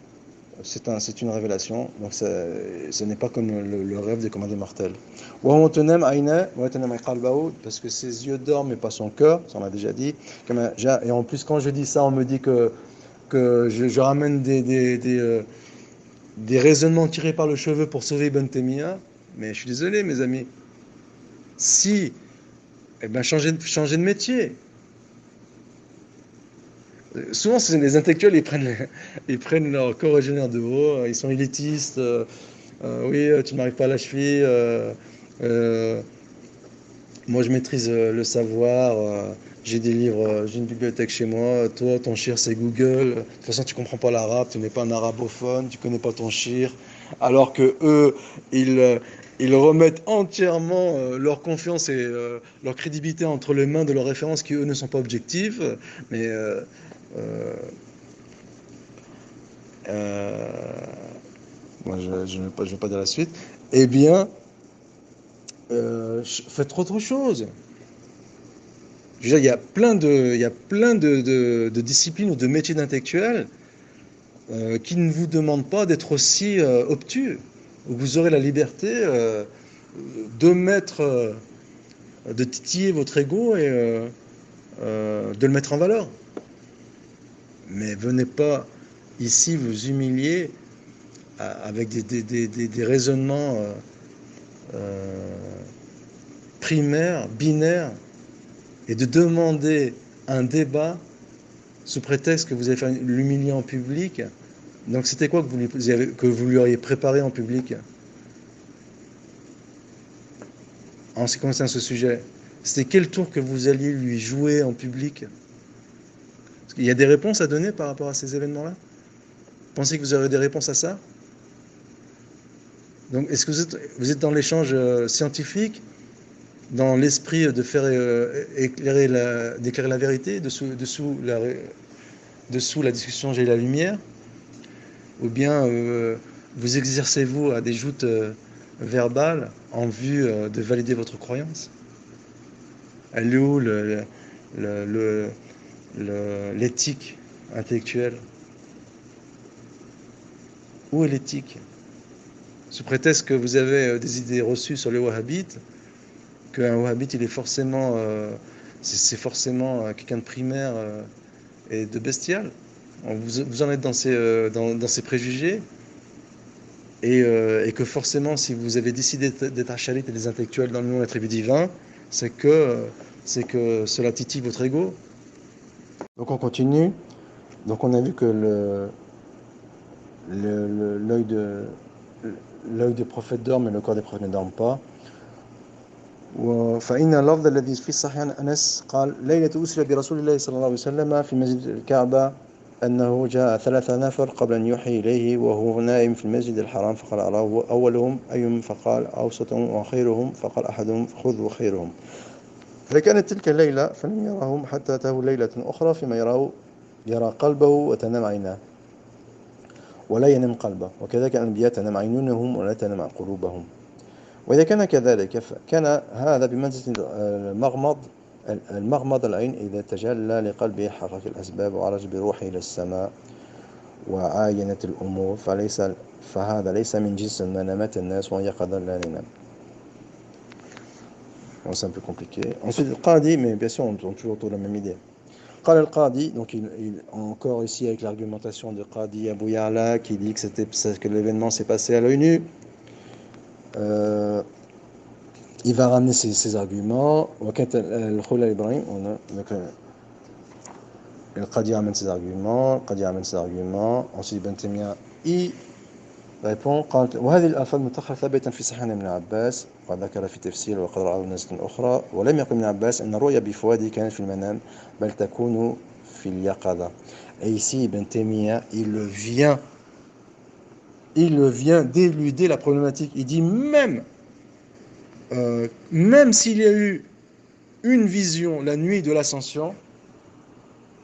c'est une révélation, donc ce n'est pas comme le rêve des commandés mortels. Parce que ses yeux dorment mais pas son cœur, ça on l'a déjà dit. Et en plus, quand je dis ça, on me dit que je ramène des raisonnements tirés par le cheveu pour sauver Ibn Taymiyyah, mais je suis désolé, mes amis. Si, eh ben, changez de métier. Souvent, les intellectuels, ils prennent leur corps de haut, ils sont élitistes. Oui, tu n'arrives pas à la cheville. Moi, je maîtrise le savoir. J'ai des livres, j'ai une bibliothèque chez moi. Toi, ton shir, c'est Google. De toute façon, tu comprends pas l'arabe, tu n'es pas un arabophone, tu connais pas ton shir. Alors que eux, ils remettent entièrement leur confiance et leur crédibilité entre les mains de leurs références qui, eux, ne sont pas objectives. Mais moi, je ne vais pas dire la suite. Eh bien, faites autre chose. Je veux dire, il y a plein de disciplines ou de métiers d'intellectuels qui ne vous demandent pas d'être aussi obtus, où vous aurez la liberté de titiller votre ego et de le mettre en valeur. Mais venez pas ici vous humilier avec des raisonnements primaires, binaires, et de demander un débat sous prétexte que vous allez faire l'humilier en public. Donc c'était quoi que vous lui auriez préparé en public en ce qui concerne ce sujet? C'était quel tour que vous alliez lui jouer en public? Parce qu'il y a des réponses à donner par rapport à ces événements-là. Pensez que vous aurez des réponses à ça? Donc est-ce que vous êtes dans l'échange scientifique, dans l'esprit de faire d'éclairer la vérité, dessous la discussion j'ai la lumière, ou bien vous exercez-vous à des joutes verbales en vue de valider votre croyance? Elle est où l'éthique intellectuelle? Où est l'éthique? Sous prétexte que vous avez des idées reçues sur les wahhabites, qu'un wahhabite il est forcément c'est forcément quelqu'un de primaire et de bestial. Vous en êtes dans ces préjugés et que forcément si vous avez décidé d'être achalite et des intellectuels dans le nom de l'attribut divin, c'est que cela titille votre ego. Donc on continue. Donc on a vu que l'œil des prophètes dort mais le corps des prophètes ne dort pas. فإن اللفظ الذي في الصحيح عن أنس قال ليلة أسري برسول الله صلى الله عليه وسلم في مسجد الكعبة أنه جاء 3 نفر قبل أن يوحي إليه وهو نائم في المسجد الحرام فقال أراه أولهم أيهم فقال أوسطهم وخيرهم فقال أحدهم خذوا خيرهم فكانت تلك الليلة فلم يرهم حتى أتاه ليلة أخرى فيما يرى قلبه وتنام عيناه ولا ينام قلبه وكذلك الأنبياء تنام عيونهم ولا تنام قلوبهم. وإذا كان كذلك كان هذا بمنزلة المغمض العين إذا تجلى لقلبه حرك الأسباب وعرج بروحه إلى السماء وعاينت الأمور فهذا ليس من جنس المنامات الناس وهي قدر لا ننام. Bon, c'est un peu compliqué. Ensuite, le Qadi, mais bien sûr, on tourne toujours autour de la même idée. Qal al-Qadi, donc encore ici avec l'argumentation de Qadi Abu Ya'la qui dit que l'événement s'est passé à l'œil nu. Il va ramener ses arguments. Le Qadi amène ses arguments. Ensuite, Ibn Taymiyyah il répond وهذه الألفاظ المتأخرة ثابتة في صحيح ابن عباس وقد ذكر في تفسير وقد رأى ناس أخرى ولم يقل ابن عباس أن الرؤيا بفؤاده كانت في المنام بل تكون في اليقظة. Et ici, Ibn Taymiyyah, il vient d'éluder la problématique. Il dit même s'il y a eu une vision la nuit de l'ascension,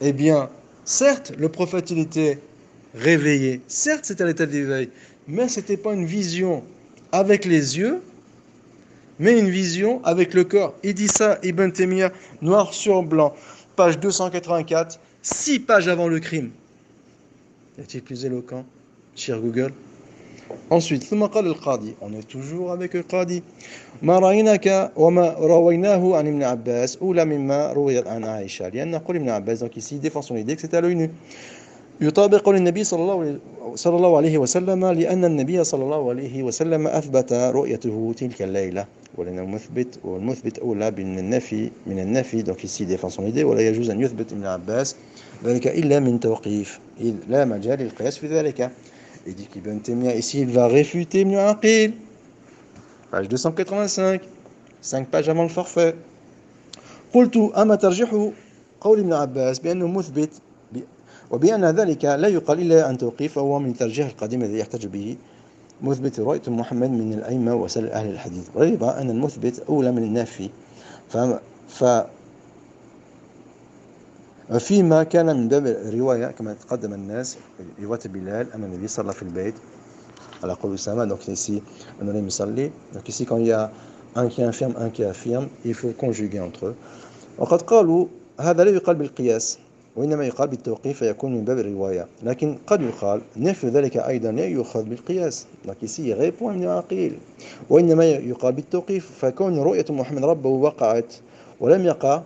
eh bien, certes, le prophète, il était réveillé. Certes, c'était à l'état d'éveil. Mais ce n'était pas une vision avec les yeux, mais une vision avec le corps. Il dit ça, Ibn Taymiyyah, noir sur blanc, page 284, 6 pages avant le crime. Est-il plus éloquent, cher Google? Ensuite, ثم قال القاضي, on est toujours avec le Qadi. ما رأيناك وما رويناه عن ابن عباس أولى مما روي عن عائشة لأن نقول ابن عباس, donc ici il défend son idée que c'était à l'œil nu. يطابق للنبي صلى الله عليه وسلم لأن النبي صلى الله عليه وسلم أثبت رؤيته تلك الليلة ولأن المثبت أولى من النفي, donc ici il défend son idée. ولا يجوز أن يثبت ابن عباس ذلك إلا من توقيف إذ لا مجال للقياس في ذلك. Il dit qu'Ibn Taymiyyah ici il va réfuter Ibn Aqil, page 285, 5 pages avant le forfait. قلت أما ترجح قول ابن عباس بأنه مثبت وبأن ذلك لا يقال إلا أن توقيف وهو من ترجيح القديم الذي يحتج به مثبت رؤية محمد من الأئمة وسائر أهل الحديث غير أن المثبت أولى من النافي فيما كان من باب الرواية كما تقدم الناس رواية بلال أن النبي صلى في البيت على قول أسامة. Donc ici on allait يصلي. Donc ici quand il y a un qui affirme il faut conjuguer entre eux. وقد قالوا هذا لا يقال بالقياس وإنما يقال بالتوقيف فيكون من باب الرواية لكن قد يقال نفي ذلك أيضا لا يؤخذ بالقياس. Donc ici il répond ابن عقيل وإنما يقال بالتوقيف فكون رؤية محمد ربه وقعت ولم يقع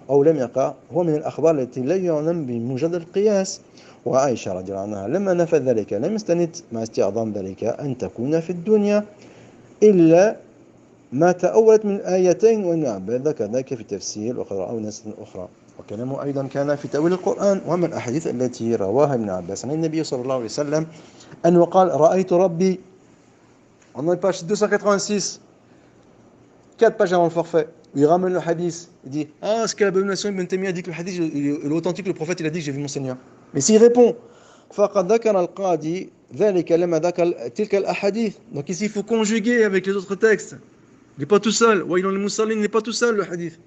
هو من الأخبار التي لا يعلم بمجرد القياس. وعائشة رضي الله عنها لما نفى ذلك لم يستند مع استعظام ذلك أن تكون في الدنيا إلا ما تأولت من آيتين وإن عباد ذكر ذلك في التفسير وقد رأوا ناس أخرى. وكلامه أيضا كان في تأويل القرآن ومن الأحاديث التي رواها ابن عباس عن النبي صلى الله عليه وسلم أنه قال رأيت ربي. On est page 286, 4 pages avant le forfait. Il ramène le hadith, il dit est-ce que l'abomination Ibn Taymiyyah dit que le hadith est authentique, le prophète il a dit que j'ai vu mon Seigneur. Mais s'il répond فقد ذكر القاضي ذلك لما ذكر تلك الأحاديث. Donc ici il faut conjuguer avec les autres textes. Il n'est pas tout seul. وإلى المصلين, il n'est pas tout seul le hadith.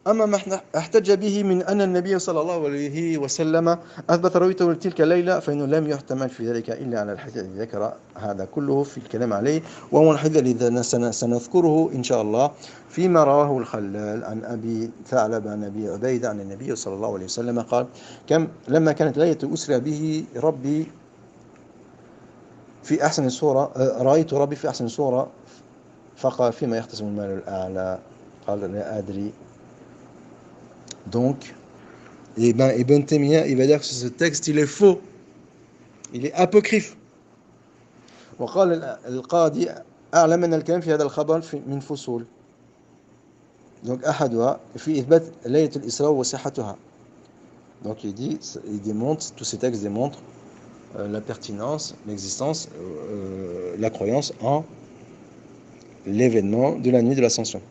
أما ما احتج به من أن النبي صلى الله عليه وسلم أثبت رؤيته تلك الليلة فإنه لم يحتمل في ذلك إلا على الحديث الذي ذكر هذا كله في الكلام عليه وهو الحديث الذي سنذكره إن شاء الله فيما رواه الخلال عن أبي ثعلب عن أبي عبيدة عن النبي صلى الله عليه وسلم قال لما كانت ليلة أسرى به ربي في أحسن صورة رأيت ربي في أحسن صورة فقال فيما يختصم المال الأعلى قال لا أدري. Donc, Ibn Taymiyyah, il va dire que ce texte, il est faux. Il est apocryphe. وقال القاضي أعلم أن الكلام في هذا الخبر من فصول. Donc, أحدها في إثبات ليلة الإسراء وصحتها. Donc, il démontre, tous ces textes démontrent la pertinence, l'existence, la croyance en l'événement de la nuit de l'Ascension.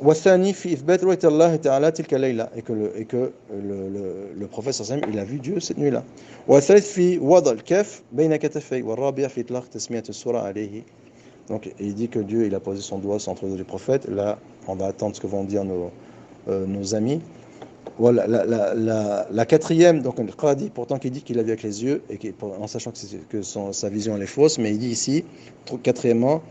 والثاني في إثبات رؤية الله تعالى تلك الليلة et que le prophète صلى الله عليه وسلم il a vu Dieu cette nuit-là. والثالث في وضع الكف بين كتفيه والرابع في إطلاق تسمية السورة عليه. Donc il dit que Dieu il a posé son doigt entre les deux prophètes. Là on va attendre ce que vont dire nos amis. Voilà, la quatrième, donc le Qadi pourtant qui dit qu'il a vu avec les yeux et en sachant que sa vision elle est fausse, mais il dit ici quatrièmement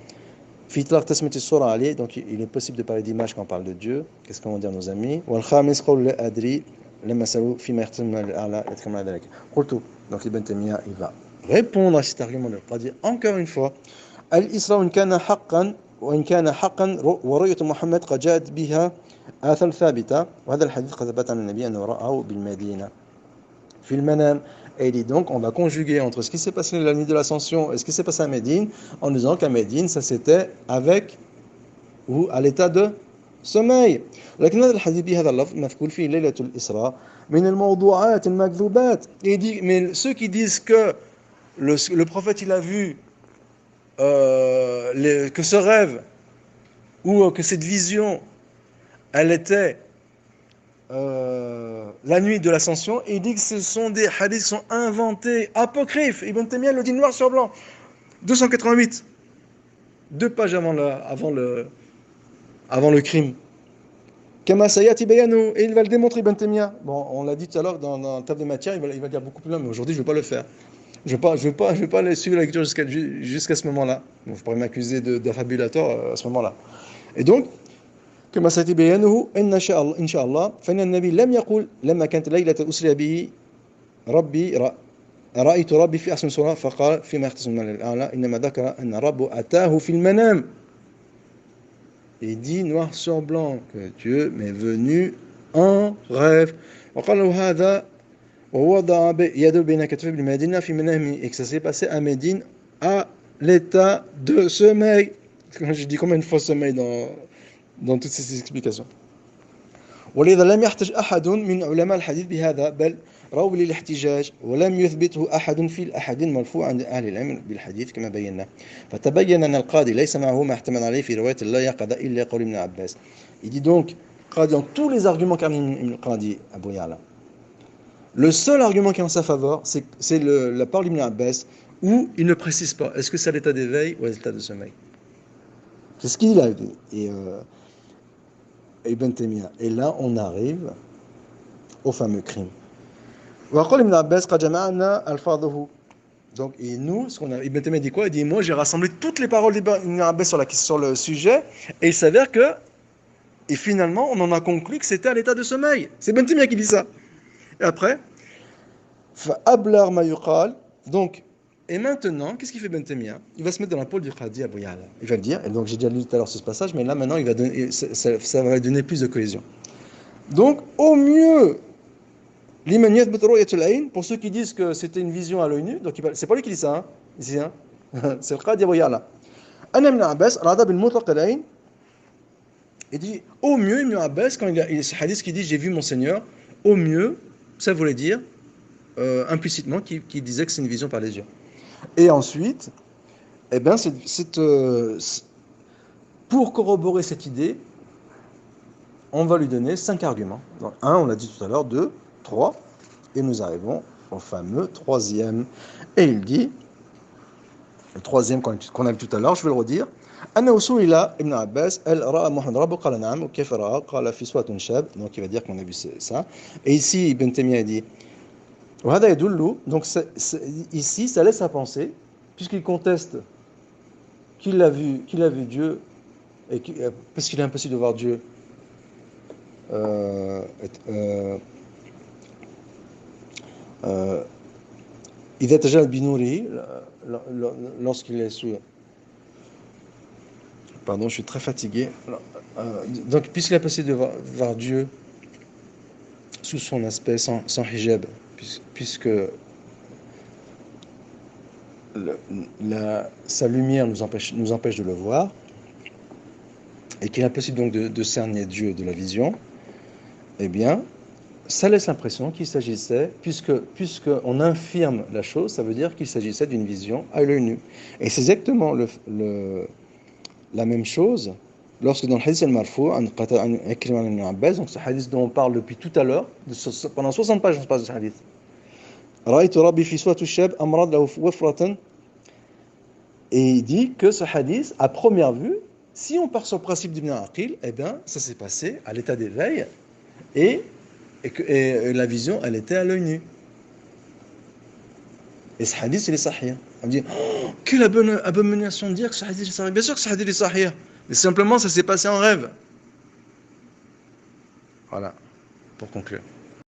Fitlar tasmit as-sura ali, donc il est possible de parler d'image quand on parle de Dieu. Qu'est-ce qu'on va dire nos amis? Wal khamis qawl la adri, لما سألوه فيما يختصم الأعلى يتكلم على ذلك قلت donc Ibn Taymiyyah il va répondre à cet argument de Qadi encore une fois الإسراء وإن كان حقا ورؤية محمد قد جاءت بها آثار ثابتة وهذا الحديث قد ثبت عن النبي أنه رآه بالمدينة في المنام. Et il dit donc, on va conjuguer entre ce qui s'est passé la nuit de l'Ascension et ce qui s'est passé à Médine, en disant qu'à Médine, ça c'était avec ou à l'état de sommeil. لكن هذا الحديث بهذا اللفظ مذكور في ليلة الإسراء من الموضوعات المكذوبات. Et il dit, mais ceux qui disent que le prophète il a vu que ce rêve ou que cette vision, elle était la nuit de l'Ascension, et il dit que ce sont des hadiths qui sont inventés, apocryphes. Ibn Taymiyyah le dit noir sur blanc. 288, 2 pages avant le crime. Kama sayati bayanu, et il va le démontrer Ibn Taymiyyah. Bon, on l'a dit tout à l'heure dans le table de matière, il va dire beaucoup plus loin, mais aujourd'hui je ne vais pas le faire. Je ne vais pas suivre la lecture jusqu'à ce moment-là. Bon, vous pourrez m'accuser d'affabulateur à ce moment-là. Et donc, كما ستبينه إن شاء الله فإن النبي لم يقل لما كانت ليلة أسري به رأيت ربي في أحسن صورة فقال فيما يختصم من الأعلى إنما ذكر أن رب أتاه في المنام. Il dit noir sur blanc que Dieu m'est venu en rêve. وقال له هذا ووضع يده بين كتفيه بالمدينة في منامه, et que ça s'est passé à Médine à l'état de sommeil. Je dis combien de fois sommeil dans toutes ces explications. ولذا لم يحتج أحد من علماء الحديث بهذا بل روى للاحتجاج ولم يثبته أحد في الأحاديث المرفوعة عند أهل العلم بالحديث كما بينا فتبين أن القاضي ليس معه ما احتمل عليه في رواية لا يقظة إلا قول ابن عباس. Il dit donc dans tous les arguments qu'a mis Qadi Abu Ya'la, le seul argument qui est en sa faveur c'est la parole d'Ibn Abbas où il ne précise pas est-ce que c'est à l'état d'éveil ou à l'état de sommeil. C'est ce qu'il a dit. Et Ibn Taymiyyah. Et là, on arrive au fameux crime. Ibn Abbas qad jama'na alfadhuhu. Donc, et nous, ce qu'on a, Ibn Taymiyyah dit quoi? Il dit, moi, j'ai rassemblé toutes les paroles d'Ibn Abbas sur le sujet, et il s'avère que, et finalement, on en a conclu que c'était à l'état de sommeil. C'est Ibn Taymiyyah qui dit ça. Et après, fa'ablar ma yuqal. Donc, et maintenant, qu'est-ce qu'il fait Ibn Taymiyyah? Il va se mettre dans la peau du Qadi Abu Ya'la. Il va le dire, et donc j'ai déjà lu tout à l'heure ce passage, mais là maintenant, il va donner, ça va donner plus de cohésion. Donc, au mieux, liman yathbut ru'yatul ayn, pour ceux qui disent que c'était une vision à l'œil nu, donc c'est pas lui qui dit ça, hein, ici, hein, c'est le Qadi Abu Ya'la. Anna ibn Abbas, rada bil mutlaq al-ayn, il dit, au mieux, Ibn Abbas, quand il y a ce hadith qui dit j'ai vu mon Seigneur, au mieux, ça voulait dire, implicitement, qu'il disait que c'est une vision par les yeux. Et ensuite, eh ben, pour corroborer cette idée, on va lui donner 5 arguments. Donc, 1, on l'a dit tout à l'heure, 2, 3, et nous arrivons au fameux 3e. Et il dit, le 3e qu'on a vu tout à l'heure, je vais le redire. أنه سئل ابن عباس هل رأى محمد ربه قال نعم وكيف رأى قال في سورة شاب, donc il va dire qu'on a vu ça. Et ici Ibn Taymiyyah dit وهذا يدل, donc ici ça laisse à penser, puisqu'il conteste qu'il a vu Dieu, et parce qu'il est impossible de voir Dieu إذا تجلى بنوره, lorsqu'il est sous. Pardon, je suis très fatigué. Donc, puisqu'il est possible de voir Dieu sous son aspect sans hijab, puisque sa lumière nous empêche de le voir, et qu'il est impossible donc de cerner Dieu de la vision, eh bien, ça laisse l'impression qu'il s'agissait, puisque on infirme la chose, ça veut dire qu'il s'agissait d'une vision à l'œil nu. Et c'est exactement la même chose lorsque dans le hadith al-marfou' an Ikrimah ibn Abbas, donc ce hadith dont on parle depuis tout à l'heure, pendant 60 pages on se passe de ce hadith. Ra'aytu rabbi fi surati ash-shab amrad lahu wafratan. Et il dit que ce hadith, à première vue, si on part sur le principe d'Ibn Aqil, eh bien, ça s'est passé à l'état d'éveil, et la vision, elle était à l'œil nu. Et ce hadith, il est sahih. On dit, oh, quelle abomination de dire que ce hadith est sahih. Bien sûr que ce hadith est sahih. Mais simplement, ça s'est passé en rêve. Voilà, pour conclure.